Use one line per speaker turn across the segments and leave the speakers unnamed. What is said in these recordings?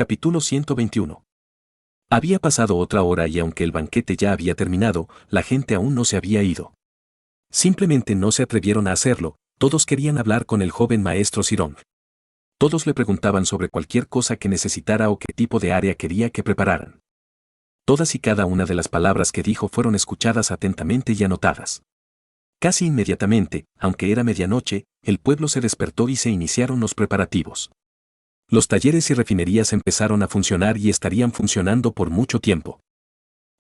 Capítulo 121. Había pasado otra hora y aunque el banquete ya había terminado, la gente aún no se había ido. Simplemente no se atrevieron a hacerlo, todos querían hablar con el joven maestro Sirong. Todos le preguntaban sobre cualquier cosa que necesitara o qué tipo de área quería que prepararan. Todas y cada una de las palabras que dijo fueron escuchadas atentamente y anotadas. Casi inmediatamente, aunque era medianoche, el pueblo se despertó y se iniciaron los preparativos. Los talleres y refinerías empezaron a funcionar y estarían funcionando por mucho tiempo.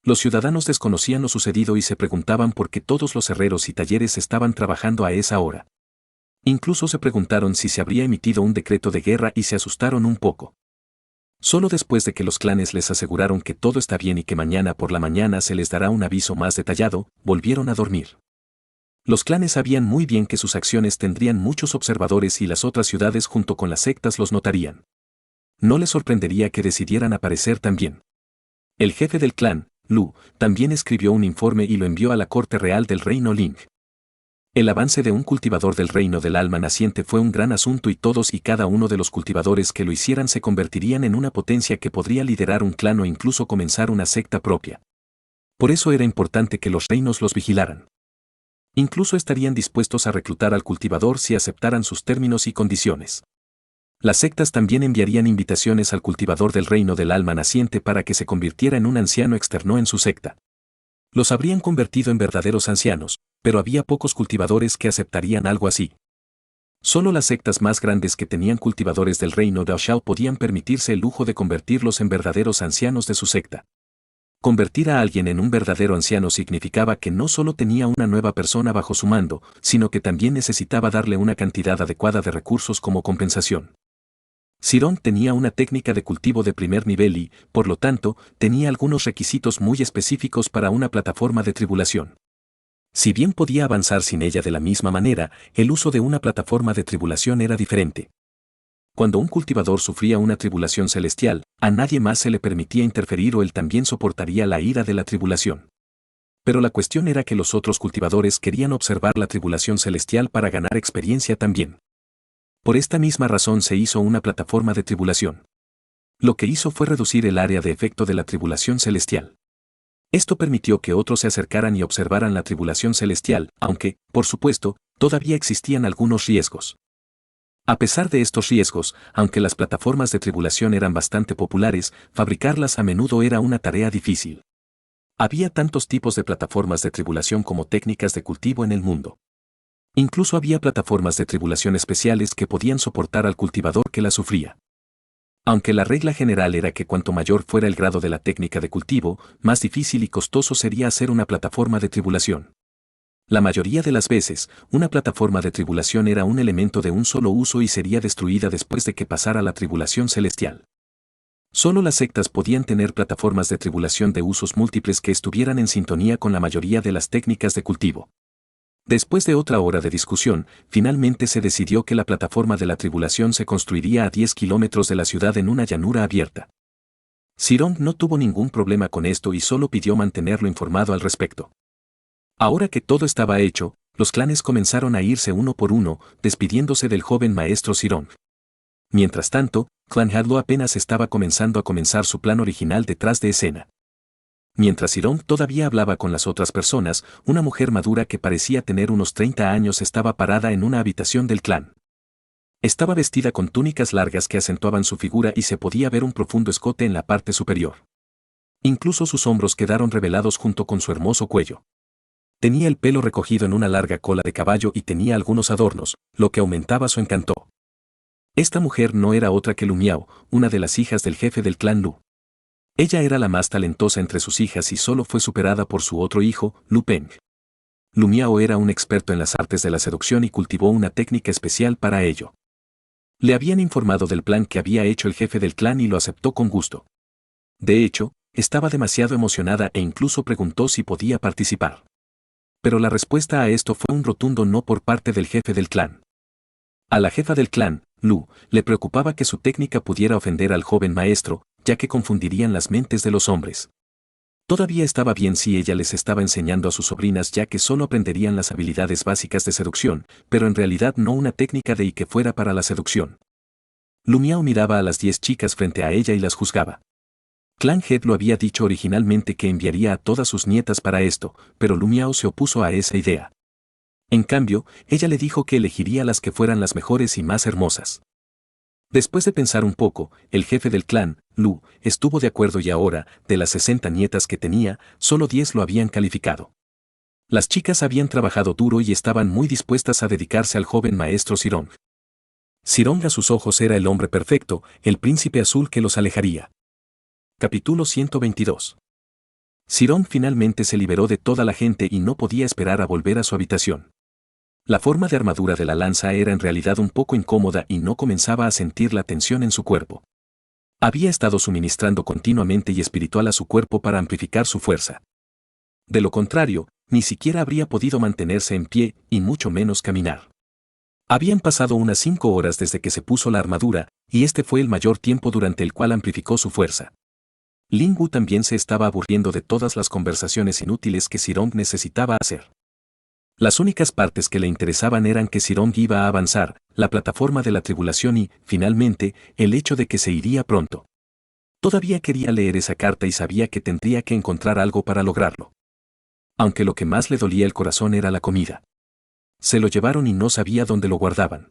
Los ciudadanos desconocían lo sucedido y se preguntaban por qué todos los herreros y talleres estaban trabajando a esa hora. Incluso se preguntaron si se habría emitido un decreto de guerra y se asustaron un poco. Solo después de que los clanes les aseguraron que todo está bien y que mañana por la mañana se les dará un aviso más detallado, volvieron a dormir. Los clanes sabían muy bien que sus acciones tendrían muchos observadores y las otras ciudades junto con las sectas los notarían. No les sorprendería que decidieran aparecer también. El jefe del clan, Lu, también escribió un informe y lo envió a la corte real del reino Ling. El avance de un cultivador del reino del alma naciente fue un gran asunto y todos y cada uno de los cultivadores que lo hicieran se convertirían en una potencia que podría liderar un clan o incluso comenzar una secta propia. Por eso era importante que los reinos los vigilaran. Incluso estarían dispuestos a reclutar al cultivador si aceptaran sus términos y condiciones. Las sectas también enviarían invitaciones al cultivador del reino del alma naciente para que se convirtiera en un anciano externo en su secta. Los habrían convertido en verdaderos ancianos, pero había pocos cultivadores que aceptarían algo así. Solo las sectas más grandes que tenían cultivadores del reino de Xiao podían permitirse el lujo de convertirlos en verdaderos ancianos de su secta. Convertir a alguien en un verdadero anciano significaba que no solo tenía una nueva persona bajo su mando, sino que también necesitaba darle una cantidad adecuada de recursos como compensación. Sirong tenía una técnica de cultivo de primer nivel y, por lo tanto, tenía algunos requisitos muy específicos para una plataforma de tribulación. Si bien podía avanzar sin ella de la misma manera, el uso de una plataforma de tribulación era diferente. Cuando un cultivador sufría una tribulación celestial, a nadie más se le permitía interferir o él también soportaría la ira de la tribulación. Pero la cuestión era que los otros cultivadores querían observar la tribulación celestial para ganar experiencia también. Por esta misma razón se hizo una plataforma de tribulación. Lo que hizo fue reducir el área de efecto de la tribulación celestial. Esto permitió que otros se acercaran y observaran la tribulación celestial, aunque, por supuesto, todavía existían algunos riesgos. A pesar de estos riesgos, aunque las plataformas de tribulación eran bastante populares, fabricarlas a menudo era una tarea difícil. Había tantos tipos de plataformas de tribulación como técnicas de cultivo en el mundo. Incluso había plataformas de tribulación especiales que podían soportar al cultivador que las sufría. Aunque la regla general era que cuanto mayor fuera el grado de la técnica de cultivo, más difícil y costoso sería hacer una plataforma de tribulación. La mayoría de las veces, una plataforma de tribulación era un elemento de un solo uso y sería destruida después de que pasara la tribulación celestial. Solo las sectas podían tener plataformas de tribulación de usos múltiples que estuvieran en sintonía con la mayoría de las técnicas de cultivo. Después de otra hora de discusión, finalmente se decidió que la plataforma de la tribulación se construiría a 10 kilómetros de la ciudad en una llanura abierta. Sirong no tuvo ningún problema con esto y solo pidió mantenerlo informado al respecto. Ahora que todo estaba hecho, los clanes comenzaron a irse uno por uno, despidiéndose del joven maestro Sirong. Mientras tanto, Clan Hadlo apenas estaba comenzando a comenzar su plan original detrás de escena. Mientras Sirong todavía hablaba con las otras personas, una mujer madura que parecía tener unos 30 años estaba parada en una habitación del clan. Estaba vestida con túnicas largas que acentuaban su figura y se podía ver un profundo escote en la parte superior. Incluso sus hombros quedaron revelados junto con su hermoso cuello. Tenía el pelo recogido en una larga cola de caballo y tenía algunos adornos, lo que aumentaba su encanto. Esta mujer no era otra que Lu Miao, una de las hijas del jefe del clan Lu. Ella era la más talentosa entre sus hijas y solo fue superada por su otro hijo, Lu Peng. Lu Miao era un experto en las artes de la seducción y cultivó una técnica especial para ello. Le habían informado del plan que había hecho el jefe del clan y lo aceptó con gusto. De hecho, estaba demasiado emocionada e incluso preguntó si podía participar. Pero la respuesta a esto fue un rotundo no por parte del jefe del clan. A la jefa del clan, Lu, le preocupaba que su técnica pudiera ofender al joven maestro, ya que confundirían las mentes de los hombres. Todavía estaba bien si ella les estaba enseñando a sus sobrinas ya que solo aprenderían las habilidades básicas de seducción, pero en realidad no una técnica de y que fuera para la seducción. Lu Miao miraba a las 10 chicas frente a ella y las juzgaba. Clan Head lo había dicho originalmente que enviaría a todas sus nietas para esto, pero Lu Miao se opuso a esa idea. En cambio, ella le dijo que elegiría las que fueran las mejores y más hermosas. Después de pensar un poco, el jefe del clan, Lu, estuvo de acuerdo y ahora, de las 60 nietas que tenía, solo 10 lo habían calificado. Las chicas habían trabajado duro y estaban muy dispuestas a dedicarse al joven maestro Sirong. Sirong a sus ojos era el hombre perfecto, el príncipe azul que los alejaría. Capítulo 122. Sirong finalmente se liberó de toda la gente y no podía esperar a volver a su habitación. La forma de armadura de la lanza era en realidad un poco incómoda y no comenzaba a sentir la tensión en su cuerpo. Había estado suministrando continuamente y espiritual a su cuerpo para amplificar su fuerza. De lo contrario, ni siquiera habría podido mantenerse en pie y mucho menos caminar. Habían pasado unas 5 horas desde que se puso la armadura, y este fue el mayor tiempo durante el cual amplificó su fuerza. Ling Wu también se estaba aburriendo de todas las conversaciones inútiles que Sirong necesitaba hacer. Las únicas partes que le interesaban eran que Sirong iba a avanzar, la plataforma de la tribulación y, finalmente, el hecho de que se iría pronto. Todavía quería leer esa carta y sabía que tendría que encontrar algo para lograrlo. Aunque lo que más le dolía el corazón era la comida. Se lo llevaron y no sabía dónde lo guardaban.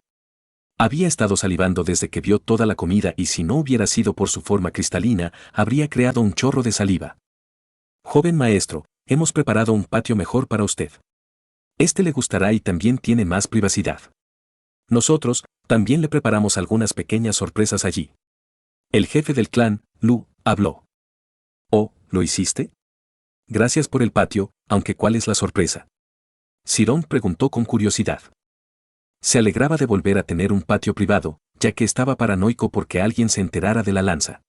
Había estado salivando desde que vio toda la comida y si no hubiera sido por su forma cristalina, habría creado un chorro de saliva. Joven maestro, hemos preparado un patio mejor para usted. Este le gustará y también tiene más privacidad. Nosotros, también le preparamos algunas pequeñas sorpresas allí. El jefe del clan, Lu, habló. «Oh, ¿lo hiciste? Gracias por el patio, aunque ¿cuál es la sorpresa?». Sirong preguntó con curiosidad. Se alegraba de volver a tener un patio privado, ya que estaba paranoico porque alguien se enterara de la lanza.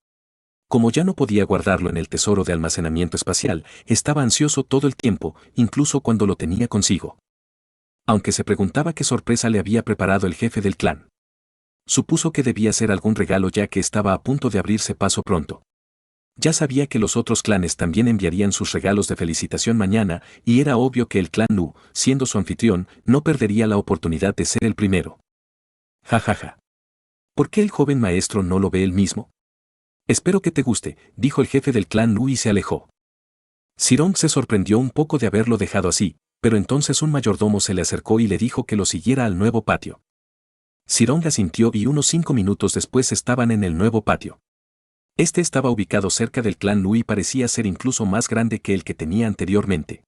Como ya no podía guardarlo en el tesoro de almacenamiento espacial, estaba ansioso todo el tiempo, incluso cuando lo tenía consigo. Aunque se preguntaba qué sorpresa le había preparado el jefe del clan. Supuso que debía ser algún regalo ya que estaba a punto de abrirse paso pronto. Ya sabía que los otros clanes también enviarían sus regalos de felicitación mañana, y era obvio que el clan Lu, siendo su anfitrión, no perdería la oportunidad de ser el primero. Ja ja ja. ¿Por qué el joven maestro no lo ve él mismo? Espero que te guste, dijo el jefe del clan Lu y se alejó. Sirong se sorprendió un poco de haberlo dejado así, pero entonces un mayordomo se le acercó y le dijo que lo siguiera al nuevo patio. Sirong asintió y unos 5 minutos después estaban en el nuevo patio. Este estaba ubicado cerca del clan Lu y parecía ser incluso más grande que el que tenía anteriormente.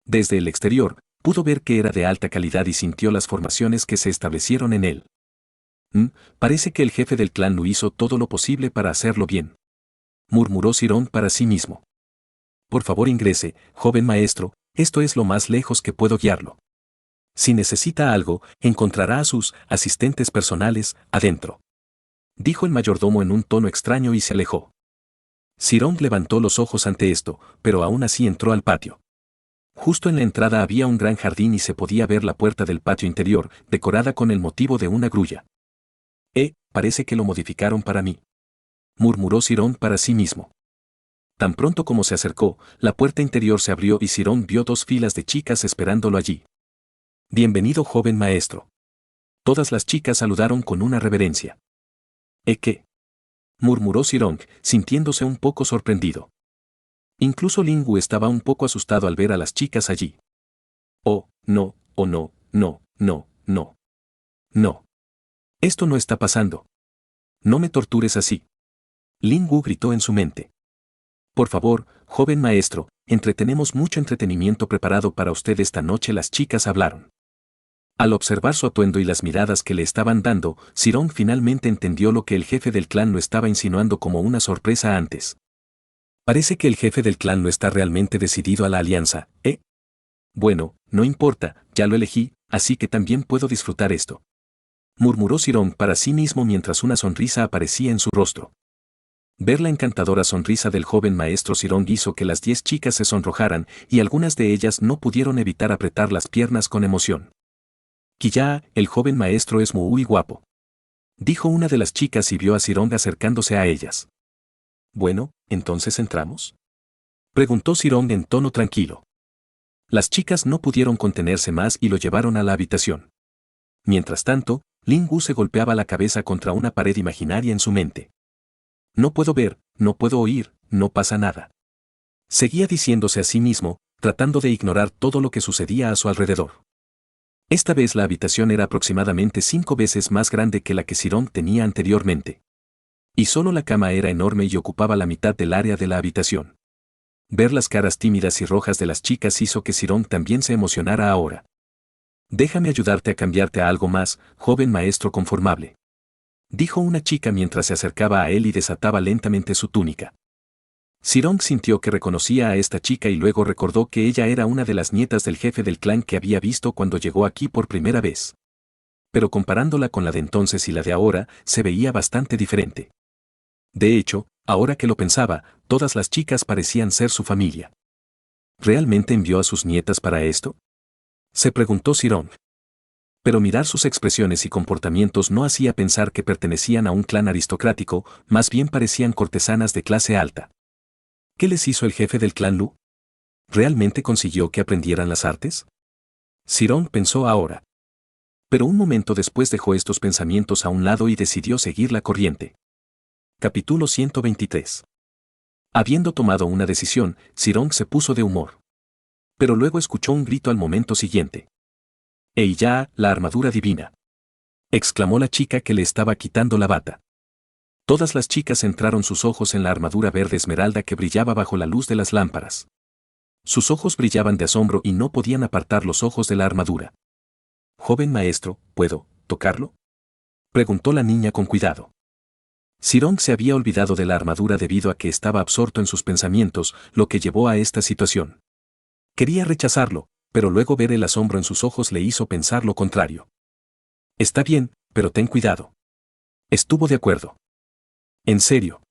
Desde el exterior, pudo ver que era de alta calidad y sintió las formaciones que se establecieron en él. Parece que el jefe del clan Lu hizo todo lo posible para hacerlo bien. Murmuró Sirong para sí mismo. Por favor ingrese, joven maestro, esto es lo más lejos que puedo guiarlo. Si necesita algo, encontrará a sus asistentes personales adentro. Dijo el mayordomo en un tono extraño y se alejó. Sirong levantó los ojos ante esto, pero aún así entró al patio. Justo en la entrada había un gran jardín y se podía ver la puerta del patio interior, decorada con el motivo de una grulla. Parece que lo modificaron para mí. Murmuró Sirong para sí mismo. Tan pronto como se acercó, la puerta interior se abrió y Sirong vio 2 filas de chicas esperándolo allí. Bienvenido joven maestro. Todas las chicas saludaron con una reverencia. ¿Qué? Murmuró Sirong, sintiéndose un poco sorprendido. Incluso Ling Wu estaba un poco asustado al ver a las chicas allí. Oh, no, no, no, no, no. No. Esto no está pasando. No me tortures así. Ling Wu gritó en su mente. Por favor, joven maestro, tenemos mucho entretenimiento preparado para usted esta noche. Las chicas hablaron. Al observar su atuendo y las miradas que le estaban dando, Sirong finalmente entendió lo que el jefe del clan lo estaba insinuando como una sorpresa antes. Parece que el jefe del clan no está realmente decidido a la alianza, ¿eh? Bueno, no importa, ya lo elegí, así que también puedo disfrutar esto. Murmuró Sirong para sí mismo mientras una sonrisa aparecía en su rostro. Ver la encantadora sonrisa del joven maestro Sirong hizo que las 10 chicas se sonrojaran y algunas de ellas no pudieron evitar apretar las piernas con emoción. Quizá, el joven maestro es muy guapo. Dijo una de las chicas y vio a Sirong acercándose a ellas. Bueno, ¿entonces entramos? Preguntó Sirong en tono tranquilo. Las chicas no pudieron contenerse más y lo llevaron a la habitación. Mientras tanto, Ling Wu se golpeaba la cabeza contra una pared imaginaria en su mente. No puedo ver, no puedo oír, no pasa nada. Seguía diciéndose a sí mismo, tratando de ignorar todo lo que sucedía a su alrededor. Esta vez la habitación era aproximadamente 5 veces más grande que la que Sirong tenía anteriormente. Y solo la cama era enorme y ocupaba la mitad del área de la habitación. Ver las caras tímidas y rojas de las chicas hizo que Sirong también se emocionara ahora. Déjame ayudarte a cambiarte a algo más, joven maestro conformable. Dijo una chica mientras se acercaba a él y desataba lentamente su túnica. Sirong sintió que reconocía a esta chica y luego recordó que ella era una de las nietas del jefe del clan que había visto cuando llegó aquí por primera vez. Pero comparándola con la de entonces y la de ahora, se veía bastante diferente. De hecho, ahora que lo pensaba, todas las chicas parecían ser su familia. ¿Realmente envió a sus nietas para esto? Se preguntó Sirong. Pero mirar sus expresiones y comportamientos no hacía pensar que pertenecían a un clan aristocrático, más bien parecían cortesanas de clase alta. ¿Qué les hizo el jefe del clan Lu? ¿Realmente consiguió que aprendieran las artes? Sirong pensó ahora. Pero un momento después dejó estos pensamientos a un lado y decidió seguir la corriente. Capítulo 123. Habiendo tomado una decisión, Sirong se puso de humor. Pero luego escuchó un grito al momento siguiente. ¡Ey ya, la armadura divina! Exclamó la chica que le estaba quitando la bata. Todas las chicas centraron sus ojos en la armadura verde esmeralda que brillaba bajo la luz de las lámparas. Sus ojos brillaban de asombro y no podían apartar los ojos de la armadura. Joven maestro, ¿puedo tocarlo? Preguntó la niña con cuidado. Sirong se había olvidado de la armadura debido a que estaba absorto en sus pensamientos, lo que llevó a esta situación. Quería rechazarlo, pero luego ver el asombro en sus ojos le hizo pensar lo contrario. Está bien, pero ten cuidado. Estuvo de acuerdo. ¿En serio?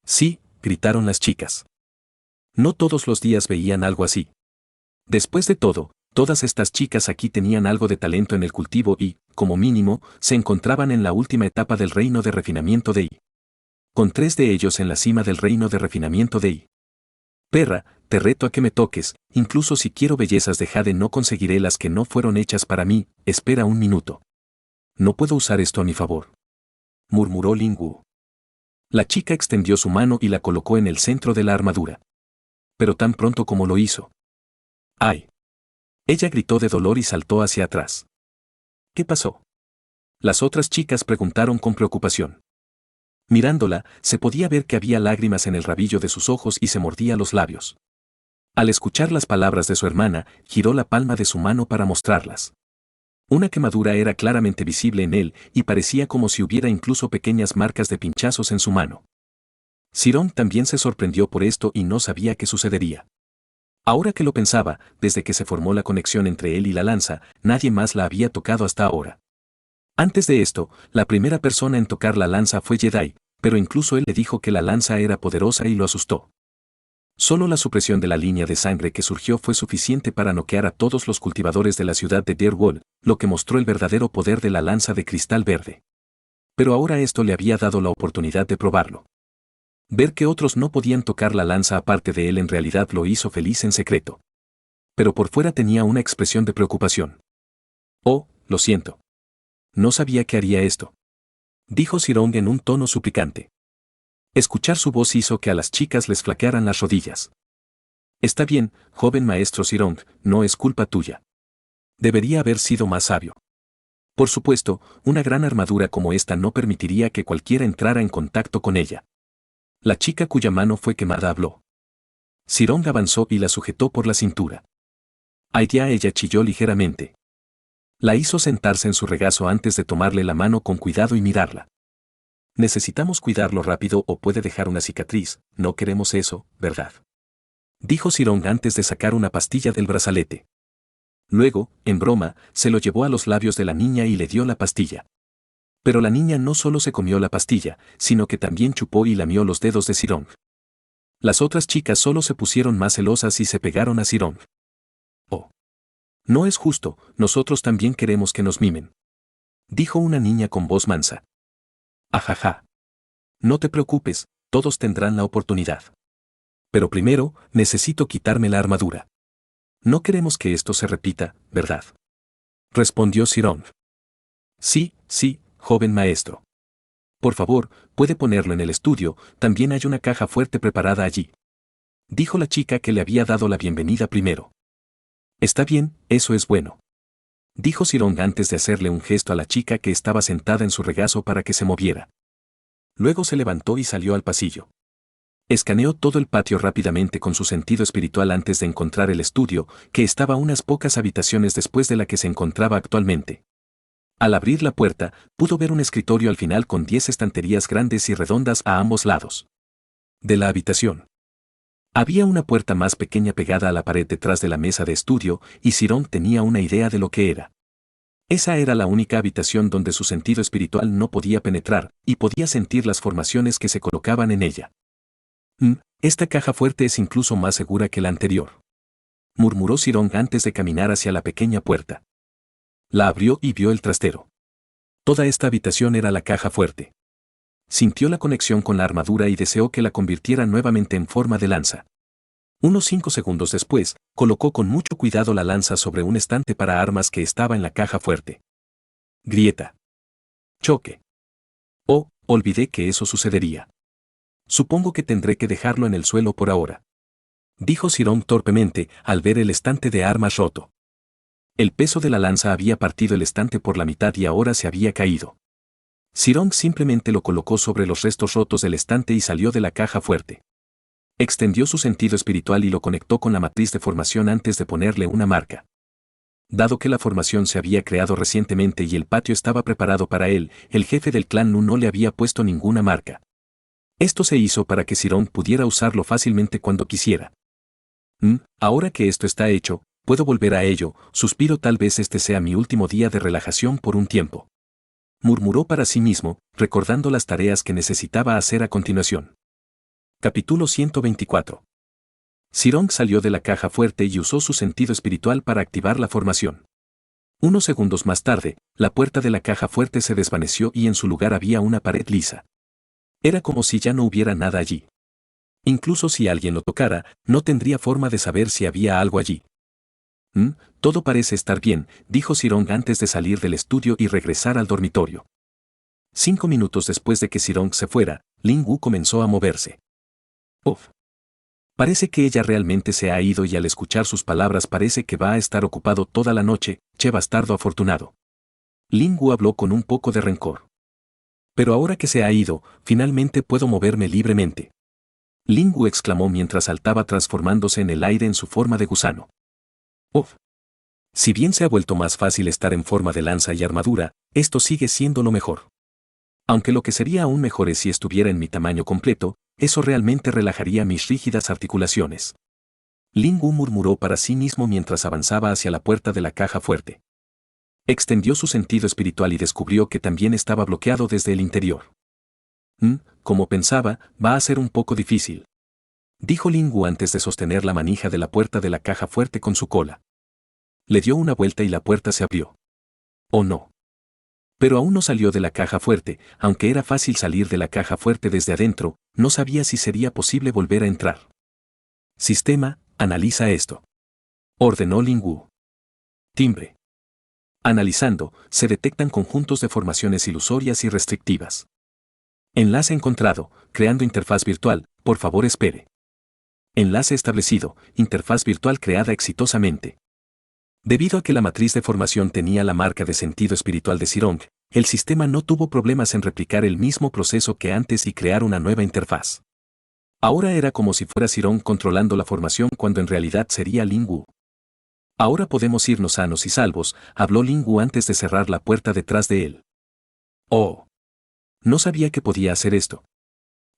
Sí, gritaron las chicas. No todos los días veían algo así. Después de todo, todas estas chicas aquí tenían algo de talento en el cultivo y, como mínimo, se encontraban en la última etapa del reino de refinamiento de I. Con 3 de ellos en la cima del reino de refinamiento de I. Perra, te reto a que me toques, incluso si quiero bellezas de jade no conseguiré las que no fueron hechas para mí, espera un minuto. No puedo usar esto a mi favor. Murmuró Ling Wu. La chica extendió su mano y la colocó en el centro de la armadura. Pero tan pronto como lo hizo. ¡Ay! Ella gritó de dolor y saltó hacia atrás. ¿Qué pasó? Las otras chicas preguntaron con preocupación. Mirándola, se podía ver que había lágrimas en el rabillo de sus ojos y se mordía los labios. Al escuchar las palabras de su hermana, giró la palma de su mano para mostrarlas. Una quemadura era claramente visible en él y parecía como si hubiera incluso pequeñas marcas de pinchazos en su mano. Sirong también se sorprendió por esto y no sabía qué sucedería. Ahora que lo pensaba, desde que se formó la conexión entre él y la lanza, nadie más la había tocado hasta ahora. Antes de esto, la primera persona en tocar la lanza fue Jedi, pero incluso él le dijo que la lanza era poderosa y lo asustó. Solo la supresión de la línea de sangre que surgió fue suficiente para noquear a todos los cultivadores de la ciudad de Deerwall, lo que mostró el verdadero poder de la lanza de cristal verde. Pero ahora esto le había dado la oportunidad de probarlo. Ver que otros no podían tocar la lanza aparte de él en realidad lo hizo feliz en secreto. Pero por fuera tenía una expresión de preocupación. Oh, lo siento. No sabía que haría esto. Dijo Sirong en un tono suplicante. Escuchar su voz hizo que a las chicas les flaquearan las rodillas. Está bien, joven maestro Sirong, no es culpa tuya. Debería haber sido más sabio. Por supuesto, una gran armadura como esta no permitiría que cualquiera entrara en contacto con ella. La chica cuya mano fue quemada habló. Sirong avanzó y la sujetó por la cintura. Ay ya, ella chilló ligeramente. La hizo sentarse en su regazo antes de tomarle la mano con cuidado y mirarla. Necesitamos cuidarlo rápido o puede dejar una cicatriz, no queremos eso, ¿verdad? Dijo Sirong antes de sacar una pastilla del brazalete. Luego, en broma, se lo llevó a los labios de la niña y le dio la pastilla. Pero la niña no solo se comió la pastilla, sino que también chupó y lamió los dedos de Sirong. Las otras chicas solo se pusieron más celosas y se pegaron a Sirong. Oh. No es justo, nosotros también queremos que nos mimen. Dijo una niña con voz mansa. Ajaja. No te preocupes, todos tendrán la oportunidad. Pero primero, necesito quitarme la armadura. No queremos que esto se repita, ¿verdad? Respondió Sirong. Sí, joven maestro. Por favor, puede ponerlo en el estudio, también hay una caja fuerte preparada allí. Dijo la chica que le había dado la bienvenida primero. Está bien, eso es bueno. Dijo Sirong antes de hacerle un gesto a la chica que estaba sentada en su regazo para que se moviera. Luego se levantó y salió al pasillo. Escaneó todo el patio rápidamente con su sentido espiritual antes de encontrar el estudio, que estaba a unas pocas habitaciones después de la que se encontraba actualmente. Al abrir la puerta, pudo ver un escritorio al final con 10 estanterías grandes y redondas a ambos lados de la habitación. Había una puerta más pequeña pegada a la pared detrás de la mesa de estudio, y Sirong tenía una idea de lo que era. Esa era la única habitación donde su sentido espiritual no podía penetrar, y podía sentir las formaciones que se colocaban en ella. Esta caja fuerte es incluso más segura que la anterior, murmuró Sirong antes de caminar hacia la pequeña puerta. La abrió y vio el trastero. Toda esta habitación era la caja fuerte. Sintió la conexión con la armadura y deseó que la convirtiera nuevamente en forma de lanza. Unos 5 segundos después, colocó con mucho cuidado la lanza sobre un estante para armas que estaba en la caja fuerte. Grieta. Choque. Oh, olvidé que eso sucedería. Supongo que tendré que dejarlo en el suelo por ahora. Dijo Sirong torpemente al ver el estante de armas roto. El peso de la lanza había partido el estante por la mitad y ahora se había caído. Sirong simplemente lo colocó sobre los restos rotos del estante y salió de la caja fuerte. Extendió su sentido espiritual y lo conectó con la matriz de formación antes de ponerle una marca. Dado que la formación se había creado recientemente y el patio estaba preparado para él, el jefe del clan Nu no le había puesto ninguna marca. Esto se hizo para que Sirong pudiera usarlo fácilmente cuando quisiera. Ahora que esto está hecho, puedo volver a ello, suspiro, tal vez este sea mi último día de relajación por un tiempo. Murmuró para sí mismo, recordando las tareas que necesitaba hacer a continuación. Capítulo 124. Sirong salió de la caja fuerte y usó su sentido espiritual para activar la formación. Unos segundos más tarde, la puerta de la caja fuerte se desvaneció y en su lugar había una pared lisa. Era como si ya no hubiera nada allí. Incluso si alguien lo tocara, no tendría forma de saber si había algo allí. Todo parece estar bien, dijo Sirong antes de salir del estudio y regresar al dormitorio. 5 minutos después de que Sirong se fuera, Ling Wu comenzó a moverse. Uf. Parece que ella realmente se ha ido y al escuchar sus palabras parece que va a estar ocupado toda la noche, che bastardo afortunado. Ling Wu habló con un poco de rencor. Pero ahora que se ha ido, finalmente puedo moverme libremente. Ling Wu exclamó mientras saltaba transformándose en el aire en su forma de gusano. Uf. Si bien se ha vuelto más fácil estar en forma de lanza y armadura, esto sigue siendo lo mejor. Aunque lo que sería aún mejor es si estuviera en mi tamaño completo, eso realmente relajaría mis rígidas articulaciones. Ling Wu murmuró para sí mismo mientras avanzaba hacia la puerta de la caja fuerte. Extendió su sentido espiritual y descubrió que también estaba bloqueado desde el interior. Como pensaba, va a ser un poco difícil. Dijo Ling Wu antes de sostener la manija de la puerta de la caja fuerte con su cola. Le dio una vuelta y la puerta se abrió. Oh no. Pero aún no salió de la caja fuerte, aunque era fácil salir de la caja fuerte desde adentro, no sabía si sería posible volver a entrar. Sistema, analiza esto. Ordenó Ling Wu. Timbre. Analizando, se detectan conjuntos de formaciones ilusorias y restrictivas. Enlace encontrado, creando interfaz virtual, por favor espere. Enlace establecido, interfaz virtual creada exitosamente. Debido a que la matriz de formación tenía la marca de sentido espiritual de Sirong, el sistema no tuvo problemas en replicar el mismo proceso que antes y crear una nueva interfaz. Ahora era como si fuera Sirong controlando la formación cuando en realidad sería Ling Wu. Ahora podemos irnos sanos y salvos, habló Ling Wu antes de cerrar la puerta detrás de él. Oh. No sabía que podía hacer esto.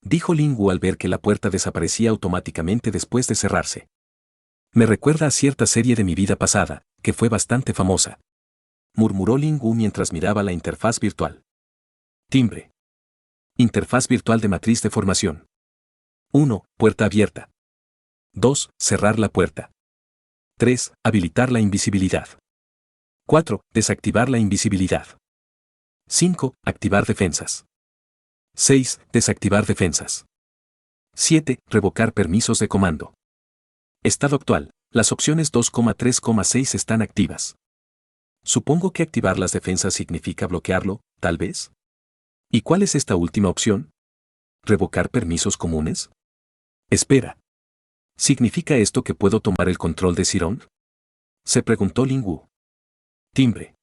Dijo Ling Wu al ver que la puerta desaparecía automáticamente después de cerrarse. Me recuerda a cierta serie de mi vida pasada, que fue bastante famosa. Murmuró Ling Wu mientras miraba la interfaz virtual. Timbre. Interfaz virtual de matriz de formación. 1. Puerta abierta. 2. Cerrar la puerta. 3. Habilitar la invisibilidad. 4. Desactivar la invisibilidad. 5. Activar defensas. 6. Desactivar defensas. 7. Revocar permisos de comando. Estado actual. Las opciones 2,3,6 están activas. Supongo que activar las defensas significa bloquearlo, tal vez. ¿Y cuál es esta última opción? ¿Revocar permisos comunes? Espera. ¿Significa esto que puedo tomar el control de Sirong? Se preguntó Ling Wu. Timbre.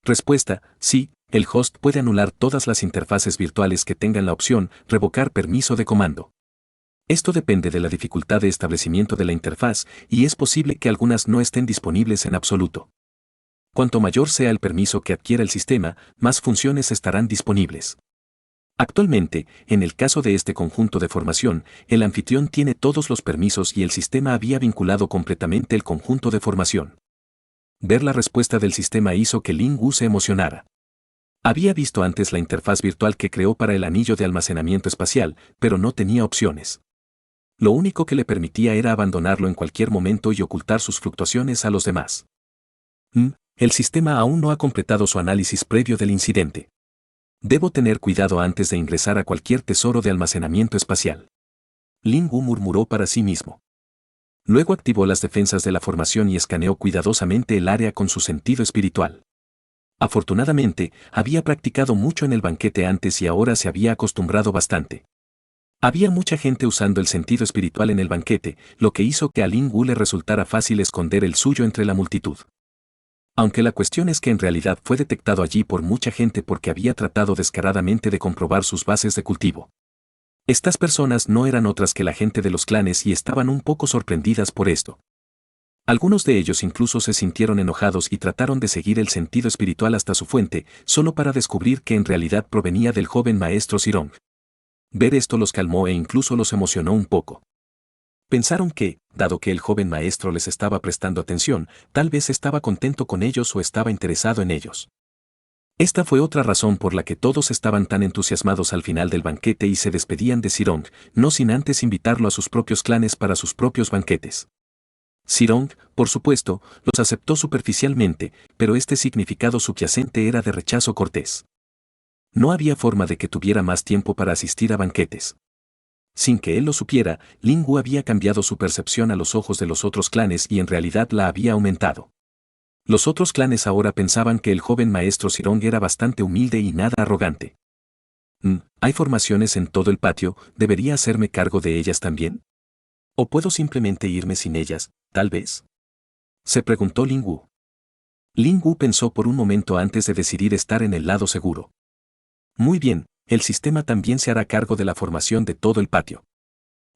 Respuesta, sí, el host puede anular todas las interfaces virtuales que tengan la opción revocar permiso de comando. Esto depende de la dificultad de establecimiento de la interfaz y es posible que algunas no estén disponibles en absoluto. Cuanto mayor sea el permiso que adquiera el sistema, más funciones estarán disponibles. Actualmente, en el caso de este conjunto de formación, el anfitrión tiene todos los permisos y el sistema había vinculado completamente el conjunto de formación. Ver la respuesta del sistema hizo que Ling Wu se emocionara. Había visto antes la interfaz virtual que creó para el anillo de almacenamiento espacial, pero no tenía opciones. Lo único que le permitía era abandonarlo en cualquier momento y ocultar sus fluctuaciones a los demás. El sistema aún no ha completado su análisis previo del incidente. Debo tener cuidado antes de ingresar a cualquier tesoro de almacenamiento espacial. Ling Wu murmuró para sí mismo. Luego activó las defensas de la formación y escaneó cuidadosamente el área con su sentido espiritual. Afortunadamente, había practicado mucho en el banquete antes y ahora se había acostumbrado bastante. Había mucha gente usando el sentido espiritual en el banquete, lo que hizo que a Ling Wu le resultara fácil esconder el suyo entre la multitud. Aunque la cuestión es que en realidad fue detectado allí por mucha gente porque había tratado descaradamente de comprobar sus bases de cultivo. Estas personas no eran otras que la gente de los clanes y estaban un poco sorprendidas por esto. Algunos de ellos incluso se sintieron enojados y trataron de seguir el sentido espiritual hasta su fuente, solo para descubrir que en realidad provenía del joven maestro Sirong. Ver esto los calmó e incluso los emocionó un poco. Pensaron que, dado que el joven maestro les estaba prestando atención, tal vez estaba contento con ellos o estaba interesado en ellos. Esta fue otra razón por la que todos estaban tan entusiasmados al final del banquete y se despedían de Sirong, no sin antes invitarlo a sus propios clanes para sus propios banquetes. Sirong, por supuesto, los aceptó superficialmente, pero este significado subyacente era de rechazo cortés. No había forma de que tuviera más tiempo para asistir a banquetes. Sin que él lo supiera, Ling Wu había cambiado su percepción a los ojos de los otros clanes y en realidad la había aumentado. Los otros clanes ahora pensaban que el joven maestro Sirong era bastante humilde y nada arrogante. ¿Hay formaciones en todo el patio? ¿Debería hacerme cargo de ellas también? ¿O puedo simplemente irme sin ellas, tal vez? Se preguntó Ling Wu. Ling Wu pensó por un momento antes de decidir estar en el lado seguro. Muy bien, el sistema también se hará cargo de la formación de todo el patio.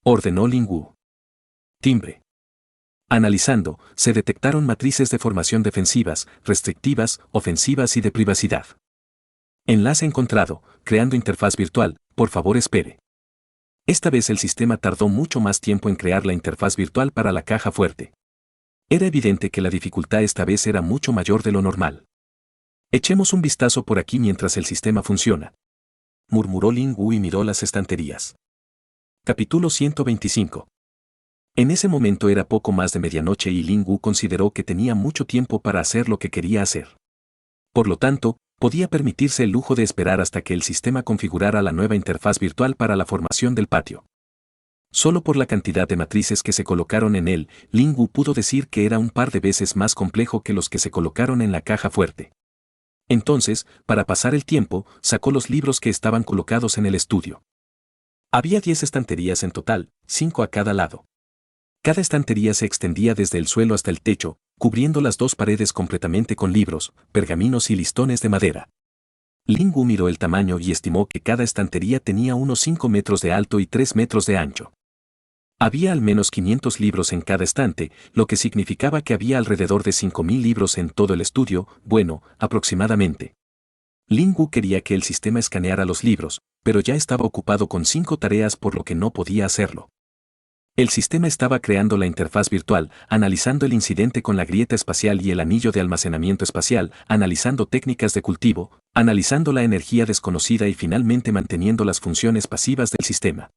Ordenó Ling Wu. Timbre. Analizando, se detectaron matrices de formación defensivas, restrictivas, ofensivas y de privacidad. Enlace encontrado, creando interfaz virtual, por favor espere. Esta vez el sistema tardó mucho más tiempo en crear la interfaz virtual para la caja fuerte. Era evidente que la dificultad esta vez era mucho mayor de lo normal. Echemos un vistazo por aquí mientras el sistema funciona. Murmuró Ling Wu y miró las estanterías. Capítulo 125. En ese momento era poco más de medianoche y Ling Wu consideró que tenía mucho tiempo para hacer lo que quería hacer. Por lo tanto, podía permitirse el lujo de esperar hasta que el sistema configurara la nueva interfaz virtual para la formación del patio. Solo por la cantidad de matrices que se colocaron en él, Ling Wu pudo decir que era un par de veces más complejo que los que se colocaron en la caja fuerte. Entonces, para pasar el tiempo, sacó los libros que estaban colocados en el estudio. Había 10 estanterías en total, 5 a cada lado. Cada estantería se extendía desde el suelo hasta el techo, cubriendo las dos paredes completamente con libros, pergaminos y listones de madera. Ling Wu miró el tamaño y estimó que cada estantería tenía unos 5 metros de alto y 3 metros de ancho. Había al menos 500 libros en cada estante, lo que significaba que había alrededor de 5.000 libros en todo el estudio, bueno, aproximadamente. Ling Wu quería que el sistema escaneara los libros, pero ya estaba ocupado con 5 tareas por lo que no podía hacerlo. El sistema estaba creando la interfaz virtual, analizando el incidente con la grieta espacial y el anillo de almacenamiento espacial, analizando técnicas de cultivo, analizando la energía desconocida y finalmente manteniendo las funciones pasivas del sistema.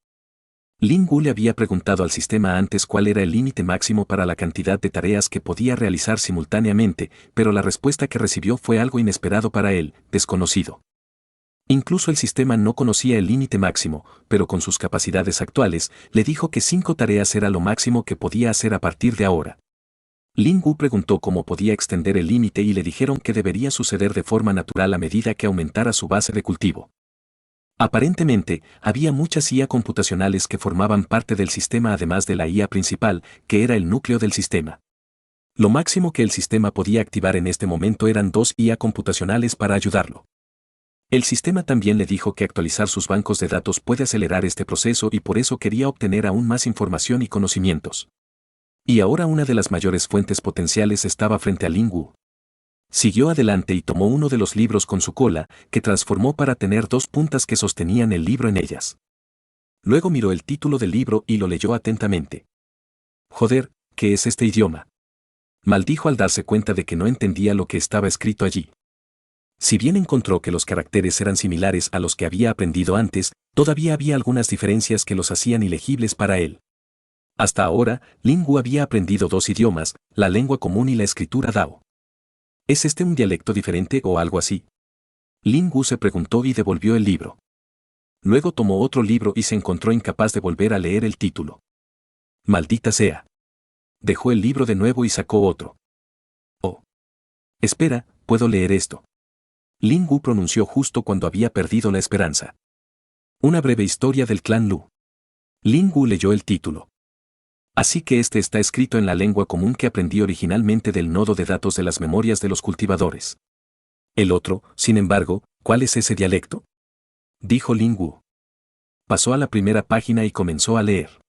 Ling Wu le había preguntado al sistema antes cuál era el límite máximo para la cantidad de tareas que podía realizar simultáneamente, pero la respuesta que recibió fue algo inesperado para él, desconocido. Incluso el sistema no conocía el límite máximo, pero con sus capacidades actuales, le dijo que 5 tareas era lo máximo que podía hacer a partir de ahora. Ling Wu preguntó cómo podía extender el límite y le dijeron que debería suceder de forma natural a medida que aumentara su base de cultivo. Aparentemente, había muchas IA computacionales que formaban parte del sistema además de la IA principal, que era el núcleo del sistema. Lo máximo que el sistema podía activar en este momento eran 2 IA computacionales para ayudarlo. El sistema también le dijo que actualizar sus bancos de datos puede acelerar este proceso y por eso quería obtener aún más información y conocimientos. Y ahora una de las mayores fuentes potenciales estaba frente a Ling Wu. Siguió adelante y tomó uno de los libros con su cola, que transformó para tener 2 puntas que sostenían el libro en ellas. Luego miró el título del libro y lo leyó atentamente. Joder, ¿qué es este idioma?, maldijo al darse cuenta de que no entendía lo que estaba escrito allí. Si bien encontró que los caracteres eran similares a los que había aprendido antes, todavía había algunas diferencias que los hacían ilegibles para él. Hasta ahora, Ling Wu había aprendido 2 idiomas, la lengua común y la escritura Dao. ¿Es este un dialecto diferente o algo así?, Ling Wu se preguntó y devolvió el libro. Luego tomó otro libro y se encontró incapaz de volver a leer el título. Maldita sea. Dejó el libro de nuevo y sacó otro. Oh. Espera, puedo leer esto. Ling Wu pronunció justo cuando había perdido la esperanza. Una breve historia del clan Lu. Ling Wu leyó el título. Así que este está escrito en la lengua común que aprendí originalmente del nodo de datos de las memorias de los cultivadores. El otro, sin embargo, ¿cuál es ese dialecto?, dijo Ling Wu. Pasó a la primera página y comenzó a leer.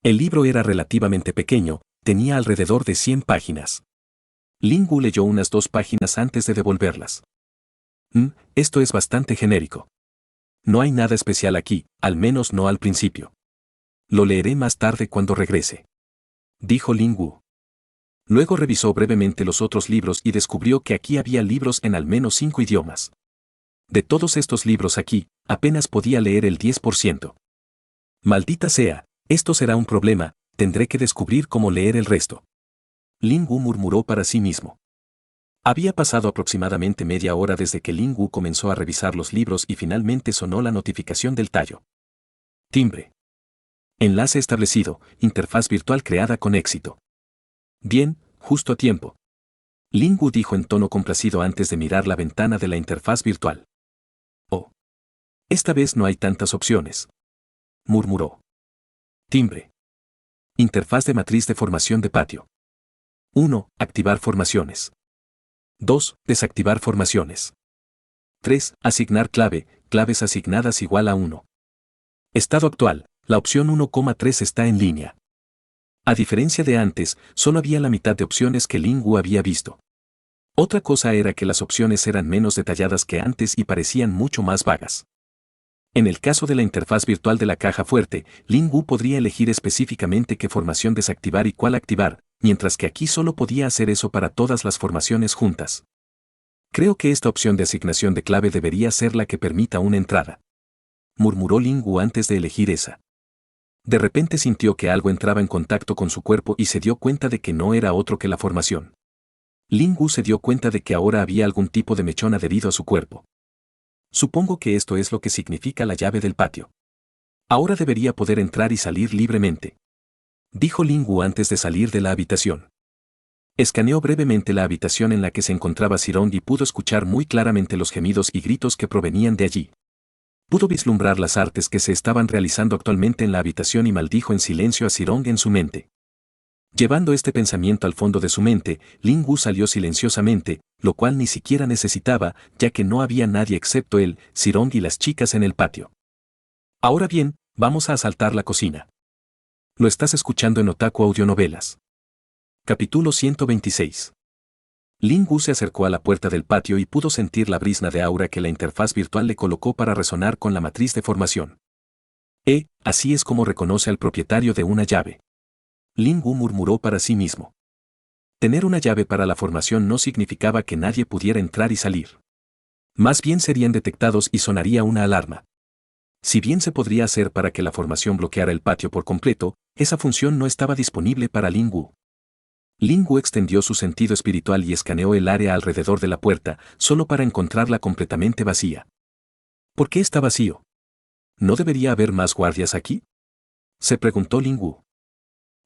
El libro era relativamente pequeño, tenía alrededor de 100 páginas. Ling Wu leyó unas 2 páginas antes de devolverlas. Esto es bastante genérico. No hay nada especial aquí, al menos no al principio. Lo leeré más tarde cuando regrese, dijo Ling Wu. Luego revisó brevemente los otros libros y descubrió que aquí había libros en al menos 5 idiomas. De todos estos libros aquí, apenas podía leer el 10%. Maldita sea, esto será un problema, tendré que descubrir cómo leer el resto. Ling Wu murmuró para sí mismo. Había pasado aproximadamente media hora desde que Ling Wu comenzó a revisar los libros y finalmente sonó la notificación del tallo. Timbre. Enlace establecido, interfaz virtual creada con éxito. Bien, justo a tiempo. Ling Wu dijo en tono complacido antes de mirar la ventana de la interfaz virtual. Oh. Esta vez no hay tantas opciones, murmuró. Timbre. Interfaz de matriz de formación de patio. 1. Activar formaciones. 2. Desactivar formaciones. 3. Asignar clave, claves asignadas igual a 1. Estado actual, la opción 1,3 está en línea. A diferencia de antes, solo había la mitad de opciones que Ling Wu había visto. Otra cosa era que las opciones eran menos detalladas que antes y parecían mucho más vagas. En el caso de la interfaz virtual de la caja fuerte, Ling Wu podría elegir específicamente qué formación desactivar y cuál activar, mientras que aquí solo podía hacer eso para todas las formaciones juntas. Creo que esta opción de asignación de clave debería ser la que permita una entrada, murmuró Ling Wu antes de elegir esa. De repente sintió que algo entraba en contacto con su cuerpo y se dio cuenta de que no era otro que la formación. Ling Wu se dio cuenta de que ahora había algún tipo de mechón adherido a su cuerpo. Supongo que esto es lo que significa la llave del patio. Ahora debería poder entrar y salir libremente, dijo Ling Wu antes de salir de la habitación. Escaneó brevemente la habitación en la que se encontraba Zirong y pudo escuchar muy claramente los gemidos y gritos que provenían de allí. Pudo vislumbrar las artes que se estaban realizando actualmente en la habitación y maldijo en silencio a Zirong en su mente. Llevando este pensamiento al fondo de su mente, Ling Wu salió silenciosamente, lo cual ni siquiera necesitaba, ya que no había nadie excepto él, Zirong y las chicas en el patio. Ahora bien, vamos a asaltar la cocina. Lo estás escuchando en Otaku Audionovelas. Capítulo 126. Ling Wu se acercó a la puerta del patio y pudo sentir la brisna de aura que la interfaz virtual le colocó para resonar con la matriz de formación. Así es como reconoce al propietario de una llave. Ling Wu murmuró para sí mismo. Tener una llave para la formación no significaba que nadie pudiera entrar y salir. Más bien serían detectados y sonaría una alarma. Si bien se podría hacer para que la formación bloqueara el patio por completo, esa función no estaba disponible para Ling Wu. Ling Wu extendió su sentido espiritual y escaneó el área alrededor de la puerta, solo para encontrarla completamente vacía. ¿Por qué está vacío? ¿No debería haber más guardias aquí?, se preguntó Ling Wu.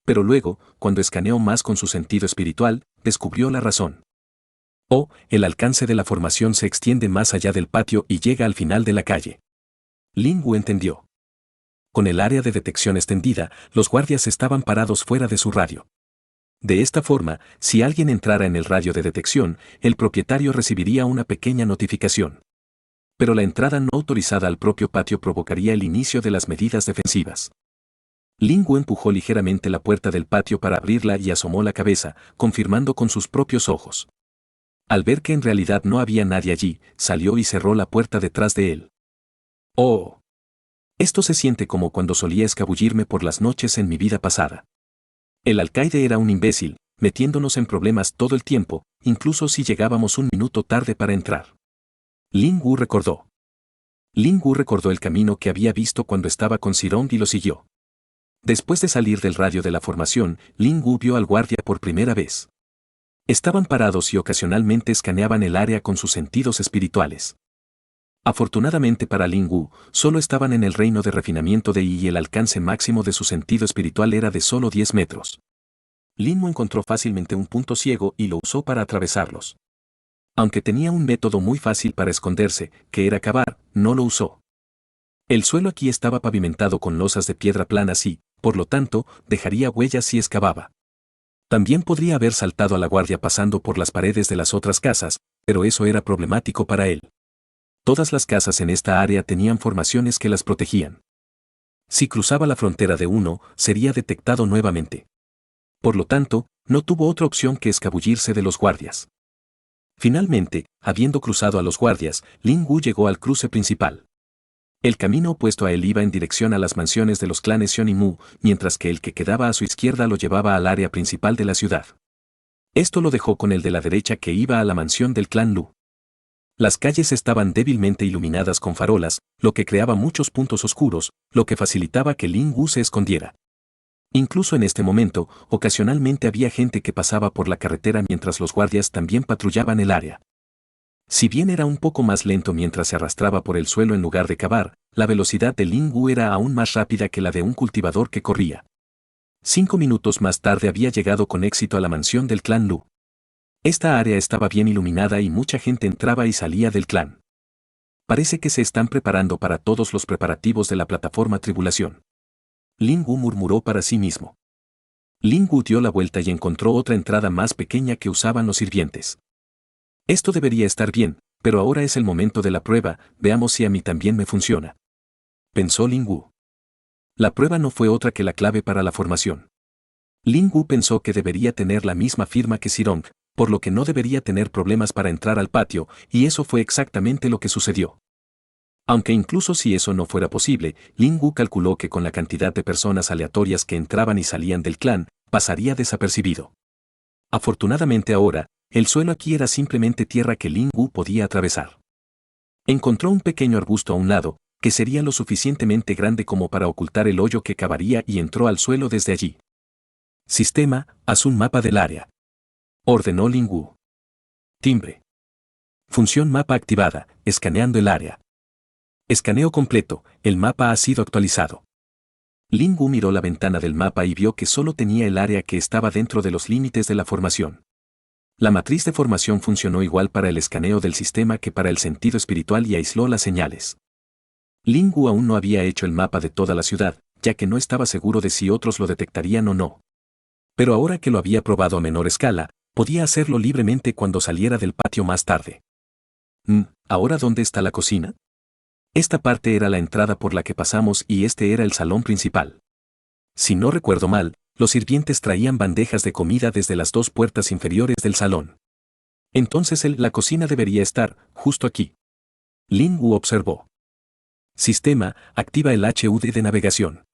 Pero luego, cuando escaneó más con su sentido espiritual, descubrió la razón. Oh, el alcance de la formación se extiende más allá del patio y llega al final de la calle. Lin Wu entendió. Con el área de detección extendida, los guardias estaban parados fuera de su radio. De esta forma, si alguien entrara en el radio de detección, el propietario recibiría una pequeña notificación. Pero la entrada no autorizada al propio patio provocaría el inicio de las medidas defensivas. Lin Wu empujó ligeramente la puerta del patio para abrirla y asomó la cabeza, confirmando con sus propios ojos. Al ver que en realidad no había nadie allí, salió y cerró la puerta detrás de él. ¡Oh! Esto se siente como cuando solía escabullirme por las noches en mi vida pasada. El alcaide era un imbécil, metiéndonos en problemas todo el tiempo, incluso si llegábamos un minuto tarde para entrar. Lin Wu recordó. Lin Wu recordó el camino que había visto cuando estaba con Sirong y lo siguió. Después de salir del radio de la formación, Lin Wu vio al guardia por primera vez. Estaban parados y ocasionalmente escaneaban el área con sus sentidos espirituales. Afortunadamente para Lin Wu, solo estaban en el reino de refinamiento de Yi y el alcance máximo de su sentido espiritual era de solo 10 metros. Lin Wu encontró fácilmente un punto ciego y lo usó para atravesarlos. Aunque tenía un método muy fácil para esconderse, que era cavar, no lo usó. El suelo aquí estaba pavimentado con losas de piedra planas y, por lo tanto, dejaría huellas si excavaba. También podría haber saltado a la guardia pasando por las paredes de las otras casas, pero eso era problemático para él. Todas las casas en esta área tenían formaciones que las protegían. Si cruzaba la frontera de uno, sería detectado nuevamente. Por lo tanto, no tuvo otra opción que escabullirse de los guardias. Finalmente, habiendo cruzado a los guardias, Lin Wu llegó al cruce principal. El camino opuesto a él iba en dirección a las mansiones de los clanes Xion y Mu, mientras que el que quedaba a su izquierda lo llevaba al área principal de la ciudad. Esto lo dejó con el de la derecha que iba a la mansión del clan Lu. Las calles estaban débilmente iluminadas con farolas, lo que creaba muchos puntos oscuros, lo que facilitaba que Lin Wu se escondiera. Incluso en este momento, ocasionalmente había gente que pasaba por la carretera mientras los guardias también patrullaban el área. Si bien era un poco más lento mientras se arrastraba por el suelo en lugar de cavar, la velocidad de Lin Wu era aún más rápida que la de un cultivador que corría. 5 minutos más tarde había llegado con éxito a la mansión del clan Lu. Esta área estaba bien iluminada y mucha gente entraba y salía del clan. Parece que se están preparando para todos los preparativos de la plataforma tribulación. Lin Wu murmuró para sí mismo. Lin Wu dio la vuelta y encontró otra entrada más pequeña que usaban los sirvientes. Esto debería estar bien, pero ahora es el momento de la prueba, veamos si a mí también me funciona. Pensó Lin Wu. La prueba no fue otra que la clave para la formación. Lin Wu pensó que debería tener la misma firma que Sirong, por lo que no debería tener problemas para entrar al patio, y eso fue exactamente lo que sucedió. Aunque incluso si eso no fuera posible, Lin Wu calculó que con la cantidad de personas aleatorias que entraban y salían del clan, pasaría desapercibido. Afortunadamente ahora, el suelo aquí era simplemente tierra que Lin Wu podía atravesar. Encontró un pequeño arbusto a un lado, que sería lo suficientemente grande como para ocultar el hoyo que cavaría y entró al suelo desde allí. Sistema, haz un mapa del área. Ordenó Lin Wu. Timbre. Función mapa activada, escaneando el área. Escaneo completo, el mapa ha sido actualizado. Lin Wu miró la ventana del mapa y vio que solo tenía el área que estaba dentro de los límites de la formación. La matriz de formación funcionó igual para el escaneo del sistema que para el sentido espiritual y aisló las señales. Lin Wu aún no había hecho el mapa de toda la ciudad, ya que no estaba seguro de si otros lo detectarían o no. Pero ahora que lo había probado a menor escala, podía hacerlo libremente cuando saliera del patio más tarde. ¿Ahora dónde está la cocina? Esta parte era la entrada por la que pasamos y este era el salón principal. Si no recuerdo mal, los sirvientes traían bandejas de comida desde las 2 puertas inferiores del salón. Entonces la cocina debería estar, justo aquí. Lin Wu observó. Sistema, activa el HUD de navegación.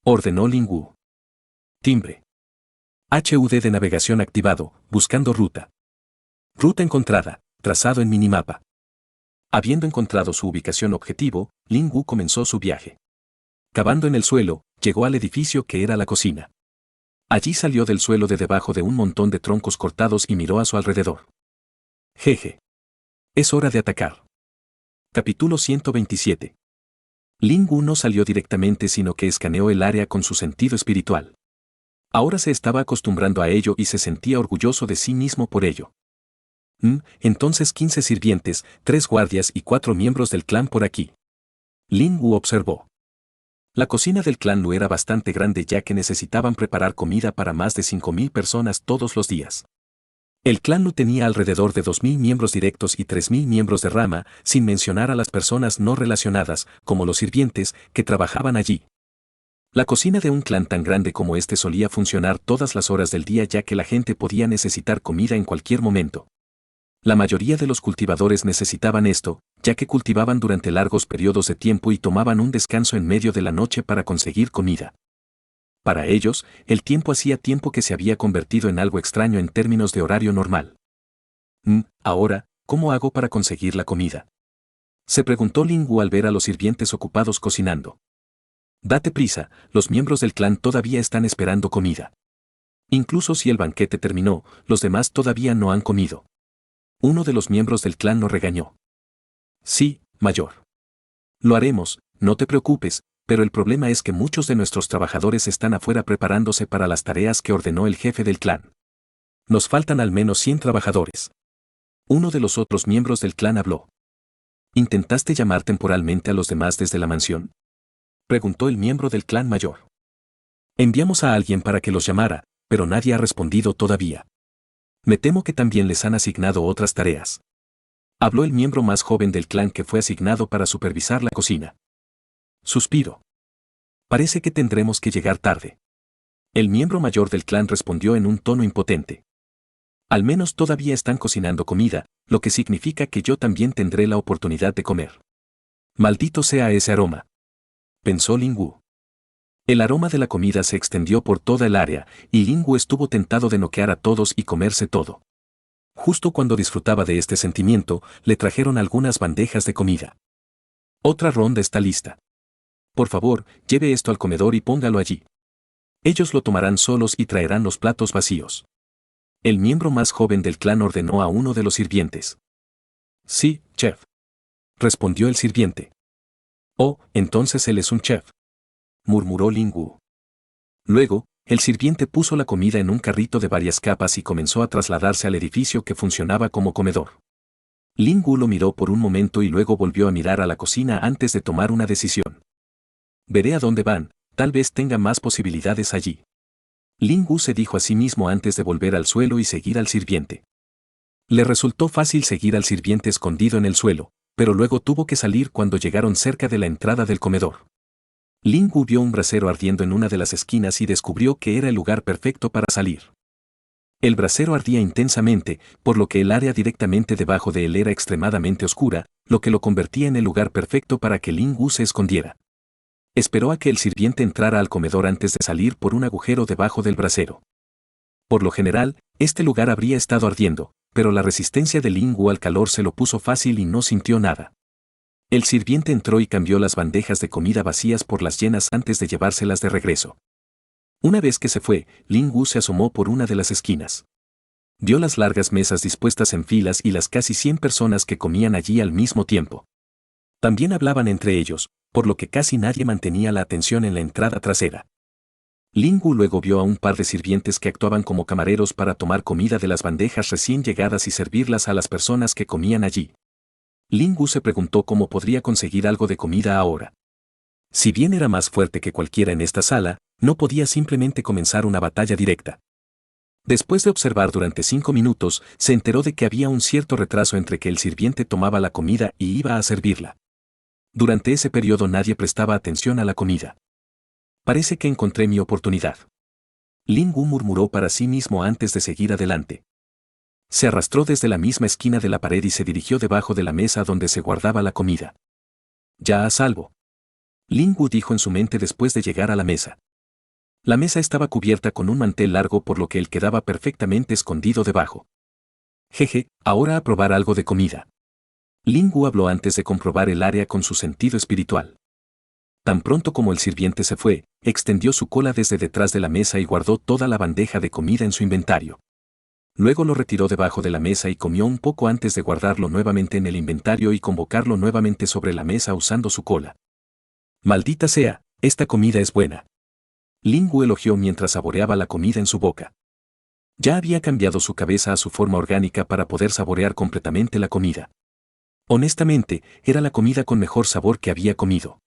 Ordenó Lin Wu. Timbre. HUD de navegación activado, buscando ruta. Ruta encontrada, trazado en minimapa. Habiendo encontrado su ubicación objetivo, Lin Wu comenzó su viaje. Cavando en el suelo, llegó al edificio que era la cocina. Allí salió del suelo de debajo de un montón de troncos cortados y miró a su alrededor. Jeje. Es hora de atacar. Capítulo 127. Lin Wu no salió directamente sino que escaneó el área con su sentido espiritual. Ahora se estaba acostumbrando a ello y se sentía orgulloso de sí mismo por ello. Entonces 15 sirvientes, 3 guardias y 4 miembros del clan por aquí. Lin Wu observó. La cocina del clan Lu era bastante grande ya que necesitaban preparar comida para más de 5.000 personas todos los días. El clan Lu tenía alrededor de 2.000 miembros directos y 3.000 miembros de rama, sin mencionar a las personas no relacionadas, como los sirvientes, que trabajaban allí. La cocina de un clan tan grande como este solía funcionar todas las horas del día ya que la gente podía necesitar comida en cualquier momento. La mayoría de los cultivadores necesitaban esto, ya que cultivaban durante largos periodos de tiempo y tomaban un descanso en medio de la noche para conseguir comida. Para ellos, el tiempo hacía tiempo que se había convertido en algo extraño en términos de horario normal. Ahora, ¿cómo hago para conseguir la comida? Se preguntó Lin Wu al ver a los sirvientes ocupados cocinando. Date prisa, los miembros del clan todavía están esperando comida. Incluso si el banquete terminó, los demás todavía no han comido. Uno de los miembros del clan lo regañó. Sí, mayor. Lo haremos, no te preocupes, pero el problema es que muchos de nuestros trabajadores están afuera preparándose para las tareas que ordenó el jefe del clan. Nos faltan al menos 100 trabajadores. Uno de los otros miembros del clan habló. ¿Intentaste llamar temporalmente a los demás desde la mansión? Preguntó el miembro del clan mayor. Enviamos a alguien para que los llamara, pero nadie ha respondido todavía. Me temo que también les han asignado otras tareas. Habló el miembro más joven del clan que fue asignado para supervisar la cocina. Suspiro. Parece que tendremos que llegar tarde. El miembro mayor del clan respondió en un tono impotente. Al menos todavía están cocinando comida, lo que significa que yo también tendré la oportunidad de comer. Maldito sea ese aroma. Pensó Lin Wu. El aroma de la comida se extendió por toda el área, y Lin Wu estuvo tentado de noquear a todos y comerse todo. Justo cuando disfrutaba de este sentimiento, le trajeron algunas bandejas de comida. Otra ronda está lista. Por favor, lleve esto al comedor y póngalo allí. Ellos lo tomarán solos y traerán los platos vacíos. El miembro más joven del clan ordenó a uno de los sirvientes. Sí, chef. Respondió el sirviente. Oh, entonces él es un chef. Murmuró Lin Wu. Luego, el sirviente puso la comida en un carrito de varias capas y comenzó a trasladarse al edificio que funcionaba como comedor. Lin Wu lo miró por un momento y luego volvió a mirar a la cocina antes de tomar una decisión. Veré a dónde van, tal vez tenga más posibilidades allí. Lin Wu se dijo a sí mismo antes de volver al suelo y seguir al sirviente. Le resultó fácil seguir al sirviente escondido en el suelo, pero luego tuvo que salir cuando llegaron cerca de la entrada del comedor. Lin Wu vio un brasero ardiendo en una de las esquinas y descubrió que era el lugar perfecto para salir. El brasero ardía intensamente, por lo que el área directamente debajo de él era extremadamente oscura, lo que lo convertía en el lugar perfecto para que Lin Wu se escondiera. Esperó a que el sirviente entrara al comedor antes de salir por un agujero debajo del brasero. Por lo general, este lugar habría estado ardiendo, pero la resistencia de Lin Wu al calor se lo puso fácil y no sintió nada. El sirviente entró y cambió las bandejas de comida vacías por las llenas antes de llevárselas de regreso. Una vez que se fue, Lin Wu se asomó por una de las esquinas. Vio las largas mesas dispuestas en filas y las casi 100 personas que comían allí al mismo tiempo. También hablaban entre ellos, por lo que casi nadie mantenía la atención en la entrada trasera. Lin Wu luego vio a un par de sirvientes que actuaban como camareros para tomar comida de las bandejas recién llegadas y servirlas a las personas que comían allí. Lin Wu se preguntó cómo podría conseguir algo de comida ahora. Si bien era más fuerte que cualquiera en esta sala, no podía simplemente comenzar una batalla directa. Después de observar durante 5 minutos, se enteró de que había un cierto retraso entre que el sirviente tomaba la comida y iba a servirla. Durante ese periodo nadie prestaba atención a la comida. Parece que encontré mi oportunidad. Lin Wu murmuró para sí mismo antes de seguir adelante. Se arrastró desde la misma esquina de la pared y se dirigió debajo de la mesa donde se guardaba la comida. Ya a salvo. Lin Wu dijo en su mente después de llegar a la mesa. La mesa estaba cubierta con un mantel largo por lo que él quedaba perfectamente escondido debajo. Jeje, ahora a probar algo de comida. Lin Wu habló antes de comprobar el área con su sentido espiritual. Tan pronto como el sirviente se fue, extendió su cola desde detrás de la mesa y guardó toda la bandeja de comida en su inventario. Luego lo retiró debajo de la mesa y comió un poco antes de guardarlo nuevamente en el inventario y convocarlo nuevamente sobre la mesa usando su cola. Maldita sea, esta comida es buena. Ling Wu elogió mientras saboreaba la comida en su boca. Ya había cambiado su cabeza a su forma orgánica para poder saborear completamente la comida. Honestamente, era la comida con mejor sabor que había comido.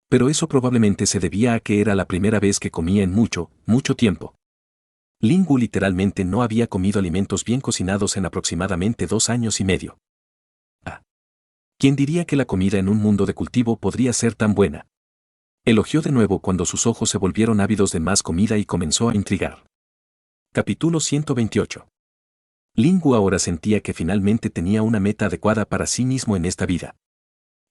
Pero eso probablemente se debía a que era la primera vez que comía en mucho, mucho tiempo. Ling Wu literalmente no había comido alimentos bien cocinados en aproximadamente 2 años y medio. Ah. ¿Quién diría que la comida en un mundo de cultivo podría ser tan buena? Elogió de nuevo cuando sus ojos se volvieron ávidos de más comida y comenzó a intrigar. Capítulo 128. Ling Wu ahora sentía que finalmente tenía una meta adecuada para sí mismo en esta vida.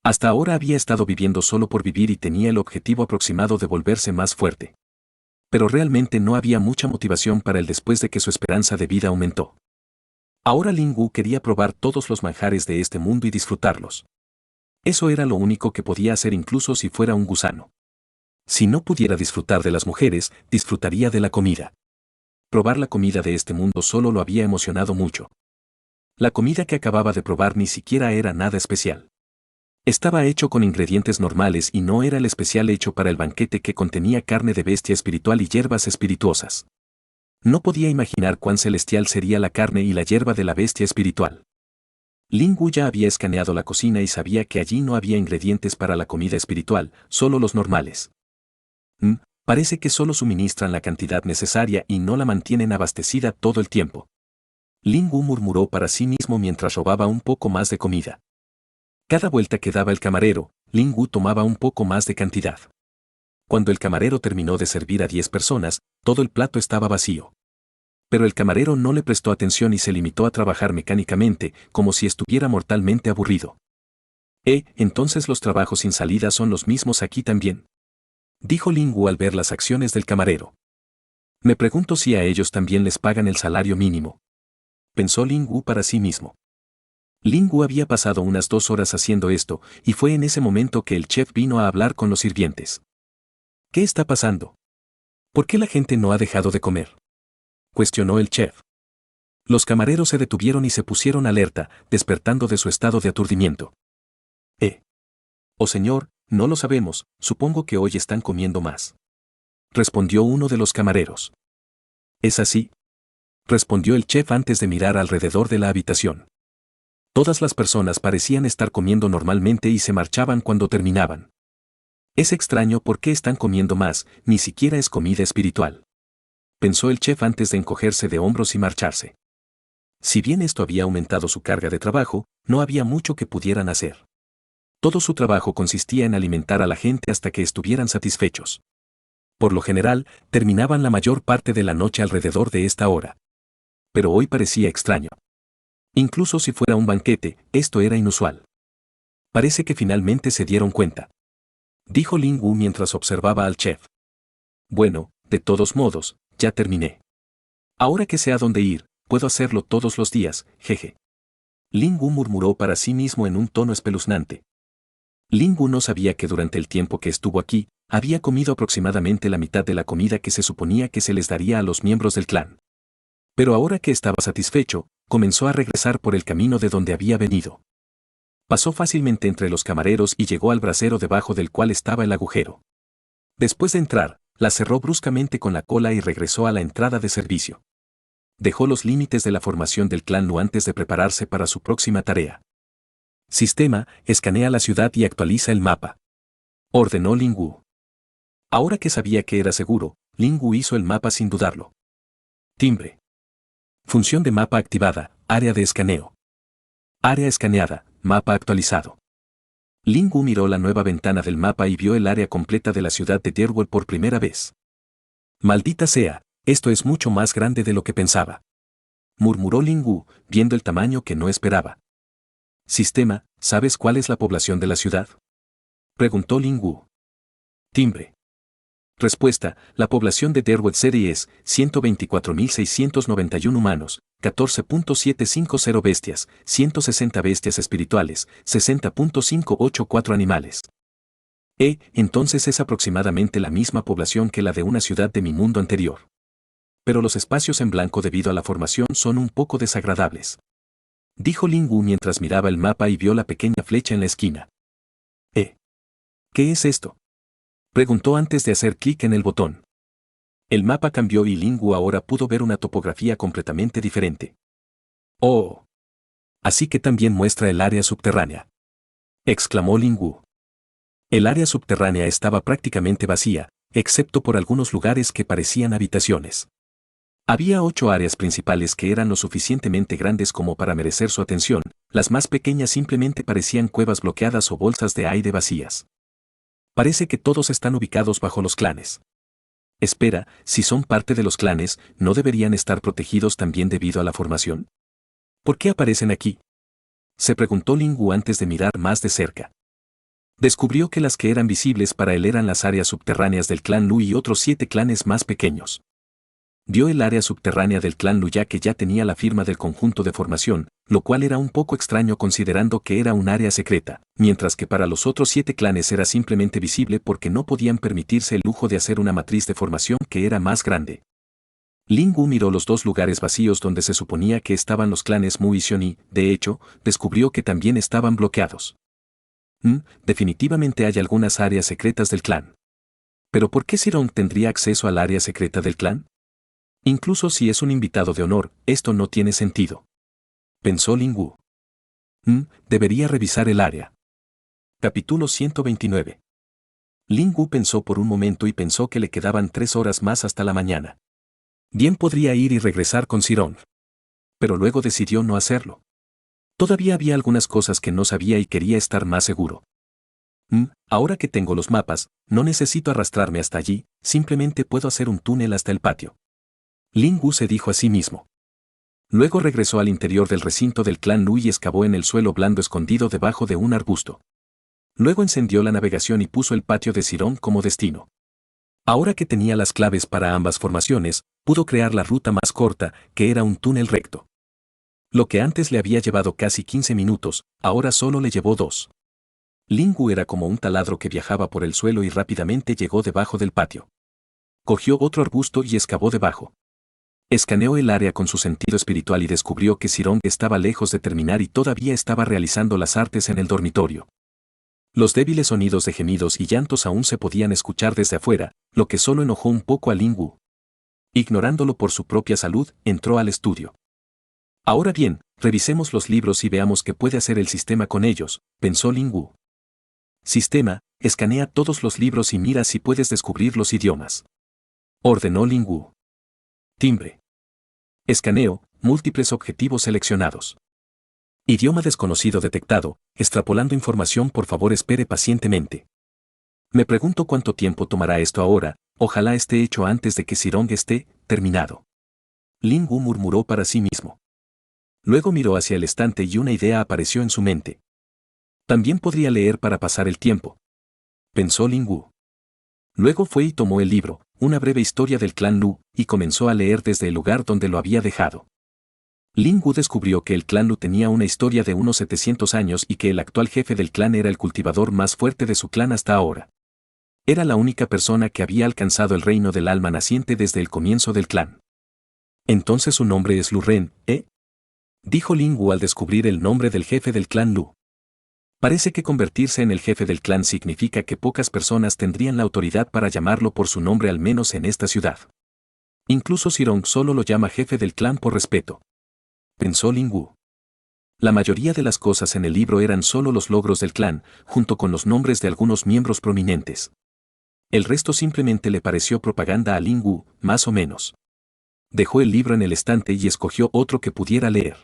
Hasta ahora había estado viviendo solo por vivir y tenía el objetivo aproximado de volverse más fuerte. Pero realmente no había mucha motivación para él después de que su esperanza de vida aumentó. Ahora Ling Wu quería probar todos los manjares de este mundo y disfrutarlos. Eso era lo único que podía hacer incluso si fuera un gusano. Si no pudiera disfrutar de las mujeres, disfrutaría de la comida. Probar la comida de este mundo solo lo había emocionado mucho. La comida que acababa de probar ni siquiera era nada especial. Estaba hecho con ingredientes normales y no era el especial hecho para el banquete que contenía carne de bestia espiritual y hierbas espirituosas. No podía imaginar cuán celestial sería la carne y la hierba de la bestia espiritual. Ling Wu ya había escaneado la cocina y sabía que allí no había ingredientes para la comida espiritual, solo los normales. Parece que solo suministran la cantidad necesaria y no la mantienen abastecida todo el tiempo. Ling Wu murmuró para sí mismo mientras robaba un poco más de comida. Cada vuelta que daba el camarero, Ling Wu tomaba un poco más de cantidad. Cuando el camarero terminó de servir a 10 personas, todo el plato estaba vacío. Pero el camarero no le prestó atención y se limitó a trabajar mecánicamente, como si estuviera mortalmente aburrido. Entonces los trabajos sin salida son los mismos aquí también. Dijo Ling Wu al ver las acciones del camarero. Me pregunto si a ellos también les pagan el salario mínimo. Pensó Ling Wu para sí mismo. Ling Wu había pasado unas 2 horas haciendo esto, y fue en ese momento que el chef vino a hablar con los sirvientes. ¿Qué está pasando? ¿Por qué la gente no ha dejado de comer? Cuestionó el chef. Los camareros se detuvieron y se pusieron alerta, despertando de su estado de aturdimiento. Oh señor, no lo sabemos, supongo que hoy están comiendo más. Respondió uno de los camareros. ¿Es así? Respondió el chef antes de mirar alrededor de la habitación. Todas las personas parecían estar comiendo normalmente y se marchaban cuando terminaban. Es extraño por qué están comiendo más, ni siquiera es comida espiritual. Pensó el chef antes de encogerse de hombros y marcharse. Si bien esto había aumentado su carga de trabajo, no había mucho que pudieran hacer. Todo su trabajo consistía en alimentar a la gente hasta que estuvieran satisfechos. Por lo general, terminaban la mayor parte de la noche alrededor de esta hora. Pero hoy parecía extraño. Incluso si fuera un banquete, esto era inusual. Parece que finalmente se dieron cuenta. Dijo Ling Wu mientras observaba al chef. Bueno, de todos modos, ya terminé. Ahora que sé a dónde ir, puedo hacerlo todos los días, jeje. Ling Wu murmuró para sí mismo en un tono espeluznante. Ling Wu no sabía que durante el tiempo que estuvo aquí, había comido aproximadamente la mitad de la comida que se suponía que se les daría a los miembros del clan. Pero ahora que estaba satisfecho, comenzó a regresar por el camino de donde había venido. Pasó fácilmente entre los camareros y llegó al brasero debajo del cual estaba el agujero. Después de entrar, la cerró bruscamente con la cola y regresó a la entrada de servicio. Dejó los límites de la formación del clan Lu antes de prepararse para su próxima tarea. Sistema, escanea la ciudad y actualiza el mapa. Ordenó Ling Wu. Ahora que sabía que era seguro, Ling Wu hizo el mapa sin dudarlo. Timbre. Función de mapa activada, área de escaneo. Área escaneada, mapa actualizado. Ling Wu miró la nueva ventana del mapa y vio el área completa de la ciudad de Deerworld por primera vez. Maldita sea, esto es mucho más grande de lo que pensaba. Murmuró Ling Wu, viendo el tamaño que no esperaba. Sistema, ¿sabes cuál es la población de la ciudad? Preguntó Ling Wu. Timbre. Respuesta, la población de Deerworld City es 124.691 humanos, 14.750 bestias, 160 bestias espirituales, 60.584 animales. Entonces es aproximadamente la misma población que la de una ciudad de mi mundo anterior. Pero los espacios en blanco debido a la formación son un poco desagradables. Dijo Ling Wu mientras miraba el mapa y vio la pequeña flecha en la esquina. ¿Qué es esto? Preguntó antes de hacer clic en el botón. El mapa cambió y Lingwu ahora pudo ver una topografía completamente diferente. ¡Oh! Así que también muestra el área subterránea, exclamó Lingwu. El área subterránea estaba prácticamente vacía, excepto por algunos lugares que parecían habitaciones. Había 8 áreas principales que eran lo suficientemente grandes como para merecer su atención, las más pequeñas simplemente parecían cuevas bloqueadas o bolsas de aire vacías. Parece que todos están ubicados bajo los clanes. Espera, si son parte de los clanes, ¿no deberían estar protegidos también debido a la formación? ¿Por qué aparecen aquí? Se preguntó Lingwu antes de mirar más de cerca. Descubrió que las que eran visibles para él eran las áreas subterráneas del clan Lu y otros 7 clanes más pequeños. Vio el área subterránea del clan Lu ya que ya tenía la firma del conjunto de formación, lo cual era un poco extraño considerando que era un área secreta, mientras que para los otros 7 clanes era simplemente visible porque no podían permitirse el lujo de hacer una matriz de formación que era más grande. Lingwu miró los 2 lugares vacíos donde se suponía que estaban los clanes Mu y Xion y, de hecho, descubrió que también estaban bloqueados. Definitivamente hay algunas áreas secretas del clan. ¿Pero por qué Xirong tendría acceso al área secreta del clan? Incluso si es un invitado de honor, esto no tiene sentido. Pensó Lingwu. Debería revisar el área. Capítulo 129. Lingwu pensó por un momento y pensó que le quedaban 3 horas más hasta la mañana. Bien podría ir y regresar con Xirong. Pero luego decidió no hacerlo. Todavía había algunas cosas que no sabía y quería estar más seguro. Ahora que tengo los mapas, no necesito arrastrarme hasta allí, simplemente puedo hacer un túnel hasta el patio. Lingwu se dijo a sí mismo. Luego regresó al interior del recinto del clan Lu y excavó en el suelo blando escondido debajo de un arbusto. Luego encendió la navegación y puso el patio de Xirong como destino. Ahora que tenía las claves para ambas formaciones, pudo crear la ruta más corta, que era un túnel recto. Lo que antes le había llevado casi 15 minutos, ahora solo le llevó 2. Lingwu era como un taladro que viajaba por el suelo y rápidamente llegó debajo del patio. Cogió otro arbusto y excavó debajo. Escaneó el área con su sentido espiritual y descubrió que Xirong estaba lejos de terminar y todavía estaba realizando las artes en el dormitorio. Los débiles sonidos de gemidos y llantos aún se podían escuchar desde afuera, lo que solo enojó un poco a Lingwu. Ignorándolo por su propia salud, entró al estudio. Ahora bien, revisemos los libros y veamos qué puede hacer el sistema con ellos, pensó Lingwu. Sistema, escanea todos los libros y mira si puedes descubrir los idiomas. Ordenó Lingwu. Timbre. Escaneo, múltiples objetivos seleccionados. Idioma desconocido detectado, extrapolando información, por favor espere pacientemente. Me pregunto cuánto tiempo tomará esto ahora, ojalá esté hecho antes de que Xirong esté terminado. Lingwu murmuró para sí mismo. Luego miró hacia el estante y una idea apareció en su mente. También podría leer para pasar el tiempo, pensó Lingwu. Luego fue y tomó el libro, una breve historia del clan Lu, y comenzó a leer desde el lugar donde lo había dejado. Lingwu descubrió que el clan Lu tenía una historia de unos 700 años y que el actual jefe del clan era el cultivador más fuerte de su clan hasta ahora. Era la única persona que había alcanzado el reino del alma naciente desde el comienzo del clan. Entonces su nombre es Lu Ren, ¿eh? Dijo Lingwu al descubrir el nombre del jefe del clan Lu. Parece que convertirse en el jefe del clan significa que pocas personas tendrían la autoridad para llamarlo por su nombre, al menos en esta ciudad. Incluso Xirong solo lo llama jefe del clan por respeto. Pensó Lingwu. La mayoría de las cosas en el libro eran solo los logros del clan, junto con los nombres de algunos miembros prominentes. El resto simplemente le pareció propaganda a Lingwu, más o menos. Dejó el libro en el estante y escogió otro que pudiera leer.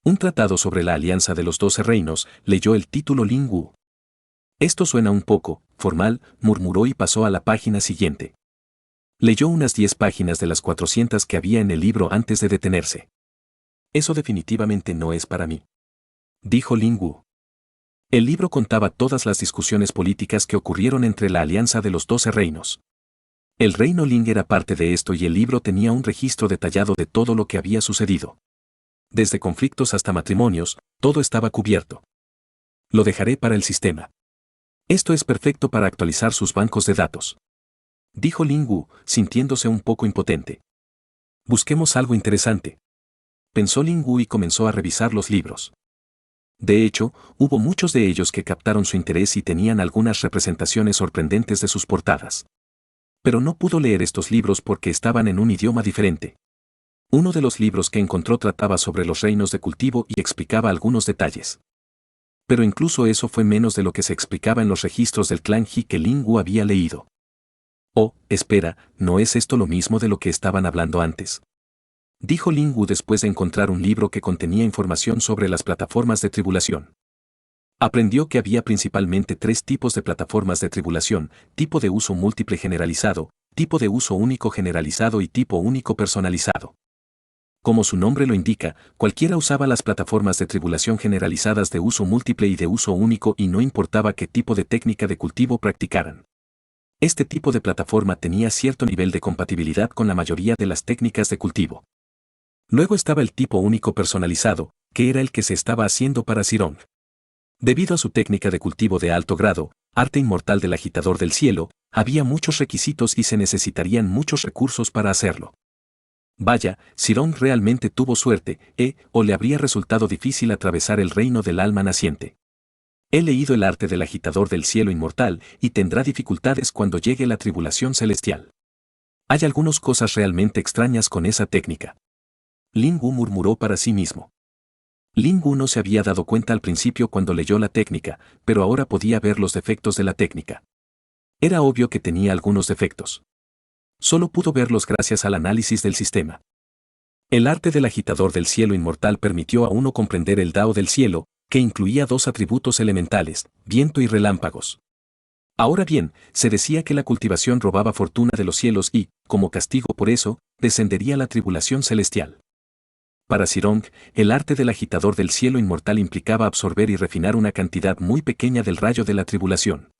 Un tratado sobre la alianza de los 12 reinos, leyó el título Lingwu. Esto suena un poco formal, murmuró y pasó a la página siguiente. Leyó unas 10 páginas de las 400 que había en el libro antes de detenerse. Eso definitivamente no es para mí, dijo Lingwu. El libro contaba todas las discusiones políticas que ocurrieron entre la alianza de los 12 reinos. El reino Ling era parte de esto y el libro tenía un registro detallado de todo lo que había sucedido. Desde conflictos hasta matrimonios, todo estaba cubierto. Lo dejaré para el sistema. Esto es perfecto para actualizar sus bancos de datos, dijo Lingwu, sintiéndose un poco impotente. Busquemos algo interesante, pensó Lingwu y comenzó a revisar los libros. De hecho, hubo muchos de ellos que captaron su interés y tenían algunas representaciones sorprendentes de sus portadas. Pero no pudo leer estos libros porque estaban en un idioma diferente. Uno de los libros que encontró trataba sobre los reinos de cultivo y explicaba algunos detalles. Pero incluso eso fue menos de lo que se explicaba en los registros del clan Ji que Lin Wu había leído. Oh, espera, ¿no es esto lo mismo de lo que estaban hablando antes? Dijo Lin Wu después de encontrar un libro que contenía información sobre las plataformas de tribulación. Aprendió que había principalmente 3 tipos de plataformas de tribulación: tipo de uso múltiple generalizado, tipo de uso único generalizado y tipo único personalizado. Como su nombre lo indica, cualquiera usaba las plataformas de tribulación generalizadas de uso múltiple y de uso único y no importaba qué tipo de técnica de cultivo practicaran. Este tipo de plataforma tenía cierto nivel de compatibilidad con la mayoría de las técnicas de cultivo. Luego estaba el tipo único personalizado, que era el que se estaba haciendo para Zhirong. Debido a su técnica de cultivo de alto grado, arte inmortal del agitador del cielo, había muchos requisitos y se necesitarían muchos recursos para hacerlo. Vaya, Zhirong realmente tuvo suerte, o le habría resultado difícil atravesar el reino del alma naciente. He leído el arte del agitador del cielo inmortal y tendrá dificultades cuando llegue la tribulación celestial. Hay algunas cosas realmente extrañas con esa técnica. Lin Wu murmuró para sí mismo. Lin Wu no se había dado cuenta al principio cuando leyó la técnica, pero ahora podía ver los defectos de la técnica. Era obvio que tenía algunos defectos. Solo pudo verlos gracias al análisis del sistema. El arte del agitador del cielo inmortal permitió a uno comprender el Dao del cielo, que incluía 2 atributos elementales, viento y relámpagos. Ahora bien, se decía que la cultivación robaba fortuna de los cielos y, como castigo por eso, descendería la tribulación celestial. Para Zhirong, el arte del agitador del cielo inmortal implicaba absorber y refinar una cantidad muy pequeña del rayo de la tribulación.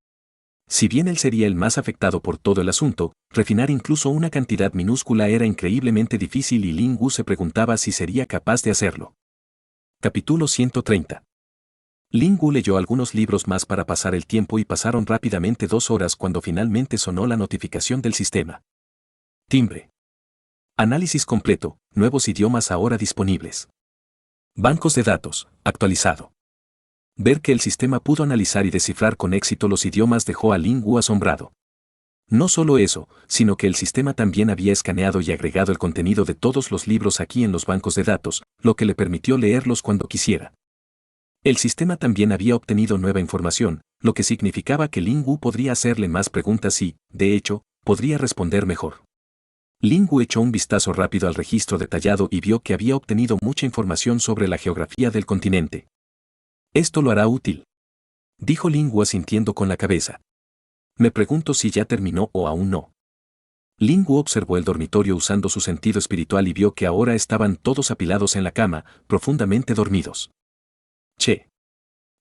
Si bien él sería el más afectado por todo el asunto, refinar incluso una cantidad minúscula era increíblemente difícil y Lin Wu se preguntaba si sería capaz de hacerlo. Capítulo 130. Lin Wu leyó algunos libros más para pasar el tiempo y pasaron rápidamente 2 horas cuando finalmente sonó la notificación del sistema. Timbre. Análisis completo, nuevos idiomas ahora disponibles. Bancos de datos, actualizado. Ver que el sistema pudo analizar y descifrar con éxito los idiomas dejó a Lin Wu asombrado. No solo eso, sino que el sistema también había escaneado y agregado el contenido de todos los libros aquí en los bancos de datos, lo que le permitió leerlos cuando quisiera. El sistema también había obtenido nueva información, lo que significaba que Lin Wu podría hacerle más preguntas y, de hecho, podría responder mejor. Lin Wu echó un vistazo rápido al registro detallado y vio que había obtenido mucha información sobre la geografía del continente. Esto lo hará útil, dijo Lin Wu asintiendo con la cabeza. Me pregunto si ya terminó o aún no. Lin Wu observó el dormitorio usando su sentido espiritual y vio que ahora estaban todos apilados en la cama, profundamente dormidos. Che.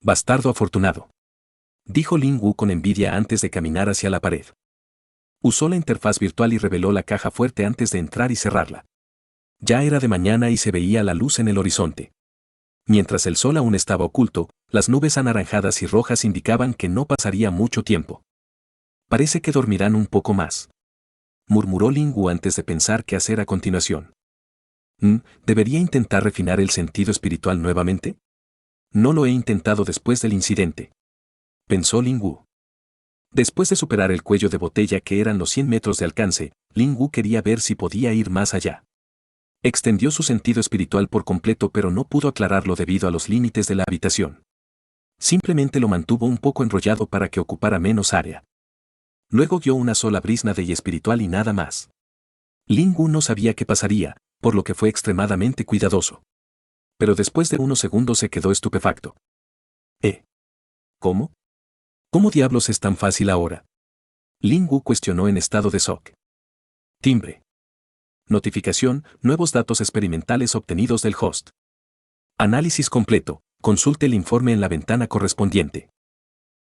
Bastardo afortunado, dijo Lin Wu con envidia antes de caminar hacia la pared. Usó la interfaz virtual y reveló la caja fuerte antes de entrar y cerrarla. Ya era de mañana y se veía la luz en el horizonte. Mientras el sol aún estaba oculto, las nubes anaranjadas y rojas indicaban que no pasaría mucho tiempo. Parece que dormirán un poco más, murmuró Lin Wu antes de pensar qué hacer a continuación. ¿Debería intentar refinar el sentido espiritual nuevamente? No lo he intentado después del incidente, pensó Lin Wu. Después de superar el cuello de botella que eran los 100 metros de alcance, Lin Wu quería ver si podía ir más allá. Extendió su sentido espiritual por completo pero no pudo aclararlo debido a los límites de la habitación. Simplemente lo mantuvo un poco enrollado para que ocupara menos área. Luego guió una sola brizna de espiritual y nada más. Lin Wu no sabía qué pasaría, por lo que fue extremadamente cuidadoso. Pero después de unos segundos se quedó estupefacto. ¿Cómo? ¿Cómo diablos es tan fácil ahora? Lin Wu cuestionó en estado de shock. Timbre. Notificación, nuevos datos experimentales obtenidos del host. Análisis completo, consulte el informe en la ventana correspondiente.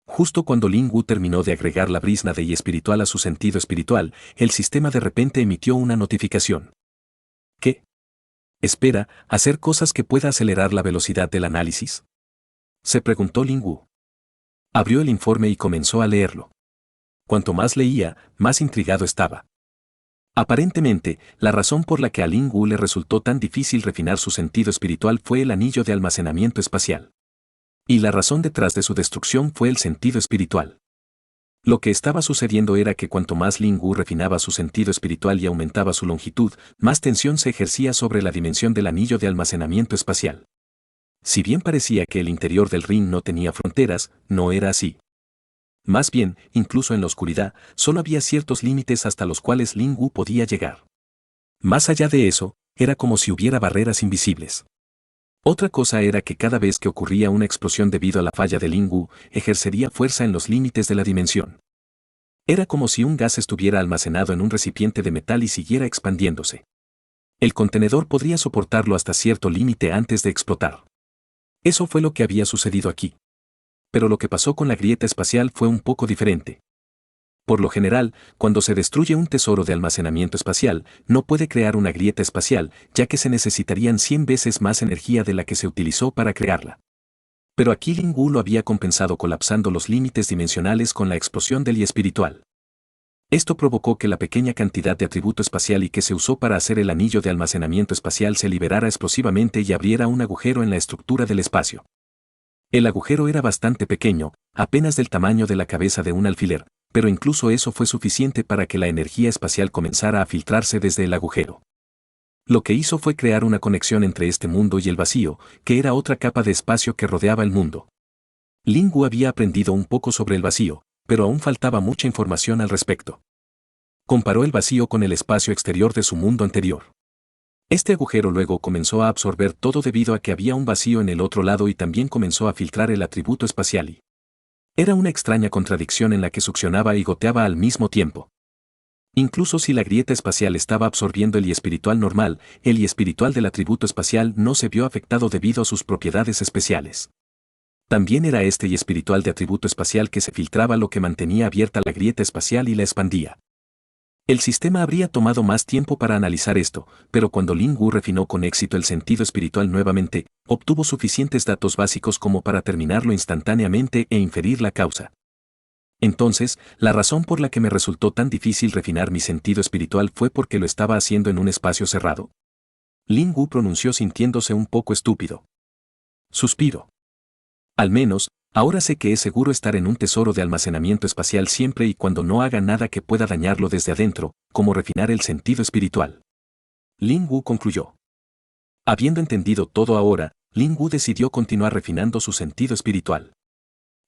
Justo cuando Lin Wu terminó de agregar la brizna de espiritual a su sentido espiritual, el sistema de repente emitió una notificación. ¿Qué? Espera, ¿hacer cosas que pueda acelerar la velocidad del análisis? Se preguntó Lin Wu. Abrió el informe y comenzó a leerlo. Cuanto más leía, más intrigado estaba. Aparentemente, la razón por la que a Lin Wu le resultó tan difícil refinar su sentido espiritual fue el anillo de almacenamiento espacial. Y la razón detrás de su destrucción fue el sentido espiritual. Lo que estaba sucediendo era que cuanto más Ling Wu refinaba su sentido espiritual y aumentaba su longitud, más tensión se ejercía sobre la dimensión del anillo de almacenamiento espacial. Si bien parecía que el interior del ring no tenía fronteras, no era así. Más bien, incluso en la oscuridad, solo había ciertos límites hasta los cuales Ling Wu podía llegar. Más allá de eso, era como si hubiera barreras invisibles. Otra cosa era que cada vez que ocurría una explosión debido a la falla de Ling Wu, ejercería fuerza en los límites de la dimensión. Era como si un gas estuviera almacenado en un recipiente de metal y siguiera expandiéndose. El contenedor podría soportarlo hasta cierto límite antes de explotar. Eso fue lo que había sucedido aquí. Pero lo que pasó con la grieta espacial fue un poco diferente. Por lo general, cuando se destruye un tesoro de almacenamiento espacial, no puede crear una grieta espacial, ya que se necesitarían 100 veces más energía de la que se utilizó para crearla. Pero aquí Ling Wu lo había compensado colapsando los límites dimensionales con la explosión del y espiritual. Esto provocó que la pequeña cantidad de atributo espacial y que se usó para hacer el anillo de almacenamiento espacial se liberara explosivamente y abriera un agujero en la estructura del espacio. El agujero era bastante pequeño, apenas del tamaño de la cabeza de un alfiler, pero incluso eso fue suficiente para que la energía espacial comenzara a filtrarse desde el agujero. Lo que hizo fue crear una conexión entre este mundo y el vacío, que era otra capa de espacio que rodeaba el mundo. Ling Wu había aprendido un poco sobre el vacío, pero aún faltaba mucha información al respecto. Comparó el vacío con el espacio exterior de su mundo anterior. Este agujero luego comenzó a absorber todo debido a que había un vacío en el otro lado y también comenzó a filtrar el atributo espacial y era una extraña contradicción en la que succionaba y goteaba al mismo tiempo. Incluso si la grieta espacial estaba absorbiendo el y espiritual normal, el y espiritual del atributo espacial no se vio afectado debido a sus propiedades especiales. También era este y espiritual de atributo espacial que se filtraba lo que mantenía abierta la grieta espacial y la expandía. El sistema habría tomado más tiempo para analizar esto, pero cuando Ling Wu refinó con éxito el sentido espiritual nuevamente, obtuvo suficientes datos básicos como para terminarlo instantáneamente e inferir la causa. Entonces, la razón por la que me resultó tan difícil refinar mi sentido espiritual fue porque lo estaba haciendo en un espacio cerrado. Ling Wu pronunció sintiéndose un poco estúpido. Suspiro. Al menos, ahora sé que es seguro estar en un tesoro de almacenamiento espacial siempre y cuando no haga nada que pueda dañarlo desde adentro, como refinar el sentido espiritual. Ling Wu concluyó. Habiendo entendido todo ahora, Ling Wu decidió continuar refinando su sentido espiritual.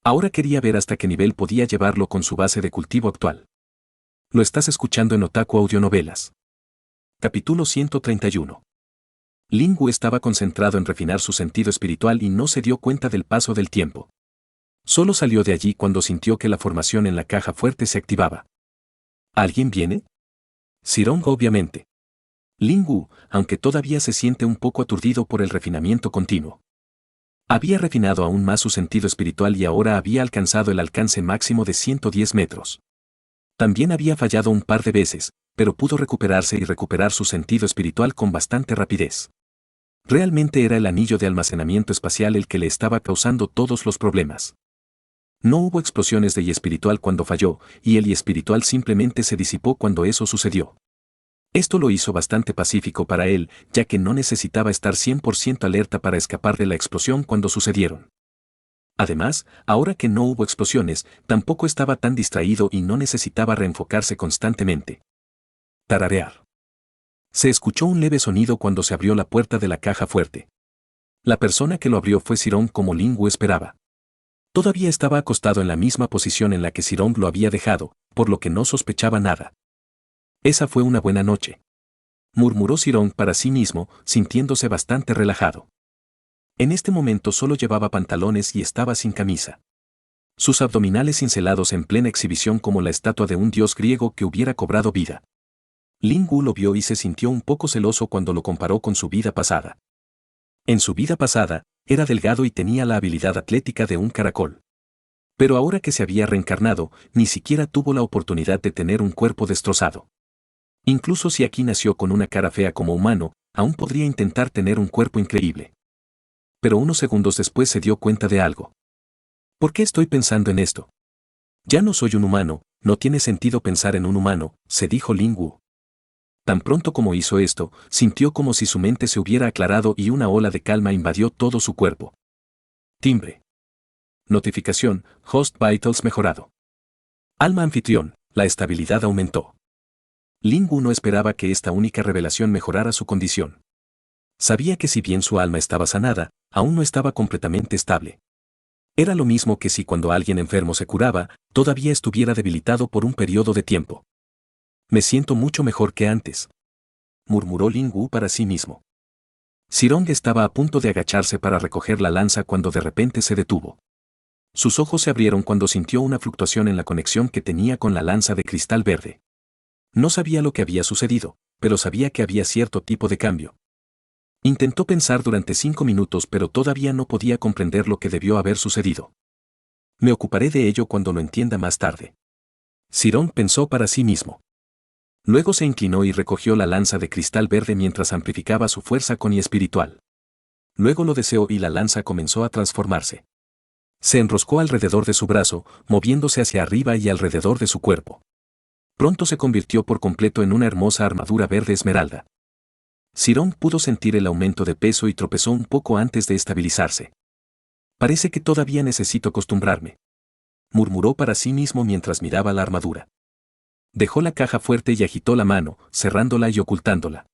Ahora quería ver hasta qué nivel podía llevarlo con su base de cultivo actual. Lo estás escuchando en Otaku Audionovelas. Capítulo 131. Ling Wu estaba concentrado en refinar su sentido espiritual y no se dio cuenta del paso del tiempo. Solo salió de allí cuando sintió que la formación en la caja fuerte se activaba. ¿Alguien viene? Zirong obviamente. Ling Wu, aunque todavía se siente un poco aturdido por el refinamiento continuo. Había refinado aún más su sentido espiritual y ahora había alcanzado el alcance máximo de 110 metros. También había fallado un par de veces, pero pudo recuperarse y recuperar su sentido espiritual con bastante rapidez. Realmente era el anillo de almacenamiento espacial el que le estaba causando todos los problemas. No hubo explosiones de y espiritual cuando falló, y el y espiritual simplemente se disipó cuando eso sucedió. Esto lo hizo bastante pacífico para él, ya que no necesitaba estar 100% alerta para escapar de la explosión cuando sucedieron. Además, ahora que no hubo explosiones, tampoco estaba tan distraído y no necesitaba reenfocarse constantemente. Tararear. Se escuchó un leve sonido cuando se abrió la puerta de la caja fuerte. La persona que lo abrió fue Zirong como Ling Wu esperaba. Todavía estaba acostado en la misma posición en la que Zirong lo había dejado, por lo que no sospechaba nada. Esa fue una buena noche. Murmuró Zirong para sí mismo, sintiéndose bastante relajado. En este momento solo llevaba pantalones y estaba sin camisa. Sus abdominales cincelados en plena exhibición como la estatua de un dios griego que hubiera cobrado vida. Ling Wu lo vio y se sintió un poco celoso cuando lo comparó con su vida pasada. En su vida pasada, era delgado y tenía la habilidad atlética de un caracol. Pero ahora que se había reencarnado, ni siquiera tuvo la oportunidad de tener un cuerpo destrozado. Incluso si aquí nació con una cara fea como humano, aún podría intentar tener un cuerpo increíble. Pero unos segundos después se dio cuenta de algo. ¿Por qué estoy pensando en esto? Ya no soy un humano, no tiene sentido pensar en un humano, se dijo Ling Wu. Tan pronto como hizo esto, sintió como si su mente se hubiera aclarado y una ola de calma invadió todo su cuerpo. Timbre. Notificación, Host Vitals mejorado. Alma anfitrión, la estabilidad aumentó. Ling Wu no esperaba que esta única revelación mejorara su condición. Sabía que si bien su alma estaba sanada, aún no estaba completamente estable. Era lo mismo que si cuando alguien enfermo se curaba, todavía estuviera debilitado por un periodo de tiempo. Me siento mucho mejor que antes, murmuró Ling Wu para sí mismo. Sirong estaba a punto de agacharse para recoger la lanza cuando de repente se detuvo. Sus ojos se abrieron cuando sintió una fluctuación en la conexión que tenía con la lanza de cristal verde. No sabía lo que había sucedido, pero sabía que había cierto tipo de cambio. Intentó pensar durante 5 minutos, pero todavía no podía comprender lo que debió haber sucedido. Me ocuparé de ello cuando lo entienda más tarde. Sirong pensó para sí mismo. Luego se inclinó y recogió la lanza de cristal verde mientras amplificaba su fuerza con y espiritual. Luego lo deseó y la lanza comenzó a transformarse. Se enroscó alrededor de su brazo, moviéndose hacia arriba y alrededor de su cuerpo. Pronto se convirtió por completo en una hermosa armadura verde esmeralda. Sirong pudo sentir el aumento de peso y tropezó un poco antes de estabilizarse. Parece que todavía necesito acostumbrarme, murmuró para sí mismo mientras miraba la armadura. Dejó la caja fuerte y agitó la mano, cerrándola y ocultándola.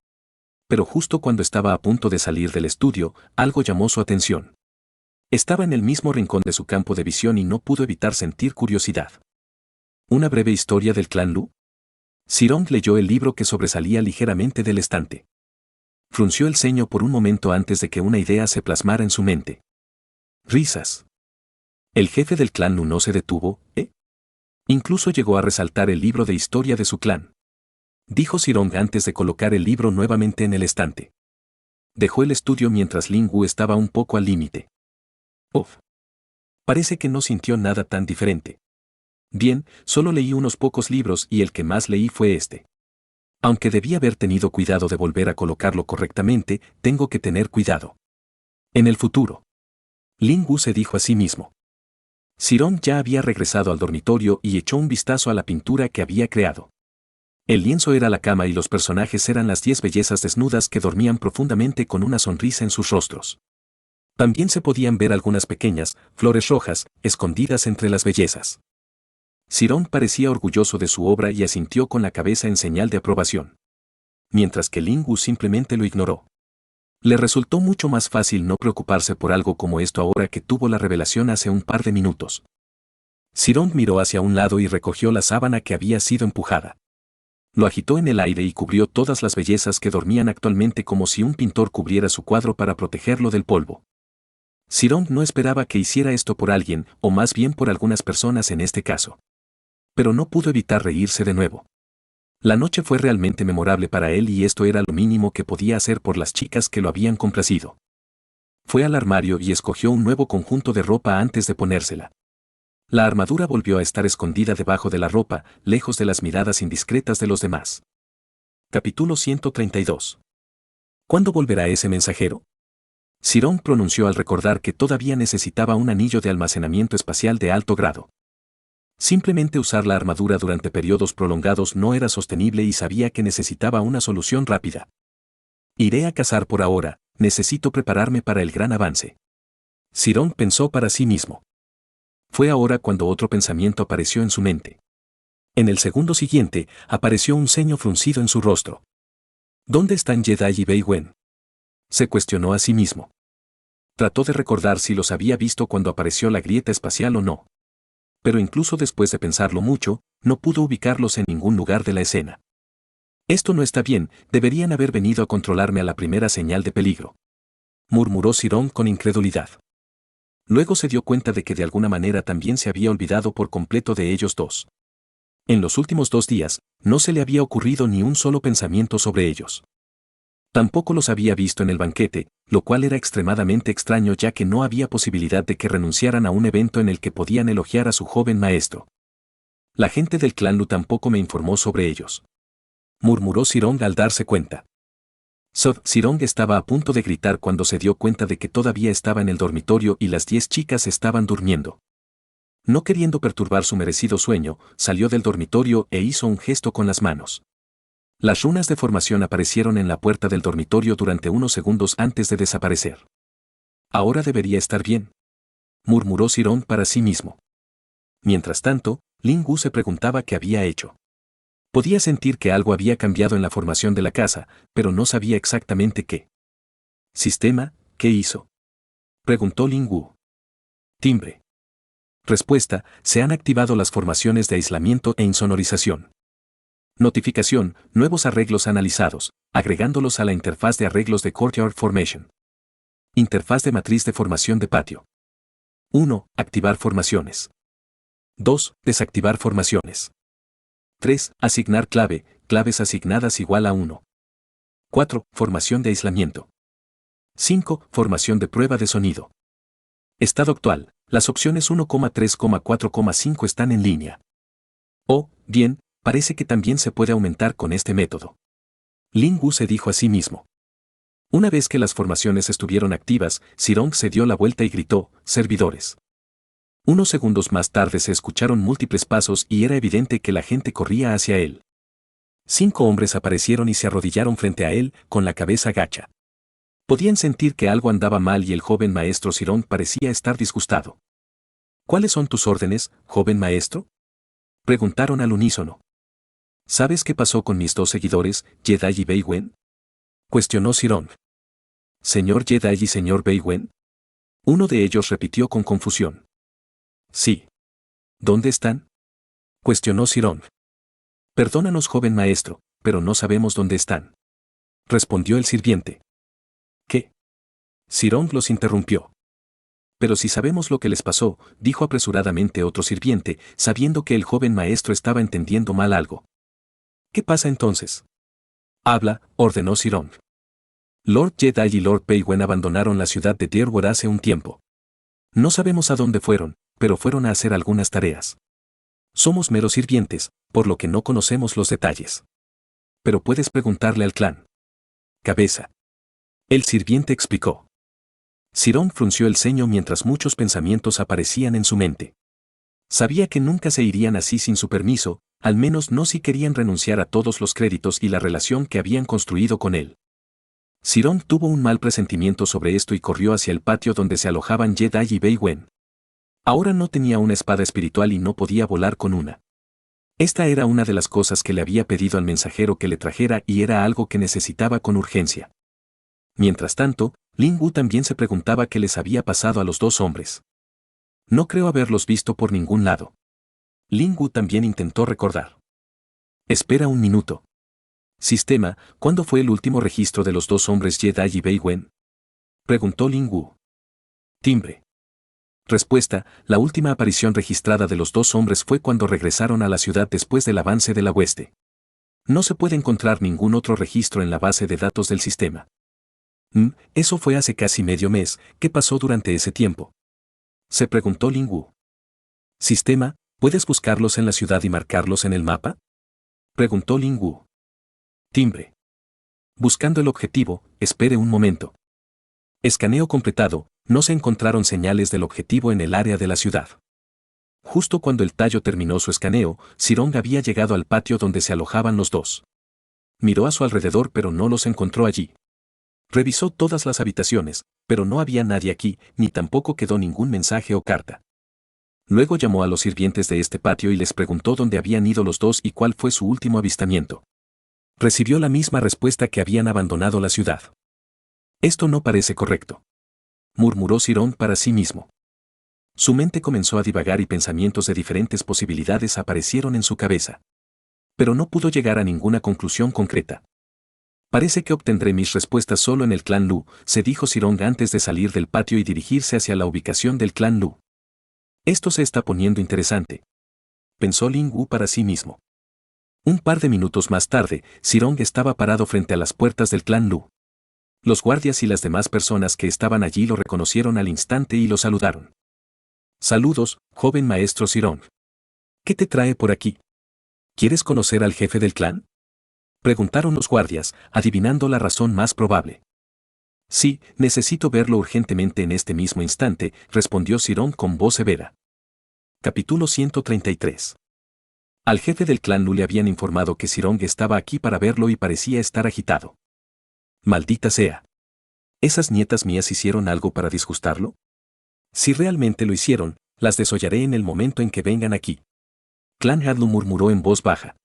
Pero justo cuando estaba a punto de salir del estudio, algo llamó su atención. Estaba en el mismo rincón de su campo de visión y no pudo evitar sentir curiosidad. ¿Una breve historia del clan Lu? Sirong leyó el libro que sobresalía ligeramente del estante. Frunció el ceño por un momento antes de que una idea se plasmara en su mente. Risas. El jefe del clan Lu no se detuvo, ¿eh? Incluso llegó a resaltar el libro de historia de su clan. Dijo Sirong antes de colocar el libro nuevamente en el estante. Dejó el estudio mientras Ling Wu estaba un poco al límite. Uf. Parece que no sintió nada tan diferente. Bien, solo leí unos pocos libros y el que más leí fue este. Aunque debí haber tenido cuidado de volver a colocarlo correctamente, tengo que tener cuidado. En el futuro. Ling Wu se dijo a sí mismo. Sirong ya había regresado al dormitorio y echó un vistazo a la pintura que había creado. El lienzo era la cama y los personajes eran las 10 bellezas desnudas que dormían profundamente con una sonrisa en sus rostros. También se podían ver algunas pequeñas flores rojas, escondidas entre las bellezas. Sirong parecía orgulloso de su obra y asintió con la cabeza en señal de aprobación. Mientras que Ling Wu simplemente lo ignoró. Le resultó mucho más fácil no preocuparse por algo como esto ahora que tuvo la revelación hace un par de minutos. Sirong miró hacia un lado y recogió la sábana que había sido empujada. Lo agitó en el aire y cubrió todas las bellezas que dormían actualmente como si un pintor cubriera su cuadro para protegerlo del polvo. Sirong no esperaba que hiciera esto por alguien, o más bien por algunas personas en este caso. Pero no pudo evitar reírse de nuevo. La noche fue realmente memorable para él y esto era lo mínimo que podía hacer por las chicas que lo habían complacido. Fue al armario y escogió un nuevo conjunto de ropa antes de ponérsela. La armadura volvió a estar escondida debajo de la ropa, lejos de las miradas indiscretas de los demás. Capítulo 132. ¿Cuándo volverá ese mensajero? Sirong pronunció al recordar que todavía necesitaba un anillo de almacenamiento espacial de alto grado. Simplemente usar la armadura durante periodos prolongados no era sostenible y sabía que necesitaba una solución rápida. Iré a cazar por ahora, necesito prepararme para el gran avance. Sirong pensó para sí mismo. Fue ahora cuando otro pensamiento apareció en su mente. En el segundo siguiente, apareció un ceño fruncido en su rostro. ¿Dónde están Jedi y Bai Wen? Se cuestionó a sí mismo. Trató de recordar si los había visto cuando apareció la grieta espacial o no. Pero incluso después de pensarlo mucho, no pudo ubicarlos en ningún lugar de la escena. Esto no está bien, deberían haber venido a controlarme a la primera señal de peligro. Murmuró Sirong con incredulidad. Luego se dio cuenta de que de alguna manera también se había olvidado por completo de ellos dos. En los últimos 2 días, no se le había ocurrido ni un solo pensamiento sobre ellos. Tampoco los había visto en el banquete, lo cual era extremadamente extraño ya que no había posibilidad de que renunciaran a un evento en el que podían elogiar a su joven maestro. La gente del clan Lu tampoco me informó sobre ellos. Murmuró Sirong al darse cuenta. Sirong estaba a punto de gritar cuando se dio cuenta de que todavía estaba en el dormitorio y las 10 chicas estaban durmiendo. No queriendo perturbar su merecido sueño, salió del dormitorio e hizo un gesto con las manos. Las runas de formación aparecieron en la puerta del dormitorio durante unos segundos antes de desaparecer. Ahora debería estar bien, murmuró Sirong para sí mismo. Mientras tanto, Lin Wu se preguntaba qué había hecho. Podía sentir que algo había cambiado en la formación de la casa, pero no sabía exactamente qué. ¿Sistema? ¿Qué hizo?, preguntó Lin Wu. Timbre. Respuesta: se han activado las formaciones de aislamiento e insonorización. Notificación: nuevos arreglos analizados, agregándolos a la interfaz de arreglos de Courtyard Formation. Interfaz de matriz de formación de patio. 1. Activar formaciones. 2. Desactivar formaciones. 3. Asignar clave, claves asignadas igual a 1. 4. Formación de aislamiento. 5. Formación de prueba de sonido. Estado actual: las opciones 1,3,4,5 están en línea. Oh, bien, parece que también se puede aumentar con este método. Lin Wu se dijo a sí mismo. Una vez que las formaciones estuvieron activas, Sirong se dio la vuelta y gritó: servidores. Unos segundos más tarde se escucharon múltiples pasos y era evidente que la gente corría hacia él. 5 hombres aparecieron y se arrodillaron frente a él, con la cabeza gacha. Podían sentir que algo andaba mal y el joven maestro Sirong parecía estar disgustado. ¿Cuáles son tus órdenes, joven maestro?, preguntaron al unísono. ¿Sabes qué pasó con mis 2 seguidores, Ye-Dai y Bai-Wen?, cuestionó Sirong. ¿Señor Ye-Dai y señor Bai-Wen? Uno de ellos repitió con confusión. Sí. ¿Dónde están?, cuestionó Sirong. Perdónanos, joven maestro, pero no sabemos dónde están, respondió el sirviente. ¿Qué? Sirong los interrumpió. Pero si sabemos lo que les pasó, dijo apresuradamente otro sirviente, sabiendo que el joven maestro estaba entendiendo mal algo. ¿Qué pasa entonces? Habla, ordenó Sirong. Lord Ye-Dai y Lord Bai-Wen abandonaron la ciudad de Deerwood hace un tiempo. No sabemos a dónde fueron, pero fueron a hacer algunas tareas. Somos meros sirvientes, por lo que no conocemos los detalles. Pero puedes preguntarle al clan. Cabeza. El sirviente explicó. Sirong frunció el ceño mientras muchos pensamientos aparecían en su mente. Sabía que nunca se irían así sin su permiso, al menos no si querían renunciar a todos los créditos y la relación que habían construido con él. Sirong tuvo un mal presentimiento sobre esto y corrió hacia el patio donde se alojaban Ye-Dai y Bai-Wen. Ahora no tenía una espada espiritual y no podía volar con una. Esta era una de las cosas que le había pedido al mensajero que le trajera y era algo que necesitaba con urgencia. Mientras tanto, Lin Wu también se preguntaba qué les había pasado a los 2 hombres. No creo haberlos visto por ningún lado. Lin Wu también intentó recordar. Espera un minuto. Sistema, ¿cuándo fue el último registro de los 2 hombres Ye-Dai y Bai-Wen?, preguntó Lin Wu. Timbre. Respuesta: la última aparición registrada de los 2 hombres fue cuando regresaron a la ciudad después del avance de la hueste. No se puede encontrar ningún otro registro en la base de datos del sistema. Eso fue hace casi medio mes. ¿Qué pasó durante ese tiempo?, se preguntó Lin Wu. Sistema, ¿puedes buscarlos en la ciudad y marcarlos en el mapa?, preguntó Lin Wu. Timbre. Buscando el objetivo, espere un momento. Escaneo completado, no se encontraron señales del objetivo en el área de la ciudad. Justo cuando el tallo terminó su escaneo, Sirong había llegado al patio donde se alojaban los 2. Miró a su alrededor pero no los encontró allí. Revisó todas las habitaciones, pero no había nadie aquí, ni tampoco quedó ningún mensaje o carta. Luego llamó a los sirvientes de este patio y les preguntó dónde habían ido los 2 y cuál fue su último avistamiento. Recibió la misma respuesta, que habían abandonado la ciudad. Esto no parece correcto, murmuró Sirong para sí mismo. Su mente comenzó a divagar y pensamientos de diferentes posibilidades aparecieron en su cabeza. Pero no pudo llegar a ninguna conclusión concreta. Parece que obtendré mis respuestas solo en el clan Lu, se dijo Sirong antes de salir del patio y dirigirse hacia la ubicación del clan Lu. Esto se está poniendo interesante, pensó Lin Wu para sí mismo. Un par de minutos más tarde, Sirong estaba parado frente a las puertas del clan Lu. Los guardias y las demás personas que estaban allí lo reconocieron al instante y lo saludaron. Saludos, joven maestro Sirong. ¿Qué te trae por aquí? ¿Quieres conocer al jefe del clan?, preguntaron los guardias, adivinando la razón más probable. Sí, necesito verlo urgentemente en este mismo instante, respondió Sirong con voz severa. Capítulo 133. Al jefe del clan Lu le habían informado que Sirong estaba aquí para verlo y parecía estar agitado. Maldita sea. ¿Esas nietas mías hicieron algo para disgustarlo? Si realmente lo hicieron, las desollaré en el momento en que vengan aquí. Clan Hadlu murmuró en voz baja.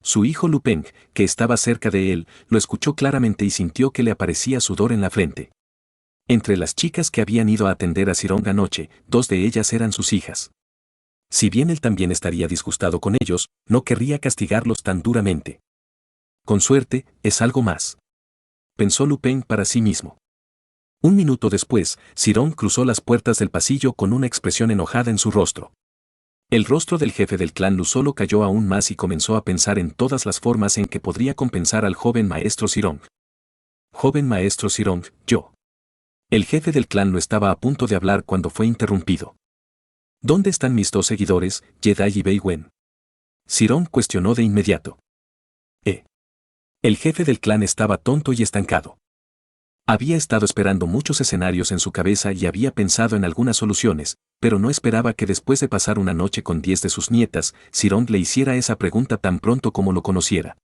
Su hijo Lu Peng, que estaba cerca de él, lo escuchó claramente y sintió que le aparecía sudor en la frente. Entre las chicas que habían ido a atender a Sirong anoche, 2 de ellas eran sus hijas. Si bien él también estaría disgustado con ellos, no querría castigarlos tan duramente. Con suerte, es algo más. Pensó Lu Peng para sí mismo. Un minuto después, Sirong cruzó las puertas del pasillo con una expresión enojada en su rostro. El rostro del jefe del clan Lu solo cayó aún más y comenzó a pensar en todas las formas en que podría compensar al joven maestro Sirong. Joven maestro Sirong, yo. El jefe del clan Lu estaba a punto de hablar cuando fue interrumpido. ¿Dónde están mis 2 seguidores, Jedai y Bai Wen? Sirong cuestionó de inmediato. El jefe del clan estaba tonto y estancado. Había estado esperando muchos escenarios en su cabeza y había pensado en algunas soluciones, pero no esperaba que después de pasar una noche con 10 de sus nietas, Sirong le hiciera esa pregunta tan pronto como lo conociera.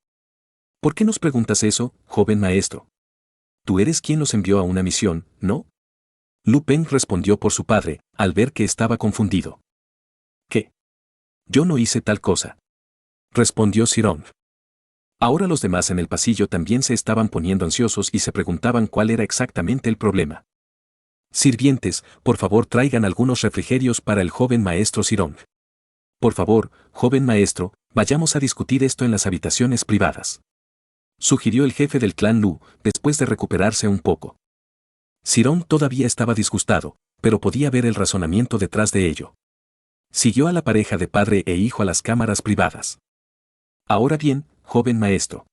¿Por qué nos preguntas eso, joven maestro? Tú eres quien los envió a una misión, ¿no? Lu Peng respondió por su padre, al ver que estaba confundido. ¿Qué? Yo no hice tal cosa. Respondió Sirong. Ahora los demás en el pasillo también se estaban poniendo ansiosos y se preguntaban cuál era exactamente el problema. Sirvientes, por favor traigan algunos refrigerios para el joven maestro Sirong. Por favor, joven maestro, vayamos a discutir esto en las habitaciones privadas. Sugirió el jefe del clan Lu, después de recuperarse un poco. Sirong todavía estaba disgustado, pero podía ver el razonamiento detrás de ello. Siguió a la pareja de padre e hijo a las cámaras privadas. Ahora bien, joven maestro.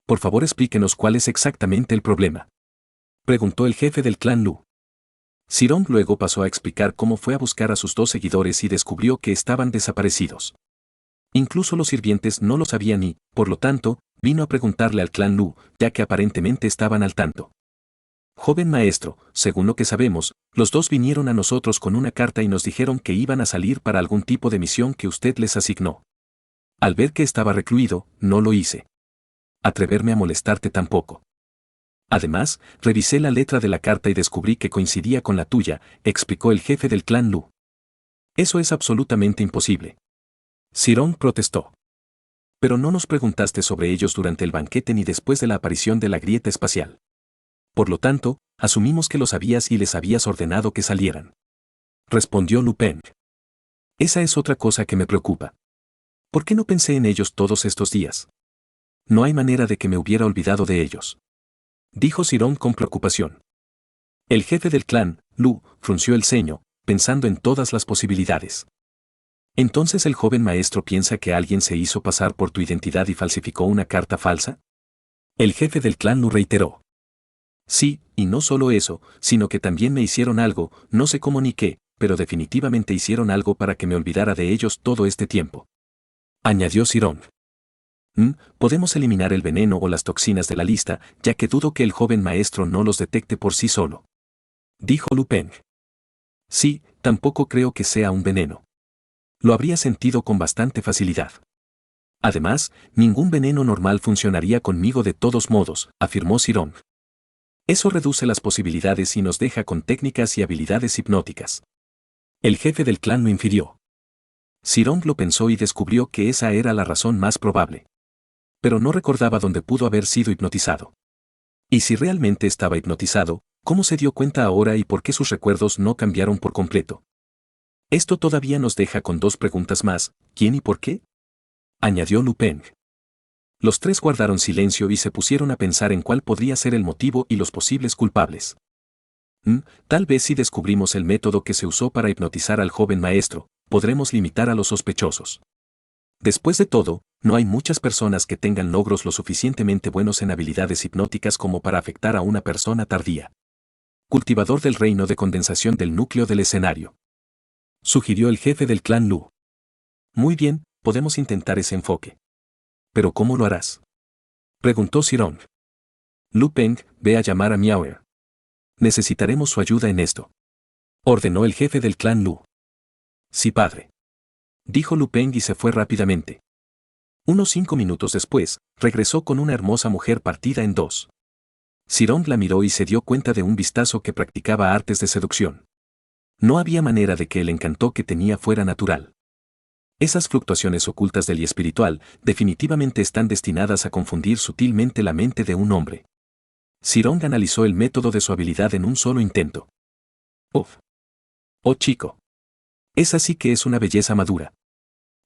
Por favor explíquenos cuál es exactamente el problema. Preguntó el jefe del clan Lu. Sirong luego pasó a explicar cómo fue a buscar a sus 2 seguidores y descubrió que estaban desaparecidos. Incluso los sirvientes no lo sabían y, por lo tanto, vino a preguntarle al clan Lu, ya que aparentemente estaban al tanto. Joven maestro, según lo que sabemos, los 2 vinieron a nosotros con una carta y nos dijeron que iban a salir para algún tipo de misión que usted les asignó. Al ver que estaba recluido, no lo hice. Atreverme a molestarte tampoco. Además, revisé la letra de la carta y descubrí que coincidía con la tuya, explicó el jefe del clan Lu. Eso es absolutamente imposible. Sirong protestó. Pero no nos preguntaste sobre ellos durante el banquete ni después de la aparición de la grieta espacial. Por lo tanto, asumimos que lo sabías y les habías ordenado que salieran. Respondió Lu Peng. Esa es otra cosa que me preocupa. ¿Por qué no pensé en ellos todos estos días? No hay manera de que me hubiera olvidado de ellos. Dijo Sirong con preocupación. El jefe del clan, Lu, frunció el ceño, pensando en todas las posibilidades. ¿Entonces el joven maestro piensa que alguien se hizo pasar por tu identidad y falsificó una carta falsa? El jefe del clan Lu reiteró. Sí, y no solo eso, sino que también me hicieron algo, no sé cómo ni qué, pero definitivamente hicieron algo para que me olvidara de ellos todo este tiempo. Añadió Sirong. Podemos eliminar el veneno o las toxinas de la lista, ya que dudo que el joven maestro no los detecte por sí solo. Dijo Lu Peng. Sí, tampoco creo que sea un veneno. Lo habría sentido con bastante facilidad. Además, ningún veneno normal funcionaría conmigo de todos modos, afirmó Sirong. Eso reduce las posibilidades y nos deja con técnicas y habilidades hipnóticas. El jefe del clan lo infirió. Sirong lo pensó y descubrió que esa era la razón más probable. Pero no recordaba dónde pudo haber sido hipnotizado. Y si realmente estaba hipnotizado, ¿cómo se dio cuenta ahora y por qué sus recuerdos no cambiaron por completo? Esto todavía nos deja con 2 preguntas más, ¿quién y por qué? Añadió Lu Peng. Los 3 guardaron silencio y se pusieron a pensar en cuál podría ser el motivo y los posibles culpables. Tal vez si descubrimos el método que se usó para hipnotizar al joven maestro, podremos limitar a los sospechosos. Después de todo, no hay muchas personas que tengan logros lo suficientemente buenos en habilidades hipnóticas como para afectar a una persona tardía. Cultivador del reino de condensación del núcleo del escenario. Sugirió el jefe del clan Lu. Muy bien, podemos intentar ese enfoque. ¿Pero cómo lo harás? Preguntó Sirong. Lu Peng, ve a llamar a Miaoer. Necesitaremos su ayuda en esto. Ordenó el jefe del clan Lu. Sí, padre. Dijo Lu Peng y se fue rápidamente. Unos 5 minutos después, regresó con una hermosa mujer partida en 2. Sirong la miró y se dio cuenta de un vistazo que practicaba artes de seducción. No había manera de que el encanto que tenía fuera natural. Esas fluctuaciones ocultas del y espiritual definitivamente están destinadas a confundir sutilmente la mente de un hombre. Sirong analizó el método de su habilidad en un solo intento. ¡Uf! ¡Oh chico! Esa sí que es una belleza madura.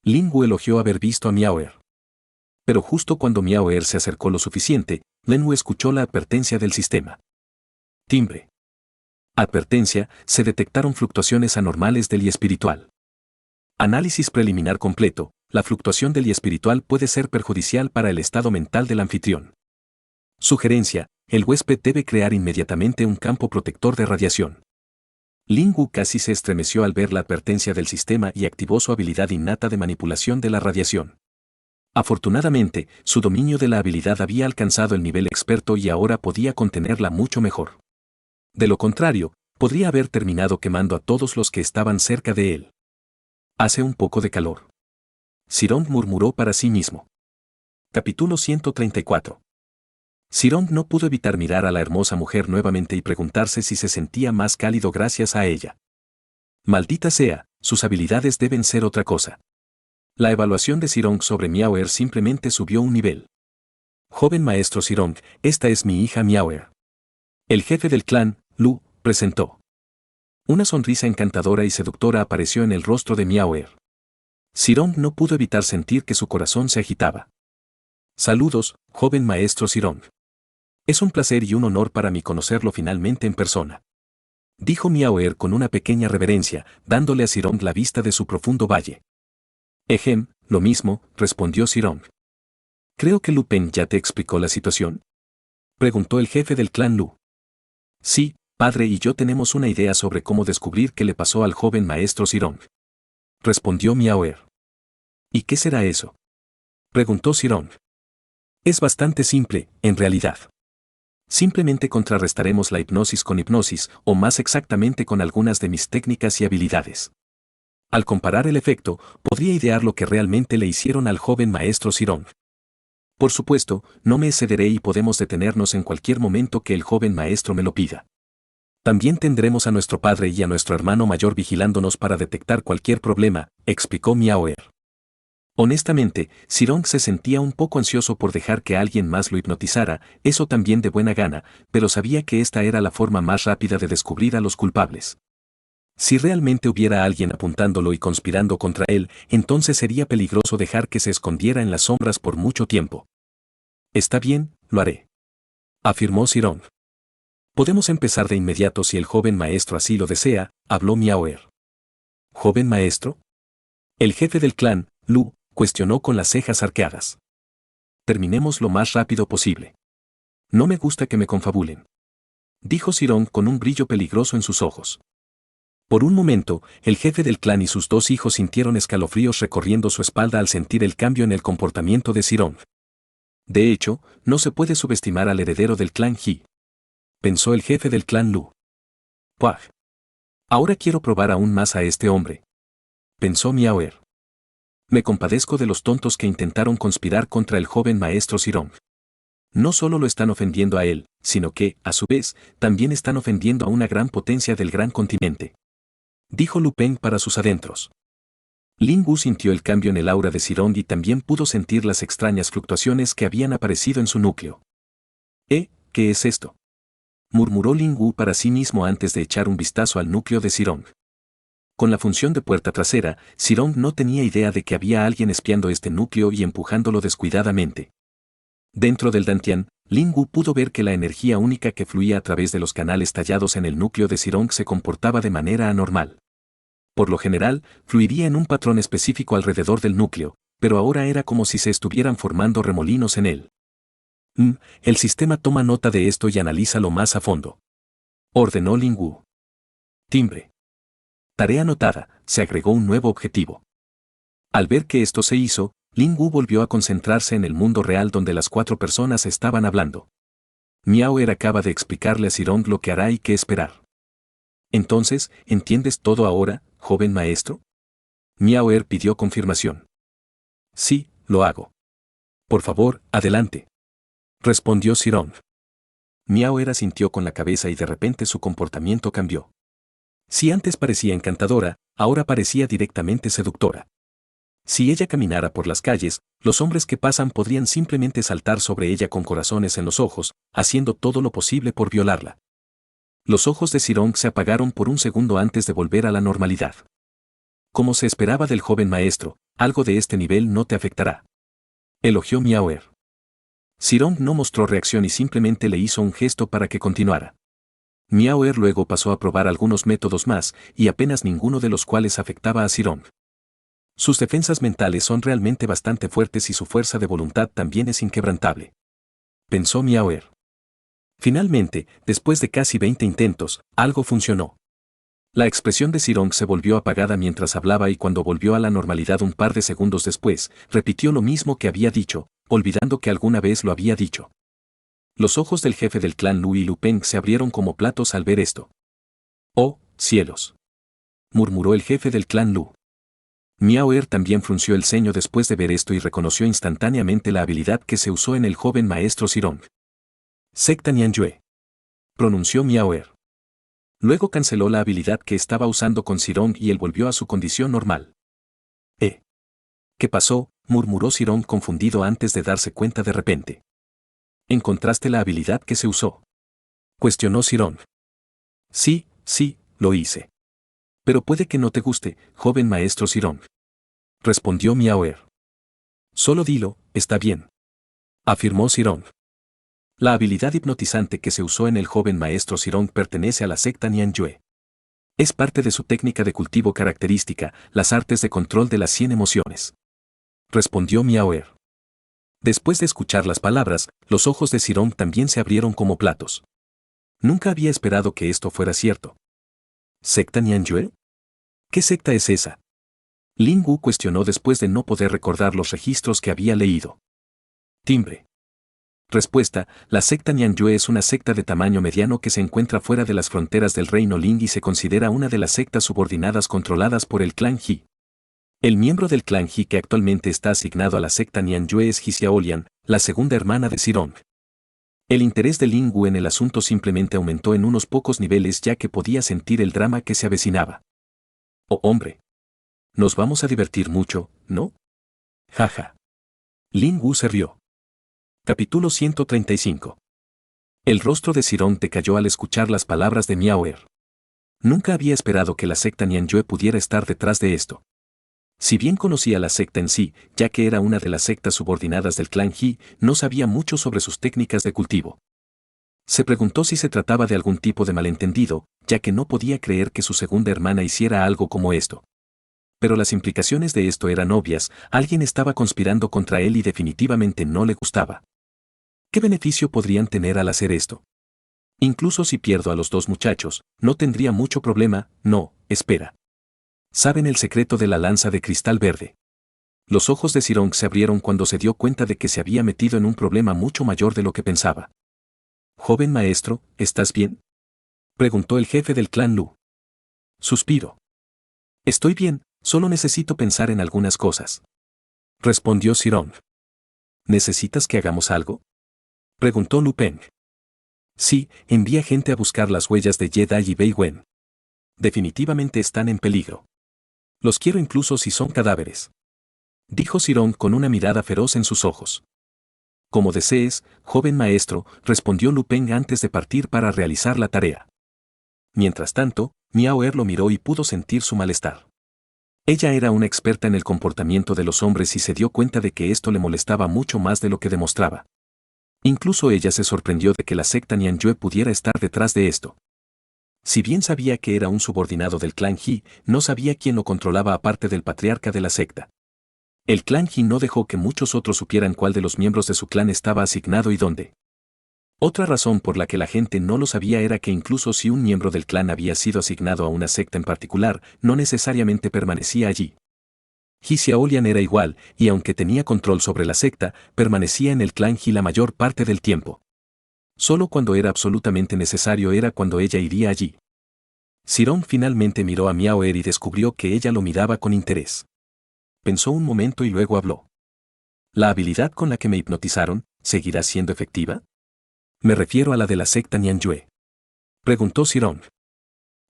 Ling Wu elogió haber visto a Miaoer. Pero justo cuando Miaoer se acercó lo suficiente, Len Wu escuchó la advertencia del sistema. Timbre. Advertencia, se detectaron fluctuaciones anormales del y espiritual. Análisis preliminar completo, la fluctuación del y espiritual puede ser perjudicial para el estado mental del anfitrión. Sugerencia, el huésped debe crear inmediatamente un campo protector de radiación. Ling Wu casi se estremeció al ver la advertencia del sistema y activó su habilidad innata de manipulación de la radiación. Afortunadamente, su dominio de la habilidad había alcanzado el nivel experto y ahora podía contenerla mucho mejor. De lo contrario, podría haber terminado quemando a todos los que estaban cerca de él. Hace un poco de calor. Sirong murmuró para sí mismo. Capítulo 134. Sirong no pudo evitar mirar a la hermosa mujer nuevamente y preguntarse si se sentía más cálido gracias a ella. Maldita sea, sus habilidades deben ser otra cosa. La evaluación de Sirong sobre Miaoer simplemente subió un nivel. Joven maestro Sirong, esta es mi hija Miaoer. El jefe del clan, Lu, presentó. Una sonrisa encantadora y seductora apareció en el rostro de Miaoer. Sirong no pudo evitar sentir que su corazón se agitaba. Saludos, joven maestro Sirong. Es un placer y un honor para mí conocerlo finalmente en persona. Dijo Miaoer con una pequeña reverencia, dándole a Sirong la vista de su profundo valle. Ejem, lo mismo, respondió Sirong. Creo que Lu Pen ya te explicó la situación. Preguntó el jefe del clan Lu. Sí, padre y yo tenemos una idea sobre cómo descubrir qué le pasó al joven maestro Sirong. Respondió Miaoer. ¿Y qué será eso? Preguntó Sirong. Es bastante simple, en realidad. Simplemente contrarrestaremos la hipnosis con hipnosis, o más exactamente con algunas de mis técnicas y habilidades. Al comparar el efecto, podría idear lo que realmente le hicieron al joven maestro Sirong. Por supuesto, no me excederé y podemos detenernos en cualquier momento que el joven maestro me lo pida. También tendremos a nuestro padre y a nuestro hermano mayor vigilándonos para detectar cualquier problema, explicó Miaoer. Honestamente, Sirong se sentía un poco ansioso por dejar que alguien más lo hipnotizara, eso también de buena gana, pero sabía que esta era la forma más rápida de descubrir a los culpables. Si realmente hubiera alguien apuntándolo y conspirando contra él, entonces sería peligroso dejar que se escondiera en las sombras por mucho tiempo. Está bien, lo haré. Afirmó Sirong. Podemos empezar de inmediato si el joven maestro así lo desea, habló Miaoer. ¿Joven maestro? El jefe del clan, Lu, cuestionó con las cejas arqueadas. Terminemos lo más rápido posible. No me gusta que me confabulen. Dijo Sirong con un brillo peligroso en sus ojos. Por un momento, el jefe del clan y sus dos hijos sintieron escalofríos recorriendo su espalda al sentir el cambio en el comportamiento de Sirong. De hecho, no se puede subestimar al heredero del clan He. Pensó el jefe del clan Lu. ¡Puaj! Ahora quiero probar aún más a este hombre. Pensó Miaoer. Me compadezco de los tontos que intentaron conspirar contra el joven maestro Sirong. No solo lo están ofendiendo a él, sino que, a su vez, también están ofendiendo a una gran potencia del gran continente. Dijo Lu Pen para sus adentros. Ling Wu sintió el cambio en el aura de Sirong y también pudo sentir las extrañas fluctuaciones que habían aparecido en su núcleo. ¿Qué es esto? Murmuró Ling Wu para sí mismo antes de echar un vistazo al núcleo de Sirong. Con la función de puerta trasera, Sirong no tenía idea de que había alguien espiando este núcleo y empujándolo descuidadamente. Dentro del Dantian, Ling Wu pudo ver que la energía única que fluía a través de los canales tallados en el núcleo de Sirong se comportaba de manera anormal. Por lo general, fluiría en un patrón específico alrededor del núcleo, pero ahora era como si se estuvieran formando remolinos en él. El sistema toma nota de esto y analízalo más a fondo. Ordenó Ling Wu. Timbre. Tarea anotada, se agregó un nuevo objetivo. Al ver que esto se hizo, Ling Wu volvió a concentrarse en el mundo real donde las 4 personas estaban hablando. Miaoer acaba de explicarle a Sirong lo que hará y qué esperar. Entonces, ¿entiendes todo ahora, joven maestro? Miaoer pidió confirmación. Sí, lo hago. Por favor, adelante. Respondió Sirong. Miaoer asintió con la cabeza y de repente su comportamiento cambió. Si antes parecía encantadora, ahora parecía directamente seductora. Si ella caminara por las calles, los hombres que pasan podrían simplemente saltar sobre ella con corazones en los ojos, haciendo todo lo posible por violarla. Los ojos de Sirong se apagaron por un segundo antes de volver a la normalidad. Como se esperaba del joven maestro, algo de este nivel no te afectará. Elogió Miaoer. Sirong no mostró reacción y simplemente le hizo un gesto para que continuara. Miaoer luego pasó a probar algunos métodos más, y apenas ninguno de los cuales afectaba a Sirong. Sus defensas mentales son realmente bastante fuertes y su fuerza de voluntad también es inquebrantable. Pensó Miaoer. Finalmente, después de casi 20 intentos, algo funcionó. La expresión de Sirong se volvió apagada mientras hablaba y cuando volvió a la normalidad un par de segundos después, repitió lo mismo que había dicho, olvidando que alguna vez lo había dicho. Los ojos del jefe del clan Lu y Lu Peng se abrieron como platos al ver esto. «¡Oh, cielos!», murmuró el jefe del clan Lu. Miaoer también frunció el ceño después de ver esto y reconoció instantáneamente la habilidad que se usó en el joven maestro Sirong. «Secta Nianyue», pronunció Miaoer. Luego canceló la habilidad que estaba usando con Sirong y él volvió a su condición normal. ¿Qué pasó?, murmuró Sirong confundido antes de darse cuenta de repente. ¿Encontraste la habilidad que se usó?, cuestionó Sirong. Sí, lo hice. Pero puede que no te guste, joven maestro Sirong, respondió Miaoer. Solo dilo, está bien, afirmó Sirong. La habilidad hipnotizante que se usó en el joven maestro Sirong pertenece a la secta Nianyue. Es parte de su técnica de cultivo característica, las artes de control de las 100 emociones, respondió Miaoer. Después de escuchar las palabras, los ojos de Sirong también se abrieron como platos. Nunca había esperado que esto fuera cierto. ¿Secta Nianyue? ¿Qué secta es esa?, Lin Wu cuestionó después de no poder recordar los registros que había leído. Timbre. Respuesta: la secta Nianyue es una secta de tamaño mediano que se encuentra fuera de las fronteras del reino Ling y se considera una de las sectas subordinadas controladas por el clan He. El miembro del clan He que actualmente está asignado a la secta Nianyue es He Xiaolian, la segunda hermana de Sirong. El interés de Lin Wu en el asunto simplemente aumentó en unos pocos niveles ya que podía sentir el drama que se avecinaba. Oh hombre. Nos vamos a divertir mucho, ¿no? Jaja. Lin Wu se rió. Capítulo 135. El rostro de Sirong decayó al escuchar las palabras de Miaoer. Nunca había esperado que la secta Nianyue pudiera estar detrás de esto. Si bien conocía la secta en sí, ya que era una de las sectas subordinadas del clan He, no sabía mucho sobre sus técnicas de cultivo. Se preguntó si se trataba de algún tipo de malentendido, ya que no podía creer que su segunda hermana hiciera algo como esto. Pero las implicaciones de esto eran obvias, alguien estaba conspirando contra él y definitivamente no le gustaba. ¿Qué beneficio podrían tener al hacer esto? Incluso si pierdo a los dos muchachos, no tendría mucho problema. No, espera. ¿Saben el secreto de la lanza de cristal verde? Los ojos de Sirong se abrieron cuando se dio cuenta de que se había metido en un problema mucho mayor de lo que pensaba. Joven maestro, ¿estás bien?, preguntó el jefe del clan Lu. Suspiro. Estoy bien, solo necesito pensar en algunas cosas, respondió Sirong. ¿Necesitas que hagamos algo?, preguntó Lu Peng. Sí, envía gente a buscar las huellas de Ye Dai y Bei Wen. Definitivamente están en peligro. Los quiero incluso si son cadáveres, dijo Sirong con una mirada feroz en sus ojos. Como desees, joven maestro, respondió Lu Peng antes de partir para realizar la tarea. Mientras tanto, Miaoer lo miró y pudo sentir su malestar. Ella era una experta en el comportamiento de los hombres y se dio cuenta de que esto le molestaba mucho más de lo que demostraba. Incluso ella se sorprendió de que la secta Nianyue pudiera estar detrás de esto. Si bien sabía que era un subordinado del clan He, no sabía quién lo controlaba aparte del patriarca de la secta. El clan He no dejó que muchos otros supieran cuál de los miembros de su clan estaba asignado y dónde. Otra razón por la que la gente no lo sabía era que incluso si un miembro del clan había sido asignado a una secta en particular, no necesariamente permanecía allí. He Xiaolian era igual, y aunque tenía control sobre la secta, permanecía en el clan He la mayor parte del tiempo. Solo cuando era absolutamente necesario era cuando ella iría allí. Sirong finalmente miró a Miaoer y descubrió que ella lo miraba con interés. Pensó un momento y luego habló. ¿La habilidad con la que me hipnotizaron seguirá siendo efectiva? Me refiero a la de la secta Nianyue, preguntó Sirong.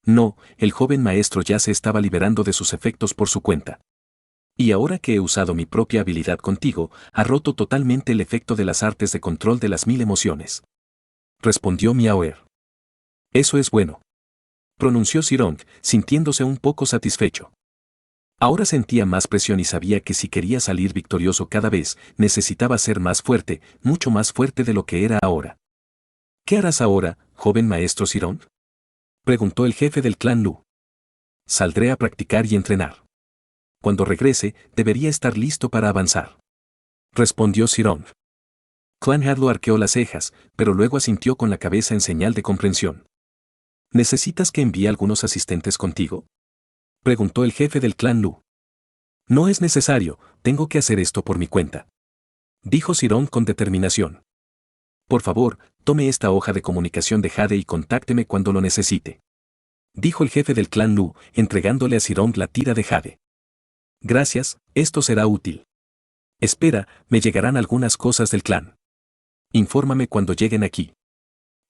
No, el joven maestro ya se estaba liberando de sus efectos por su cuenta. Y ahora que he usado mi propia habilidad contigo, ha roto totalmente el efecto de las artes de control de las 1000 emociones. Respondió Miaoer. Eso es bueno. Pronunció Sirong, sintiéndose un poco satisfecho. Ahora sentía más presión y sabía que si quería salir victorioso cada vez, necesitaba ser más fuerte, mucho más fuerte de lo que era ahora. ¿Qué harás ahora, joven maestro Sirong? Preguntó el jefe del clan Lu. Saldré a practicar y entrenar. Cuando regrese, debería estar listo para avanzar. Respondió Sirong. Clan Hadlo arqueó las cejas, pero luego asintió con la cabeza en señal de comprensión. ¿Necesitas que envíe algunos asistentes contigo? Preguntó el jefe del clan Lu. No es necesario, tengo que hacer esto por mi cuenta. Dijo Sirong con determinación. Por favor, tome esta hoja de comunicación de Jade y contácteme cuando lo necesite. Dijo el jefe del clan Lu, entregándole a Sirong la tira de Jade. Gracias, esto será útil. Espera, me llegarán algunas cosas del clan. Infórmame cuando lleguen aquí.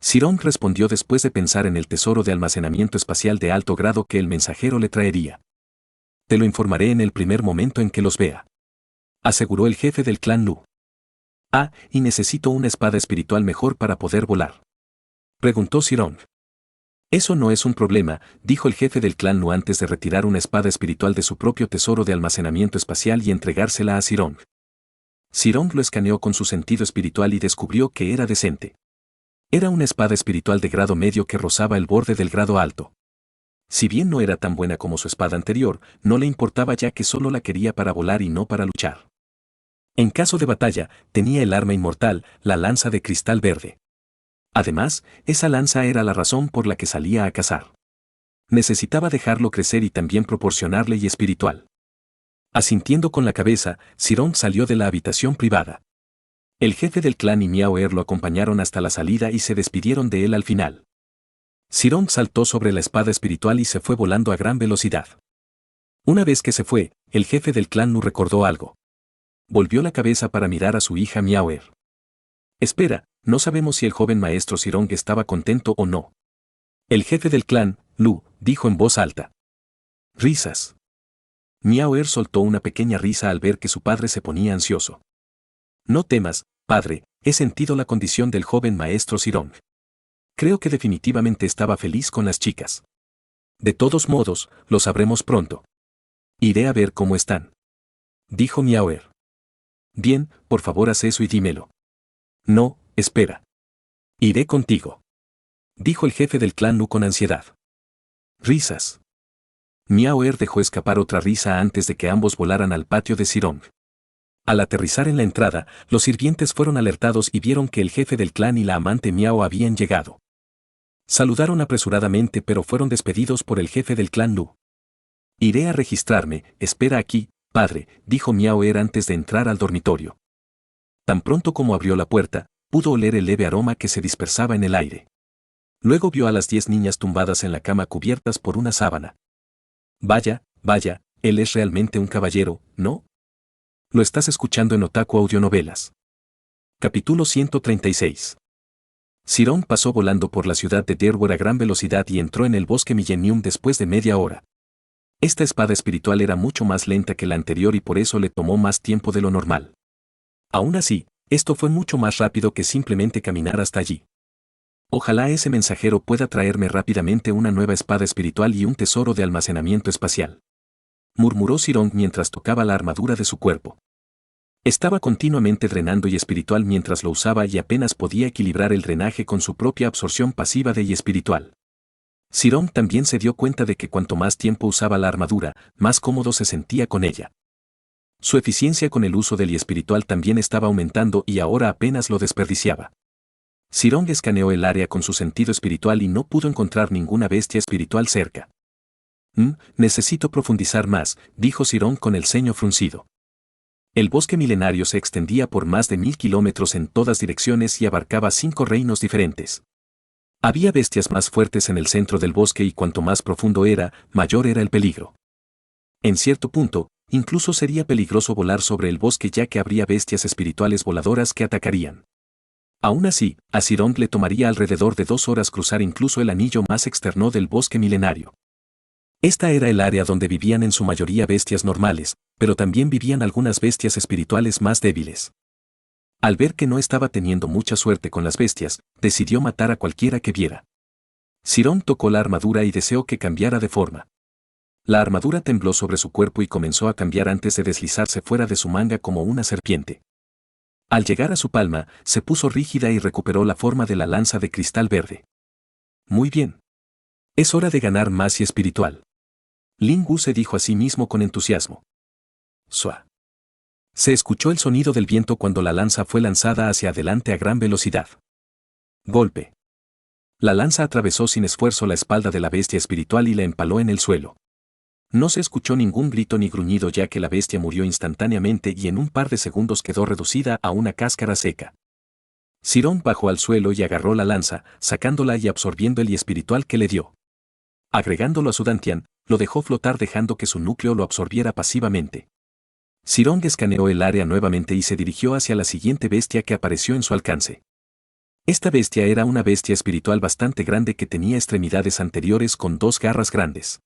Sirong respondió después de pensar en el tesoro de almacenamiento espacial de alto grado que el mensajero le traería. Te lo informaré en el primer momento en que los vea. Aseguró el jefe del clan Lu. Ah, y necesito una espada espiritual mejor para poder volar. Preguntó Sirong. Eso no es un problema, dijo el jefe del clan Lu antes de retirar una espada espiritual de su propio tesoro de almacenamiento espacial y entregársela a Sirong. Sirong lo escaneó con su sentido espiritual y descubrió que era decente. Era una espada espiritual de grado medio que rozaba el borde del grado alto. Si bien no era tan buena como su espada anterior, no le importaba ya que solo la quería para volar y no para luchar. En caso de batalla, tenía el arma inmortal, la lanza de cristal verde. Además, esa lanza era la razón por la que salía a cazar. Necesitaba dejarlo crecer y también proporcionarle y espiritual. Asintiendo con la cabeza, Sirong salió de la habitación privada. El jefe del clan y Miaoer lo acompañaron hasta la salida y se despidieron de él al final. Sirong saltó sobre la espada espiritual y se fue volando a gran velocidad. Una vez que se fue, el jefe del clan Lu recordó algo. Volvió la cabeza para mirar a su hija Miaoer. Espera, no sabemos si el joven maestro Sirong estaba contento o no. El jefe del clan, Lu, dijo en voz alta. Risas. Miaoer soltó una pequeña risa al ver que su padre se ponía ansioso. No temas, padre, he sentido la condición del joven maestro Sirong. Creo que definitivamente estaba feliz con las chicas. De todos modos, lo sabremos pronto. Iré a ver cómo están. Dijo Miaoer. Bien, por favor haz eso y dímelo. No, espera. Iré contigo. Dijo el jefe del clan Lu con ansiedad. Risas. Miaoer dejó escapar otra risa antes de que ambos volaran al patio de Sirong. Al aterrizar en la entrada, los sirvientes fueron alertados y vieron que el jefe del clan y la amante Miao habían llegado. Saludaron apresuradamente pero fueron despedidos por el jefe del clan Lu. Iré a registrarme, espera aquí, padre, dijo Miaoer antes de entrar al dormitorio. Tan pronto como abrió la puerta, pudo oler el leve aroma que se dispersaba en el aire. Luego vio a las 10 niñas tumbadas en la cama cubiertas por una sábana. Vaya, vaya, él es realmente un caballero, ¿no? Lo estás escuchando en Otaku Audionovelas. Capítulo 136. Sirong pasó volando por la ciudad de Derwar a gran velocidad y entró en el bosque Millennium después de media hora. Esta espada espiritual era mucho más lenta que la anterior y por eso le tomó más tiempo de lo normal. Aún así, esto fue mucho más rápido que simplemente caminar hasta allí. Ojalá ese mensajero pueda traerme rápidamente una nueva espada espiritual y un tesoro de almacenamiento espacial. Murmuró Sirong mientras tocaba la armadura de su cuerpo. Estaba continuamente drenando y espiritual mientras lo usaba y apenas podía equilibrar el drenaje con su propia absorción pasiva de y espiritual. Sirong también se dio cuenta de que cuanto más tiempo usaba la armadura, más cómodo se sentía con ella. Su eficiencia con el uso del y espiritual también estaba aumentando y ahora apenas lo desperdiciaba. Sirong escaneó el área con su sentido espiritual y no pudo encontrar ninguna bestia espiritual cerca. Necesito profundizar más, dijo Sirong con el ceño fruncido. El bosque milenario se extendía por más de 1000 kilómetros en todas direcciones y abarcaba 5 reinos diferentes. Había bestias más fuertes en el centro del bosque y cuanto más profundo era, mayor era el peligro. En cierto punto, incluso sería peligroso volar sobre el bosque ya que habría bestias espirituales voladoras que atacarían. Aún así, a Sirong le tomaría alrededor de 2 horas cruzar incluso el anillo más externo del bosque milenario. Esta era el área donde vivían en su mayoría bestias normales, pero también vivían algunas bestias espirituales más débiles. Al ver que no estaba teniendo mucha suerte con las bestias, decidió matar a cualquiera que viera. Sirón tocó la armadura y deseó que cambiara de forma. La armadura tembló sobre su cuerpo y comenzó a cambiar antes de deslizarse fuera de su manga como una serpiente. Al llegar a su palma, se puso rígida y recuperó la forma de la lanza de cristal verde. Muy bien. Es hora de ganar más y espiritual. Ling Wu se dijo a sí mismo con entusiasmo. Sua. Se escuchó el sonido del viento cuando la lanza fue lanzada hacia adelante a gran velocidad. Golpe. La lanza atravesó sin esfuerzo la espalda de la bestia espiritual y la empaló en el suelo. No se escuchó ningún grito ni gruñido ya que la bestia murió instantáneamente y en un par de segundos quedó reducida a una cáscara seca. Sirón bajó al suelo y agarró la lanza, sacándola y absorbiendo el y espiritual que le dio. Agregándolo a su dantian, lo dejó flotar dejando que su núcleo lo absorbiera pasivamente. Sirón escaneó el área nuevamente y se dirigió hacia la siguiente bestia que apareció en su alcance. Esta bestia era una bestia espiritual bastante grande que tenía extremidades anteriores con 2 garras grandes.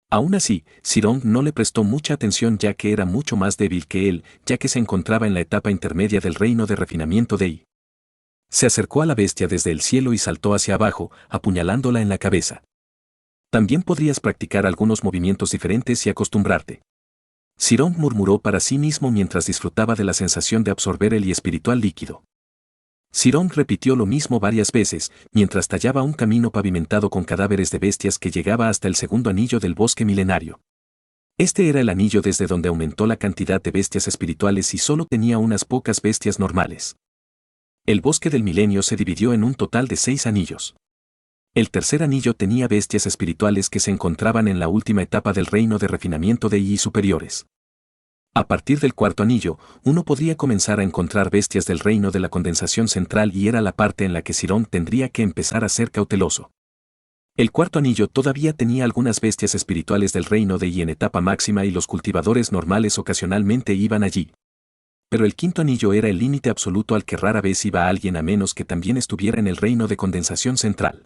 Aún así, Sirón no le prestó mucha atención ya que era mucho más débil que él, ya que se encontraba en la etapa intermedia del reino de refinamiento de Yi. Se acercó a la bestia desde el cielo y saltó hacia abajo, apuñalándola en la cabeza. También podrías practicar algunos movimientos diferentes y acostumbrarte. Sirón murmuró para sí mismo mientras disfrutaba de la sensación de absorber el y espiritual líquido. Sirón repitió lo mismo varias veces, mientras tallaba un camino pavimentado con cadáveres de bestias que llegaba hasta el segundo anillo del bosque milenario. Este era el anillo desde donde aumentó la cantidad de bestias espirituales y solo tenía unas pocas bestias normales. El bosque del milenio se dividió en un total de 6 anillos. El tercer anillo tenía bestias espirituales que se encontraban en la última etapa del reino de refinamiento de Yi superiores. A partir del cuarto anillo, uno podría comenzar a encontrar bestias del reino de la condensación central y era la parte en la que Sirón tendría que empezar a ser cauteloso. El cuarto anillo todavía tenía algunas bestias espirituales del reino de Yi en etapa máxima y los cultivadores normales ocasionalmente iban allí. Pero el quinto anillo era el límite absoluto al que rara vez iba alguien a menos que también estuviera en el reino de condensación central.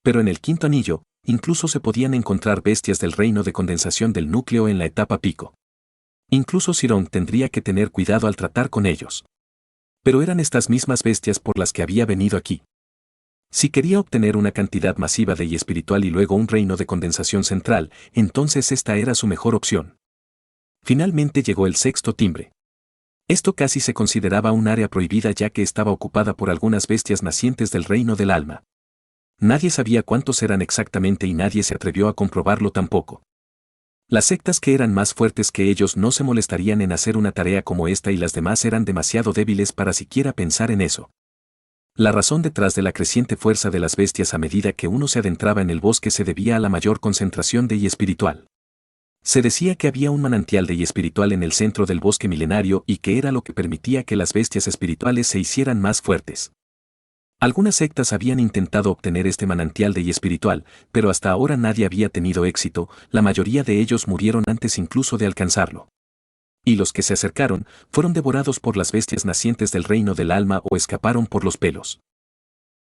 Pero en el quinto anillo, incluso se podían encontrar bestias del reino de condensación del núcleo en la etapa pico. Incluso Sirón tendría que tener cuidado al tratar con ellos. Pero eran estas mismas bestias por las que había venido aquí. Si quería obtener una cantidad masiva de Yi espiritual y luego un reino de condensación central, entonces esta era su mejor opción. Finalmente llegó el sexto timbre. Esto casi se consideraba un área prohibida ya que estaba ocupada por algunas bestias nacientes del reino del alma. Nadie sabía cuántos eran exactamente y nadie se atrevió a comprobarlo tampoco. Las sectas que eran más fuertes que ellos no se molestarían en hacer una tarea como esta y las demás eran demasiado débiles para siquiera pensar en eso. La razón detrás de la creciente fuerza de las bestias a medida que uno se adentraba en el bosque se debía a la mayor concentración de Yi espiritual. Se decía que había un manantial de Yi espiritual en el centro del bosque milenario y que era lo que permitía que las bestias espirituales se hicieran más fuertes. Algunas sectas habían intentado obtener este manantial de Yi espiritual, pero hasta ahora nadie había tenido éxito, la mayoría de ellos murieron antes incluso de alcanzarlo. Y los que se acercaron, fueron devorados por las bestias nacientes del reino del alma o escaparon por los pelos.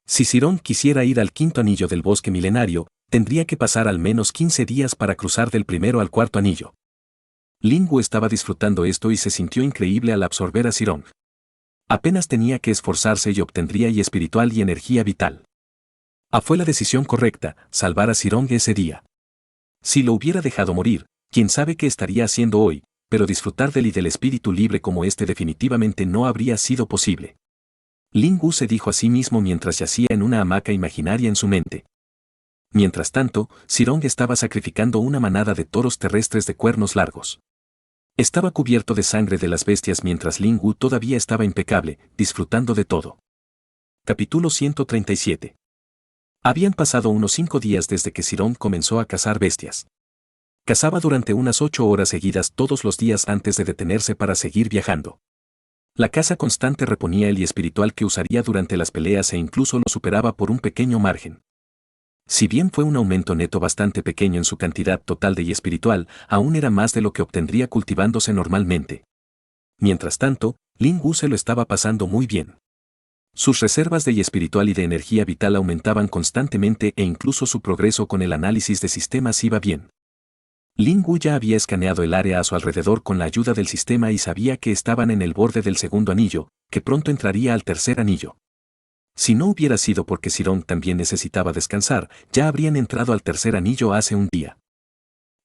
Si Sirón quisiera ir al quinto anillo del bosque milenario, tendría que pasar al menos 15 días para cruzar del primero al cuarto anillo. Ling Wu estaba disfrutando esto y se sintió increíble al absorber a Sirón. Apenas tenía que esforzarse y obtendría Yi espiritual y energía vital. Fue la decisión correcta, salvar a Sirón ese día. Si lo hubiera dejado morir, quién sabe qué estaría haciendo hoy, pero disfrutar del y del espíritu libre como este definitivamente no habría sido posible. Ling Wu se dijo a sí mismo mientras yacía en una hamaca imaginaria en su mente. Mientras tanto, Sirón estaba sacrificando una manada de toros terrestres de cuernos largos. Estaba cubierto de sangre de las bestias mientras Ling Wu todavía estaba impecable, disfrutando de todo. Capítulo 137. Habían pasado unos 5 días desde que Sirón comenzó a cazar bestias. Cazaba durante unas 8 horas seguidas todos los días antes de detenerse para seguir viajando. La caza constante reponía el Yi espiritual que usaría durante las peleas e incluso lo superaba por un pequeño margen. Si bien fue un aumento neto bastante pequeño en su cantidad total de Yi espiritual, aún era más de lo que obtendría cultivándose normalmente. Mientras tanto, Ling Wu se lo estaba pasando muy bien. Sus reservas de Yi espiritual y de energía vital aumentaban constantemente e incluso su progreso con el análisis de sistemas iba bien. Ling Wu ya había escaneado el área a su alrededor con la ayuda del sistema y sabía que estaban en el borde del segundo anillo, que pronto entraría al tercer anillo. Si no hubiera sido porque Sirong también necesitaba descansar, ya habrían entrado al tercer anillo hace un día.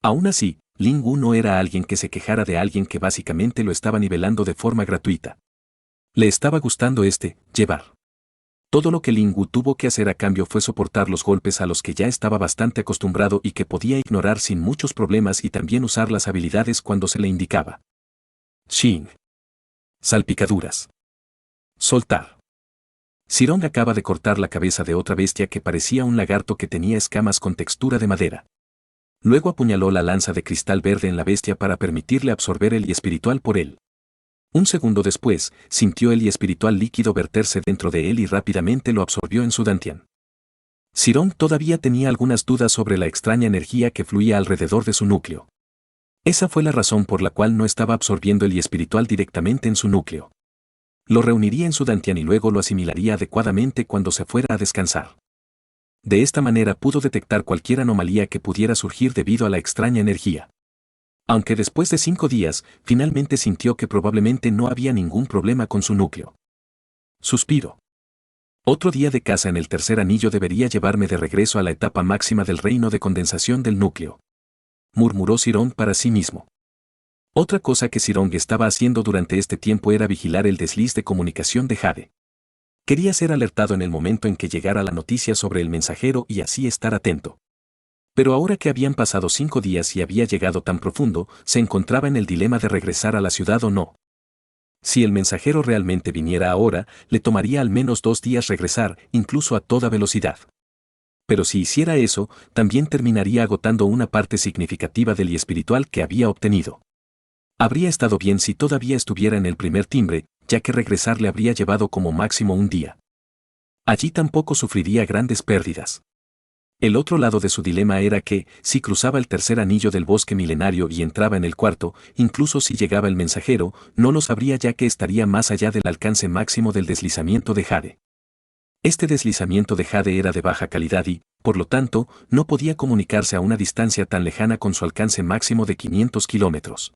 Aún así, Ling Wu no era alguien que se quejara de alguien que básicamente lo estaba nivelando de forma gratuita. Le estaba gustando llevar. Todo lo que Ling Wu tuvo que hacer a cambio fue soportar los golpes a los que ya estaba bastante acostumbrado y que podía ignorar sin muchos problemas y también usar las habilidades cuando se le indicaba. Shin. Salpicaduras. Soltar. Sirong acaba de cortar la cabeza de otra bestia que parecía un lagarto que tenía escamas con textura de madera. Luego apuñaló la lanza de cristal verde en la bestia para permitirle absorber el y espiritual por él. Un segundo después, sintió el y espiritual líquido verterse dentro de él y rápidamente lo absorbió en su dantian. Sirong todavía tenía algunas dudas sobre la extraña energía que fluía alrededor de su núcleo. Esa fue la razón por la cual no estaba absorbiendo el y espiritual directamente en su núcleo. Lo reuniría en su dantian y luego lo asimilaría adecuadamente cuando se fuera a descansar. De esta manera pudo detectar cualquier anomalía que pudiera surgir debido a la extraña energía. Aunque después de 5 días, finalmente sintió que probablemente no había ningún problema con su núcleo. Suspiro. Otro día de caza en el tercer anillo debería llevarme de regreso a la etapa máxima del reino de condensación del núcleo. Murmuró Sirong para sí mismo. Otra cosa que Sirong estaba haciendo durante este tiempo era vigilar el desliz de comunicación de Jade. Quería ser alertado en el momento en que llegara la noticia sobre el mensajero y así estar atento. Pero ahora que habían pasado 5 días y había llegado tan profundo, se encontraba en el dilema de regresar a la ciudad o no. Si el mensajero realmente viniera ahora, le tomaría al menos 2 días regresar, incluso a toda velocidad. Pero si hiciera eso, también terminaría agotando una parte significativa del y espiritual que había obtenido. Habría estado bien si todavía estuviera en el primer timbre, ya que regresar le habría llevado como máximo un día. Allí tampoco sufriría grandes pérdidas. El otro lado de su dilema era que, si cruzaba el tercer anillo del bosque milenario y entraba en el cuarto, incluso si llegaba el mensajero, no lo sabría ya que estaría más allá del alcance máximo del deslizamiento de Jade. Este deslizamiento de Jade era de baja calidad y, por lo tanto, no podía comunicarse a una distancia tan lejana con su alcance máximo de 500 kilómetros.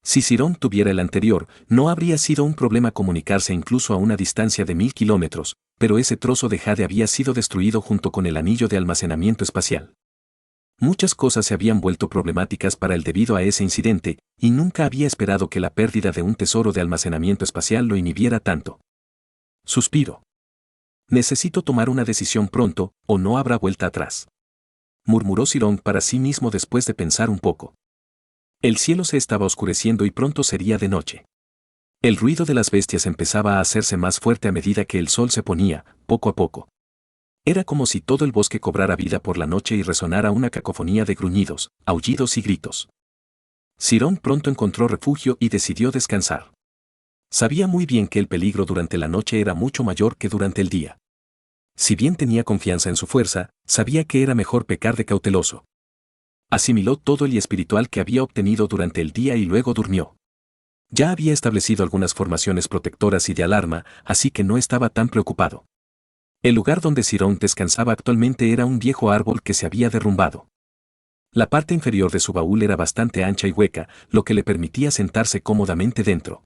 Si Sirong tuviera el anterior, no habría sido un problema comunicarse incluso a una distancia de 1000 kilómetros, pero ese trozo de Jade había sido destruido junto con el anillo de almacenamiento espacial. Muchas cosas se habían vuelto problemáticas para él debido a ese incidente, y nunca había esperado que la pérdida de un tesoro de almacenamiento espacial lo inhibiera tanto. Suspiro. Necesito tomar una decisión pronto, o no habrá vuelta atrás. Murmuró Sirong para sí mismo después de pensar un poco. El cielo se estaba oscureciendo y pronto sería de noche. El ruido de las bestias empezaba a hacerse más fuerte a medida que el sol se ponía, poco a poco. Era como si todo el bosque cobrara vida por la noche y resonara una cacofonía de gruñidos, aullidos y gritos. Sirong pronto encontró refugio y decidió descansar. Sabía muy bien que el peligro durante la noche era mucho mayor que durante el día. Si bien tenía confianza en su fuerza, sabía que era mejor pecar de cauteloso. Asimiló todo el y espiritual que había obtenido durante el día y luego durmió. Ya había establecido algunas formaciones protectoras y de alarma, así que no estaba tan preocupado. El lugar donde Sirong descansaba actualmente era un viejo árbol que se había derrumbado. La parte inferior de su baúl era bastante ancha y hueca, lo que le permitía sentarse cómodamente dentro.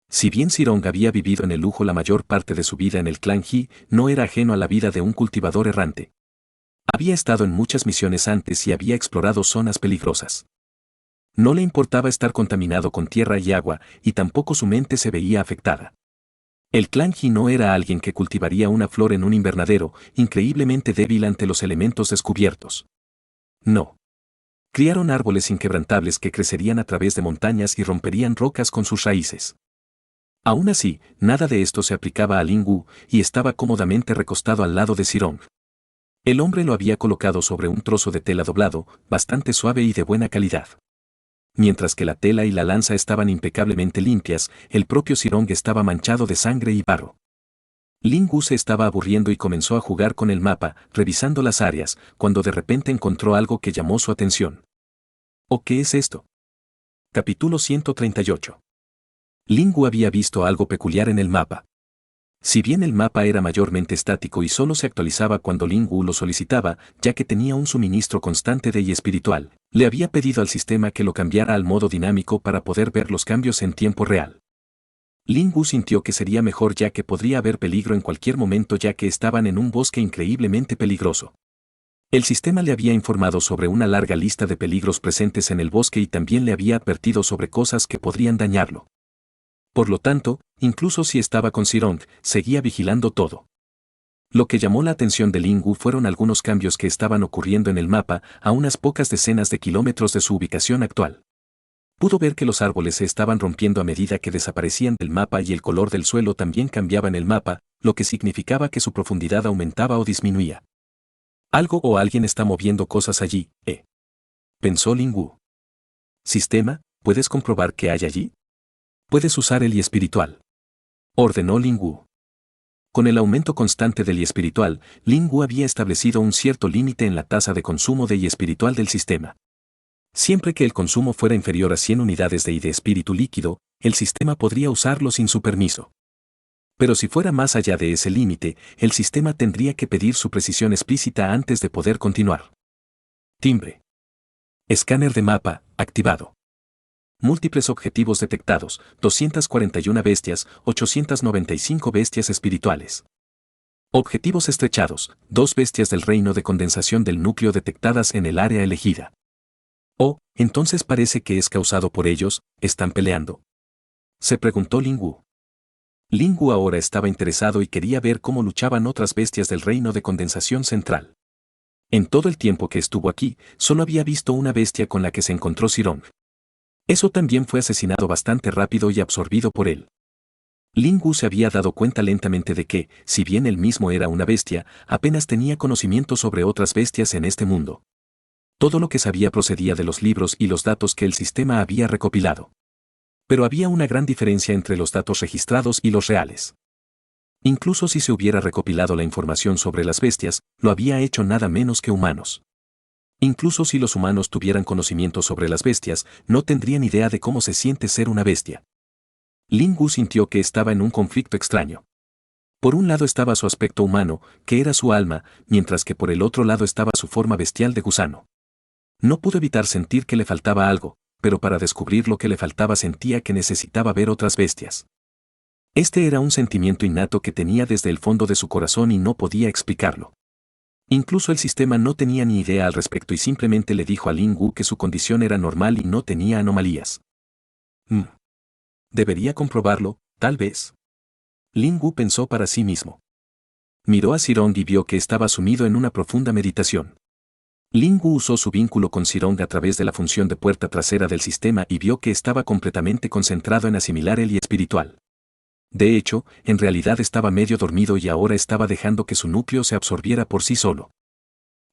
Si bien Sirong había vivido en el lujo la mayor parte de su vida en el clan He, no era ajeno a la vida de un cultivador errante. Había estado en muchas misiones antes y había explorado zonas peligrosas. No le importaba estar contaminado con tierra y agua, y tampoco su mente se veía afectada. El clan He no era alguien que cultivaría una flor en un invernadero, increíblemente débil ante los elementos descubiertos. No. Criaron árboles inquebrantables que crecerían a través de montañas y romperían rocas con sus raíces. Aún así, nada de esto se aplicaba a Ling Wu, y estaba cómodamente recostado al lado de Sirong. El hombre lo había colocado sobre un trozo de tela doblado, bastante suave y de buena calidad. Mientras que la tela y la lanza estaban impecablemente limpias, el propio Sirong estaba manchado de sangre y barro. Ling Wu se estaba aburriendo y comenzó a jugar con el mapa, revisando las áreas, cuando de repente encontró algo que llamó su atención. ¿O qué es esto? Capítulo 138. Ling Wu había visto algo peculiar en el mapa. Si bien el mapa era mayormente estático y solo se actualizaba cuando Ling Wu lo solicitaba, ya que tenía un suministro constante de y espiritual, le había pedido al sistema que lo cambiara al modo dinámico para poder ver los cambios en tiempo real. Ling Wu sintió que sería mejor ya que podría haber peligro en cualquier momento ya que estaban en un bosque increíblemente peligroso. El sistema le había informado sobre una larga lista de peligros presentes en el bosque y también le había advertido sobre cosas que podrían dañarlo. Por lo tanto, incluso si estaba con Zhirong, seguía vigilando todo. Lo que llamó la atención de Ling Wu fueron algunos cambios que estaban ocurriendo en el mapa a unas pocas decenas de kilómetros de su ubicación actual. Pudo ver que los árboles se estaban rompiendo a medida que desaparecían del mapa y el color del suelo también cambiaba en el mapa, lo que significaba que su profundidad aumentaba o disminuía. Algo o alguien está moviendo cosas allí, pensó Ling Wu. Sistema, ¿puedes comprobar qué hay allí? Puedes usar el I espiritual, ordenó Ling Wu. Con el aumento constante del I espiritual, Ling Wu había establecido un cierto límite en la tasa de consumo de I espiritual del sistema. Siempre que el consumo fuera inferior a 100 unidades de I de espíritu líquido, el sistema podría usarlo sin su permiso. Pero si fuera más allá de ese límite, el sistema tendría que pedir su precisión explícita antes de poder continuar. Timbre. Escáner de mapa, activado. Múltiples objetivos detectados, 241 bestias, 895 bestias espirituales. Objetivos estrechados, 2 bestias del reino de condensación del núcleo detectadas en el área elegida. Oh, entonces parece que es causado por ellos, ¿están peleando? Se preguntó Ling Wu. Ling Wu ahora estaba interesado y quería ver cómo luchaban otras bestias del reino de condensación central. En todo el tiempo que estuvo aquí, solo había visto una bestia con la que se encontró Zhirong. Eso también fue asesinado bastante rápido y absorbido por él. Ling Wu se había dado cuenta lentamente de que, si bien él mismo era una bestia, apenas tenía conocimiento sobre otras bestias en este mundo. Todo lo que sabía procedía de los libros y los datos que el sistema había recopilado. Pero había una gran diferencia entre los datos registrados y los reales. Incluso si se hubiera recopilado la información sobre las bestias, lo había hecho nada menos que humanos. Incluso si los humanos tuvieran conocimiento sobre las bestias, no tendrían idea de cómo se siente ser una bestia. Ling Wu sintió que estaba en un conflicto extraño. Por un lado estaba su aspecto humano, que era su alma, mientras que por el otro lado estaba su forma bestial de gusano. No pudo evitar sentir que le faltaba algo, pero para descubrir lo que le faltaba sentía que necesitaba ver otras bestias. Este era un sentimiento innato que tenía desde el fondo de su corazón y no podía explicarlo. Incluso el sistema no tenía ni idea al respecto y simplemente le dijo a Ling Wu que su condición era normal y no tenía anomalías. Debería comprobarlo, tal vez. Ling Wu pensó para sí mismo. Miró a Zhirong y vio que estaba sumido en una profunda meditación. Ling Wu usó su vínculo con Zhirong a través de la función de puerta trasera del sistema y vio que estaba completamente concentrado en asimilar el I espiritual. De hecho, en realidad estaba medio dormido y ahora estaba dejando que su núcleo se absorbiera por sí solo.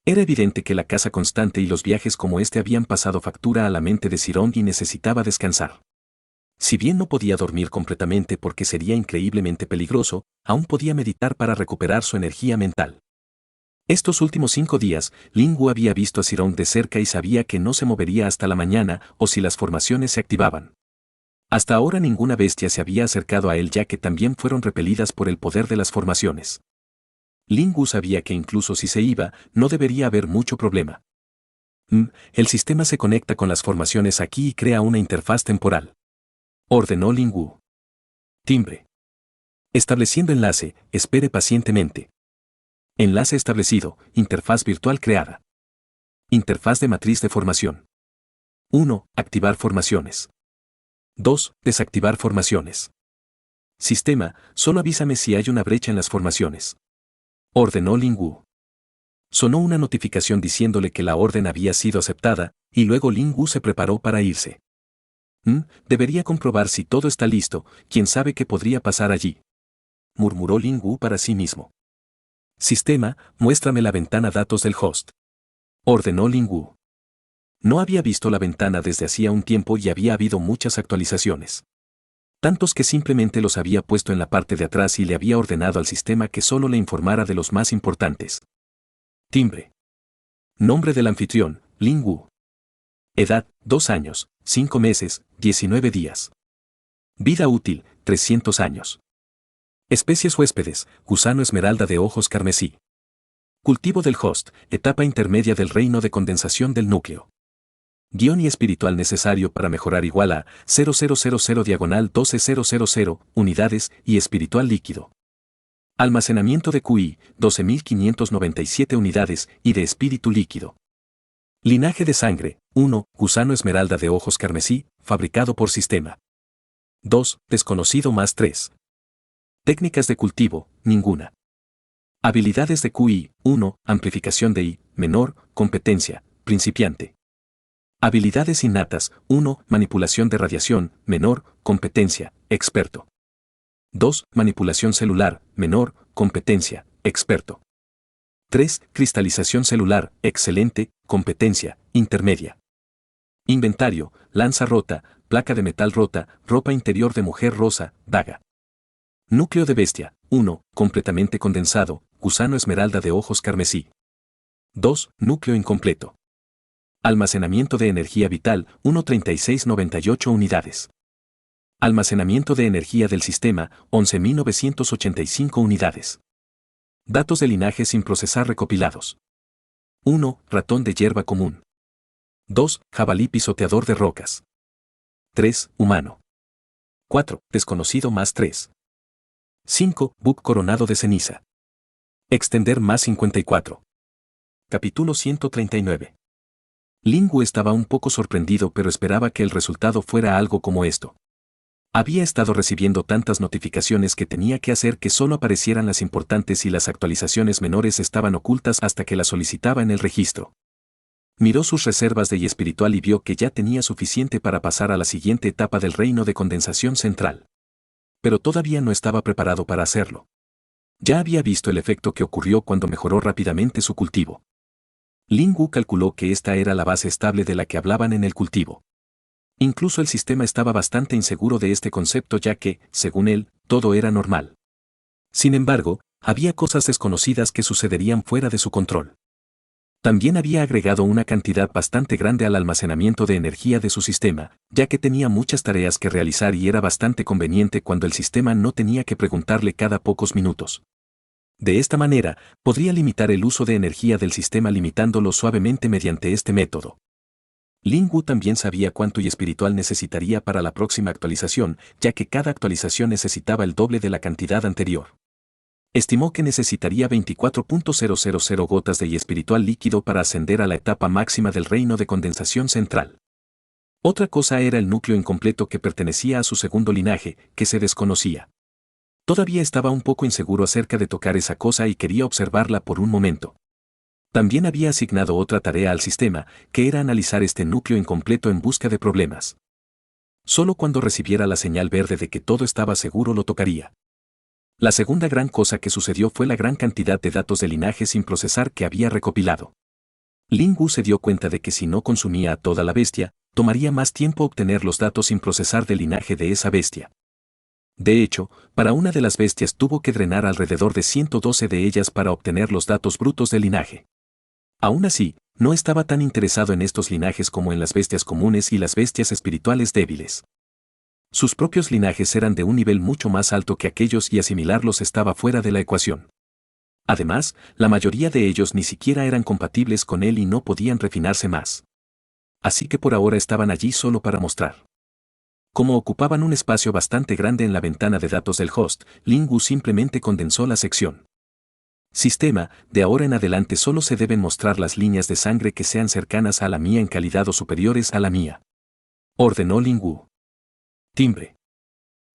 Era evidente que la caza constante y los viajes como este habían pasado factura a la mente de Zhirong y necesitaba descansar. Si bien no podía dormir completamente porque sería increíblemente peligroso, aún podía meditar para recuperar su energía mental. Estos últimos 5 días, Ling Wu había visto a Zhirong de cerca y sabía que no se movería hasta la mañana o si las formaciones se activaban. Hasta ahora ninguna bestia se había acercado a él ya que también fueron repelidas por el poder de las formaciones. Ling Wu sabía que incluso si se iba, no debería haber mucho problema. El sistema se conecta con las formaciones aquí y crea una interfaz temporal, ordenó Ling Wu. Timbre. Estableciendo enlace, espere pacientemente. Enlace establecido, interfaz virtual creada. Interfaz de matriz de formación. 1. Activar formaciones. 2. Desactivar formaciones. Sistema, solo avísame si hay una brecha en las formaciones, ordenó Ling Wu. Sonó una notificación diciéndole que la orden había sido aceptada, y luego Ling Wu se preparó para irse. Debería comprobar si todo está listo, quién sabe qué podría pasar allí, murmuró Ling Wu para sí mismo. Sistema, muéstrame la ventana datos del host, ordenó Ling Wu. No había visto la ventana desde hacía un tiempo y había habido muchas actualizaciones. Tantos que simplemente los había puesto en la parte de atrás y le había ordenado al sistema que solo le informara de los más importantes. Timbre. Nombre del anfitrión, Ling Wu. Edad, 2 años, 5 meses, 19 días. Vida útil, 300 años. Especies huéspedes, gusano esmeralda de ojos carmesí. Cultivo del host, etapa intermedia del reino de condensación del núcleo. Guión y espiritual necesario para mejorar igual a 0000 diagonal 12000 unidades y espiritual líquido. Almacenamiento de QI, 12.597 unidades y de espíritu líquido. Linaje de sangre, 1, gusano esmeralda de ojos carmesí, fabricado por sistema. 2, desconocido más 3. Técnicas de cultivo, ninguna. Habilidades de QI, 1, amplificación de I, menor, competencia, principiante. Habilidades innatas, 1, manipulación de radiación, menor, competencia, experto. 2, manipulación celular, menor, competencia, experto. 3, cristalización celular, excelente, competencia, intermedia. Inventario, lanza rota, placa de metal rota, ropa interior de mujer rosa, daga. Núcleo de bestia, 1, completamente condensado, gusano esmeralda de ojos carmesí. 2, núcleo incompleto. Almacenamiento de energía vital, 13698 unidades. Almacenamiento de energía del sistema, 11.985 unidades. Datos de linaje sin procesar recopilados. 1, ratón de hierba común. 2, jabalí pisoteador de rocas. 3, humano. 4, desconocido más 3. 5, bug coronado de ceniza. Extender más 54. Capítulo 139. Lingu estaba un poco sorprendido, pero esperaba que el resultado fuera algo como esto. Había estado recibiendo tantas notificaciones que tenía que hacer que solo aparecieran las importantes y las actualizaciones menores estaban ocultas hasta que las solicitaba en el registro. Miró sus reservas de I espiritual y vio que ya tenía suficiente para pasar a la siguiente etapa del reino de condensación central. Pero todavía no estaba preparado para hacerlo. Ya había visto el efecto que ocurrió cuando mejoró rápidamente su cultivo. Lingu calculó que esta era la base estable de la que hablaban en el cultivo. Incluso el sistema estaba bastante inseguro de este concepto ya que, según él, todo era normal. Sin embargo, había cosas desconocidas que sucederían fuera de su control. También había agregado una cantidad bastante grande al almacenamiento de energía de su sistema, ya que tenía muchas tareas que realizar y era bastante conveniente cuando el sistema no tenía que preguntarle cada pocos minutos. De esta manera, podría limitar el uso de energía del sistema limitándolo suavemente mediante este método. Lingu también sabía cuánto y espiritual necesitaría para la próxima actualización, ya que cada actualización necesitaba el doble de la cantidad anterior. Estimó que necesitaría 24.000 gotas de I espiritual líquido para ascender a la etapa máxima del reino de condensación central. Otra cosa era el núcleo incompleto que pertenecía a su segundo linaje, que se desconocía. Todavía estaba un poco inseguro acerca de tocar esa cosa y quería observarla por un momento. También había asignado otra tarea al sistema, que era analizar este núcleo incompleto en busca de problemas. Solo cuando recibiera la señal verde de que todo estaba seguro lo tocaría. La segunda gran cosa que sucedió fue la gran cantidad de datos de linaje sin procesar que había recopilado. Lingu se dio cuenta de que si no consumía a toda la bestia, tomaría más tiempo obtener los datos sin procesar del linaje de esa bestia. De hecho, para una de las bestias tuvo que drenar alrededor de 112 de ellas para obtener los datos brutos del linaje. Aún así, no estaba tan interesado en estos linajes como en las bestias comunes y las bestias espirituales débiles. Sus propios linajes eran de un nivel mucho más alto que aquellos y asimilarlos estaba fuera de la ecuación. Además, la mayoría de ellos ni siquiera eran compatibles con él y no podían refinarse más. Así que por ahora estaban allí solo para mostrar. Como ocupaban un espacio bastante grande en la ventana de datos del host, Lingu simplemente condensó la sección. Sistema, de ahora en adelante solo se deben mostrar las líneas de sangre que sean cercanas a la mía en calidad o superiores a la mía. Ordenó Lingu. Timbre.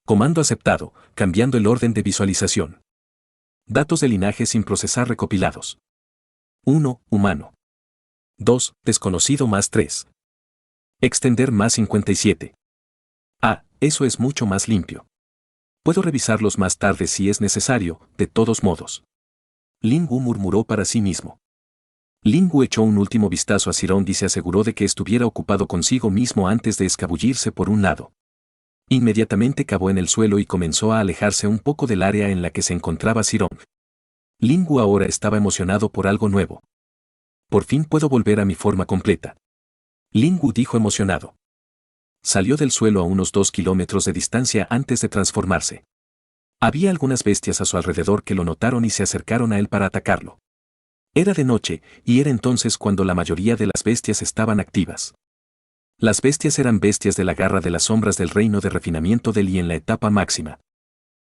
Comando aceptado, cambiando el orden de visualización. Datos de linaje sin procesar recopilados. 1, humano. 2, desconocido más 3. Extender más 57. Ah, eso es mucho más limpio. Puedo revisarlos más tarde si es necesario, de todos modos. Lingu murmuró para sí mismo. Lingu echó un último vistazo a Sirondi y se aseguró de que estuviera ocupado consigo mismo antes de escabullirse por un lado. Inmediatamente cavó en el suelo y comenzó a alejarse un poco del área en la que se encontraba Sirong. Lingu ahora estaba emocionado por algo nuevo. Por fin puedo volver a mi forma completa. Lingu dijo emocionado. Salió del suelo a unos 2 kilómetros de distancia antes de transformarse. Había algunas bestias a su alrededor que lo notaron y se acercaron a él para atacarlo. Era de noche, y era entonces cuando la mayoría de las bestias estaban activas. Las bestias eran bestias de la garra de las sombras del reino de refinamiento del y en la etapa máxima.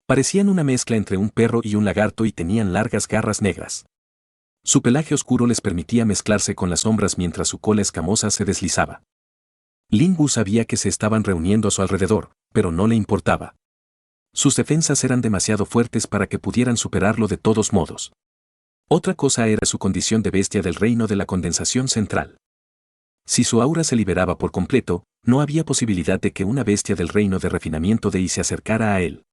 Parecían una mezcla entre un perro y un lagarto y tenían largas garras negras. Su pelaje oscuro les permitía mezclarse con las sombras mientras su cola escamosa se deslizaba. Lingu sabía que se estaban reuniendo a su alrededor, pero no le importaba. Sus defensas eran demasiado fuertes para que pudieran superarlo de todos modos. Otra cosa era su condición de bestia del reino de la condensación central. Si su aura se liberaba por completo, no había posibilidad de que una bestia del reino de refinamiento de I se acercara a él.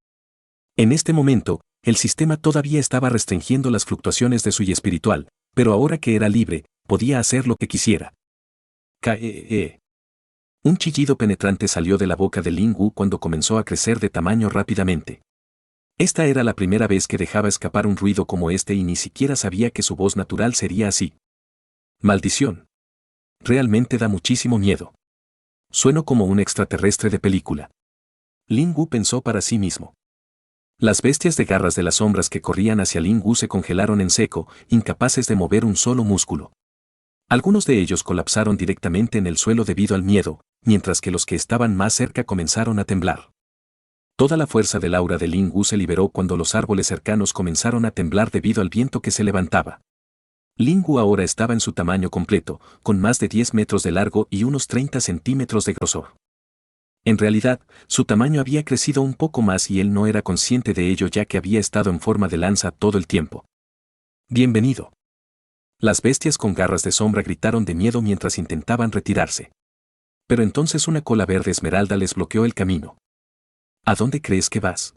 En este momento, el sistema todavía estaba restringiendo las fluctuaciones de su I espiritual, pero ahora que era libre, podía hacer lo que quisiera. ¡Cae! Un chillido penetrante salió de la boca de Lingu cuando comenzó a crecer de tamaño rápidamente. Esta era la primera vez que dejaba escapar un ruido como este y ni siquiera sabía que su voz natural sería así. ¡Maldición! Realmente da muchísimo miedo. Sueno como un extraterrestre de película. Lingu pensó para sí mismo. Las bestias de garras de las sombras que corrían hacia Lingu se congelaron en seco, incapaces de mover un solo músculo. Algunos de ellos colapsaron directamente en el suelo debido al miedo, mientras que los que estaban más cerca comenzaron a temblar. Toda la fuerza del aura de Lingu se liberó cuando los árboles cercanos comenzaron a temblar debido al viento que se levantaba. Lingu ahora estaba en su tamaño completo, con más de 10 metros de largo y unos 30 centímetros de grosor. En realidad, su tamaño había crecido un poco más y él no era consciente de ello ya que había estado en forma de lanza todo el tiempo. ¡Bienvenido! Las bestias con garras de sombra gritaron de miedo mientras intentaban retirarse. Pero entonces una cola verde esmeralda les bloqueó el camino. ¿A dónde crees que vas?,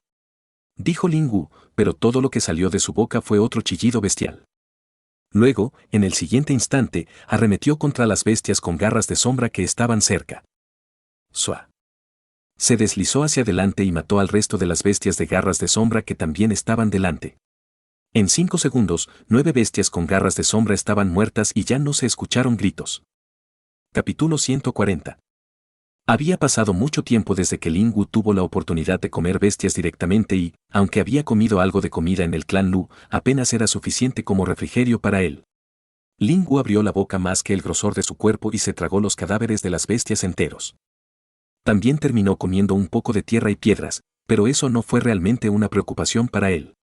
dijo Lingu, pero todo lo que salió de su boca fue otro chillido bestial. Luego, en el siguiente instante, arremetió contra las bestias con garras de sombra que estaban cerca. ¡Sua! Se deslizó hacia adelante y mató al resto de las bestias de garras de sombra que también estaban delante. En 5 segundos, 9 bestias con garras de sombra estaban muertas y ya no se escucharon gritos. Capítulo 140. Había pasado mucho tiempo desde que Lingu tuvo la oportunidad de comer bestias directamente y, aunque había comido algo de comida en el clan Lu, apenas era suficiente como refrigerio para él. Lingu abrió la boca más que el grosor de su cuerpo y se tragó los cadáveres de las bestias enteros. También terminó comiendo un poco de tierra y piedras, pero eso no fue realmente una preocupación para él.